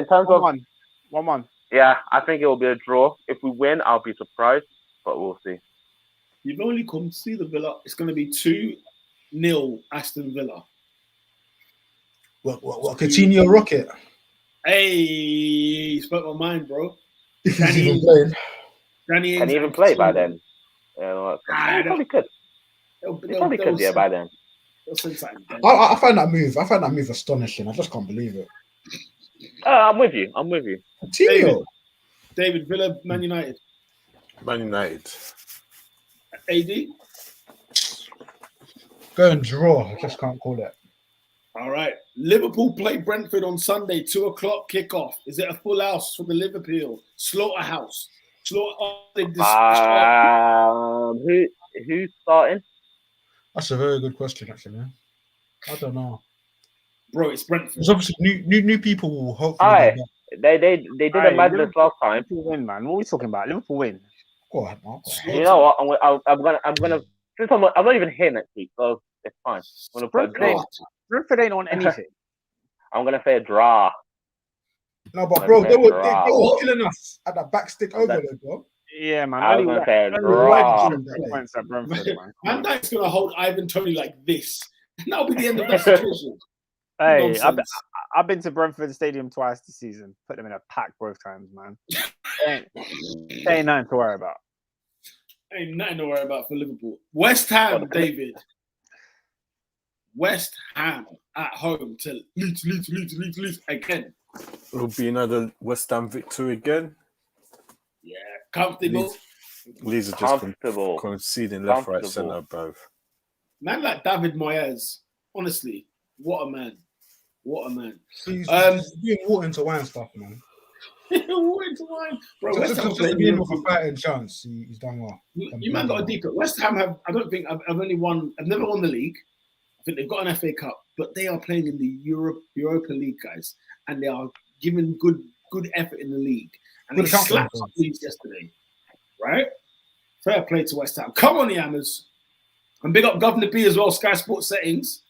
terms of 1-1. Yeah, I think it will be a draw. If we win, I'll be surprised, but we'll see. You've only come to see the Villa. It's going to be 2-0 Aston Villa. What Coutinho rocket? Hey, you spoke my mind, bro. Can he even play by then? Yeah, he probably could. He probably could, by then. I find that move astonishing. I just can't believe it. I'm with you. David, Villa, Man United. Man United. AD? Go and draw. I just can't call it. All right. Liverpool play Brentford on Sunday, 2:00 kickoff. Is it a full house for the Liverpool? Slaughterhouse. Who's starting? That's a very good question, actually. I don't know. Bro, it's Brentford. There's obviously new people will hopefully. They did a madness last time. Liverpool win, man. What are we talking about? Liverpool win. Go ahead, Mark. You know what? I'm gonna. Since I'm not even here next week, so it's fine. I'm gonna put Brentford ain't on anything. I'm gonna say a draw. No, but bro, they were killing us at that back stick over there, bro. Yeah, man. I was gonna say a draw. Van Dijk's gonna hold Ivan Toney like this. And that'll be the end of that situation. Hey, I've been to Brentford Stadium twice this season. Put them in a pack both times, man. ain't nothing to worry about. Ain't nothing to worry about for Liverpool. West Ham, David. West Ham at home to Leeds again. It'll be another West Ham victory again. Yeah, comfortable. Leeds are just conceding left, right, centre, both. Man like David Moyes, honestly, what a man. What a man. He's doing water into wine stuff, man. Water into wine. Bro, West Ham playing with a fighting chance. He's done well. You man got a deep. West Ham have, I don't think I've never won the league. I think they've got an FA Cup, but they are playing in the Europa League, guys, and they are giving good effort in the league. And they slapped up Leeds yesterday, right? Fair play to West Ham. Come on, the Hammers. And big up Governor B as well, Sky Sports settings.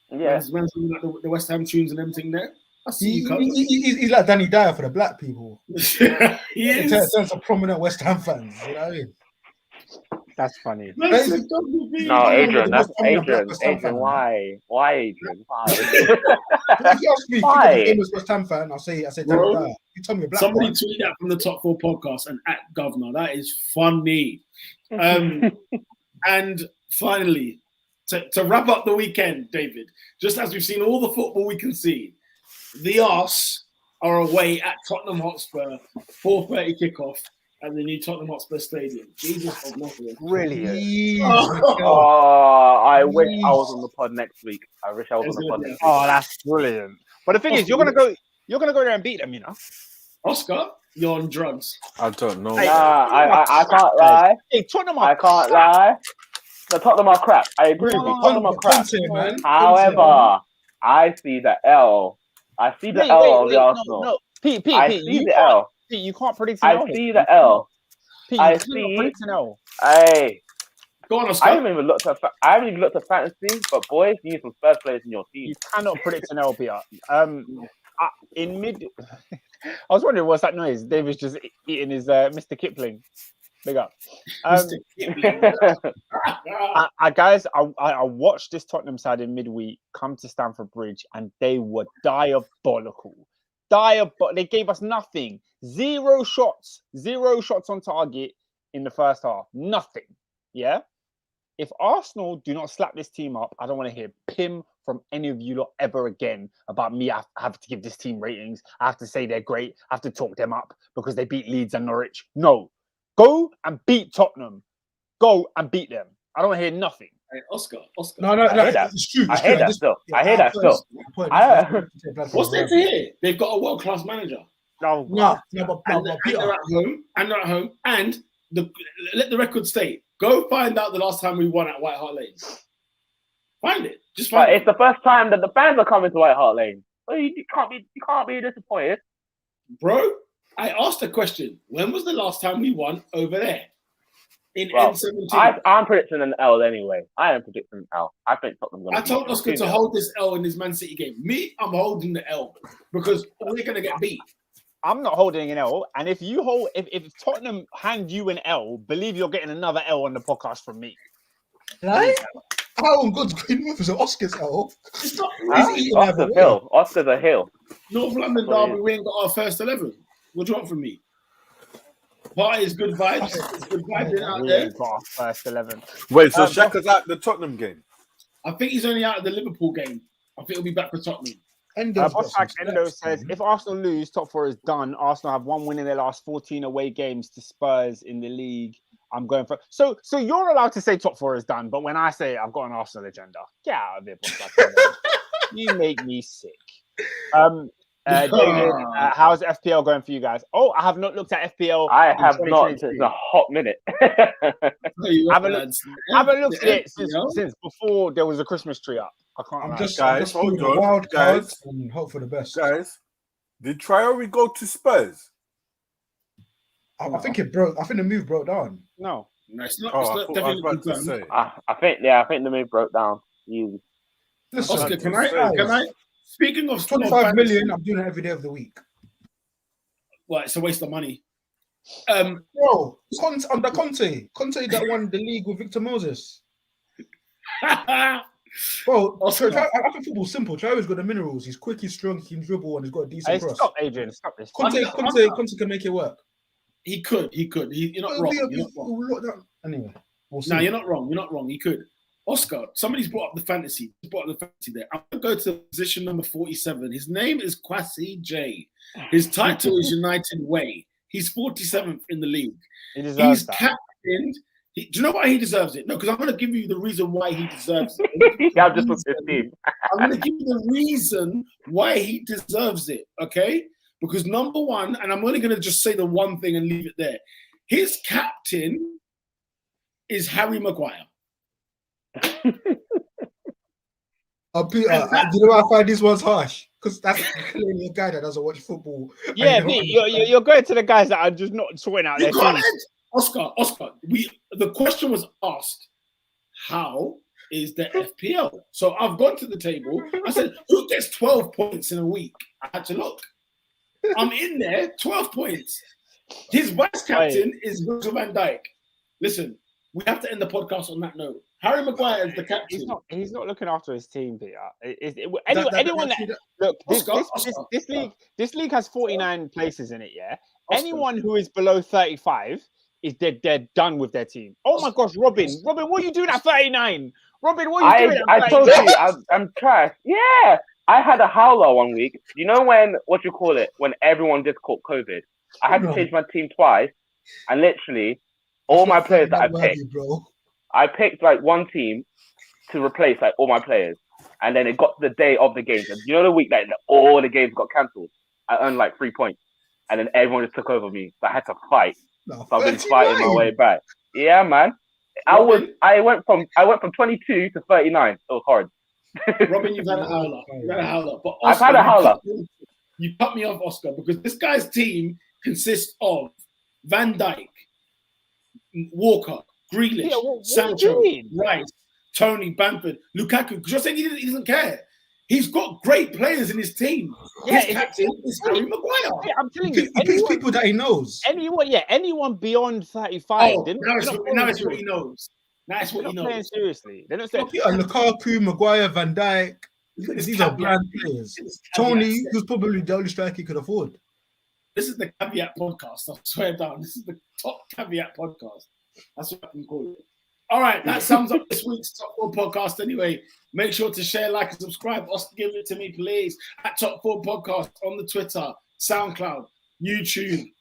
Yeah. When the West Ham tunes and everything there. I see you, cuz. He's like Danny Dyer for the black people. He In is. terms of prominent West Ham fans, you know what I mean? That's funny. No, Adrian, that's Adrian. Adrian, why? Why, Adrian? Why? If you ask me, Why? think of a famous West Ham fan, I'll say Danny Dyer. You tell me a black Somebody one. tweet that from the Top 4 podcast and at Governor. That is funny. And finally, to wrap up the weekend, David, just as we've seen all the football we can see, the Arse are away at Tottenham Hotspur, 4:30 kickoff at the new Tottenham Hotspur Stadium. Jesus, Brilliant. I wish I was on the pod next week. I wish I was on the pod next week. Oh, that's brilliant. But the thing is, you're gonna go there and beat them, you know. Oscar, you're on drugs. I don't know. I can't lie. Hey, Tottenham I can't lie. The Tottenham are crap. I agree with you. Tottenham are crap. However, I see the L. I see the L of the Arsenal. No. Pete, I see the L. Pete, you can't predict an L. I see the L. Pete, I you see. cannot predict an L. Hey. Go on, Oscar. I haven't even looked at fantasy, but boys, you need some first players in your team. You cannot predict an L, Peter. In mid, I was wondering what's that noise. David's just eating his Mr. Kipling. Big up. Mr. Kipling. Guys, I watched this Tottenham side in midweek come to Stamford Bridge, and they were diabolical. They gave us nothing. Zero shots on target in the first half. Nothing. Yeah. If Arsenal do not slap this team up, I don't want to hear pim from any of you lot ever again about me. I have to give this team ratings. I have to say they're great. I have to talk them up because they beat Leeds and Norwich. No. Go and beat Tottenham. Go and beat them. I don't want to hear nothing. Hey, Oscar. No, it's true. I hear that still. What's there to hear? They've got a world-class manager. No, but they're at home. And let the record state. Go find out the last time we won at White Hart Lane. Find it. Just find it. It's the first time that the fans are coming to White Hart Lane. So you can't be disappointed. Bro, I asked a question. When was the last time we won over there? In Well, N17. I'm predicting an L anyway. I am predicting an L. I think Tottenham's going to. I told Oscar to hold this L in his Man City game. Me, I'm holding the L because we're going to get beat. I'm not holding an L. And if Tottenham hand you an L, believe you're getting another L on the podcast from me. Right? How on God's green roof is an Oscar's L? It's not. Oscar's Hill. Oscar's a Hill. North London derby, we ain't got our first 11. What do you want from me? Party is good vibes. It's good vibes out there. Got our first 11. Wait, so Shaka's at the Tottenham game? I think he's only out of the Liverpool game. I think he'll be back for Tottenham. Endo says, if Arsenal lose, top four is done. Arsenal have one win in their last 14 away games to Spurs in the league. I'm going for... So you're allowed to say top four is done, but when I say I've got an Arsenal agenda, get out of here. You make me sick. David, how's FPL going for you guys? Oh, I have not looked at FPL. I have not in a hot minute. haven't looked at it since before there was a Christmas tree up. I can't. Guys, hold on. Wild cards and hope for the best. Guys, did Traore go to Spurs? I think it broke. I think the move broke down. No, it's not. Oh, It's not definitely I think the move broke down. Listen, Oscar, can I? Speaking of 25 million, I'm doing it every day of the week. Well, it's a waste of money. Bro, under Conte that won the league with Victor Moses. Bro, I think football's simple. Traore's got the minerals. He's quick, he's strong, he can dribble, and he's got a decent cross. Stop, Adrian. Stop this. Conte can make it work. He could. You're not wrong. Anyway, we'll see. No, you're not wrong. He could. Oscar, somebody's brought up the fantasy. There. I'm going to go to position number 47. His name is Kwasi J. His title is United Way. He's 47th in the league. He's captained. Do you know why he deserves it? No, because I'm going to give you the reason why he deserves it. Yeah, just with 15. I'm going to give you the reason why he deserves it, okay? Because number one, and I'm only going to just say the one thing and leave it there. His captain is Harry Maguire. Do you know why I find this one's harsh? Because that's clearly a guy that doesn't watch football. Yeah, you're going to the guys that are just not sorting out their teams. Oscar, the question was asked, how is the FPL. So I've gone to the table. I said, who gets 12 points in a week? I had to look. I'm in there, 12 points. His vice captain is Virgil van Dijk. Listen, we have to end the podcast on that note. Harry Maguire is the captain. He's not looking after his team, Peter. Anyone that look, this league has 49 places in it. Yeah, Oscar. Anyone who is below 35 is they're done with their team. Oh my gosh, Robin, what are you doing at 39? Robin, what are you doing? I told you, I'm trash. Yeah, I had a howler one week. You know when when everyone just caught COVID. I had to change my team twice, and literally all my players that I picked like one team to replace like all my players, and then it got to the day of the games. And you know the week that all the games got cancelled, I earned like 3 points, and then everyone just took over me. So I had to fight. So I've been fighting my way back. Yeah, man. I went from 22 to 39. It was hard. Robin, you've had a howler. But Oscar, I've had a howler. You cut me off, Oscar, because this guy's team consists of Van Dijk, Walker, Grealish, Sancho, Rice, Tony, Bamford, Lukaku. Because you're saying he doesn't care. He's got great players in his team. His captain is Harry Maguire. Yeah, I'm telling you, he picks people that he knows. Anyone beyond 35. Now it's what he knows. That's what he knows. Playing seriously. They're not saying Lukaku, Maguire, Van Dijk. These are brand players. Tony, who's probably the only striker he could afford. This is the caveat podcast. I swear down. This is the top caveat podcast. That's what I can call it. All right, that sums up this week's Top 4 podcast anyway. Make sure to share, like, and subscribe. Oscar, give it to me, please. At Top 4 Podcast on the Twitter, SoundCloud, YouTube,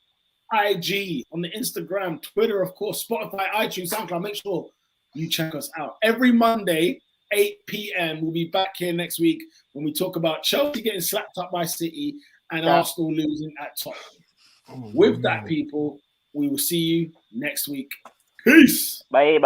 IG, on the Instagram, Twitter, of course, Spotify, iTunes, SoundCloud. Make sure you check us out. Every Monday, 8 p.m. We'll be back here next week when we talk about Chelsea getting slapped up by City and Arsenal losing at Tottenham. With that, people, we will see you next week. Peace. Bye.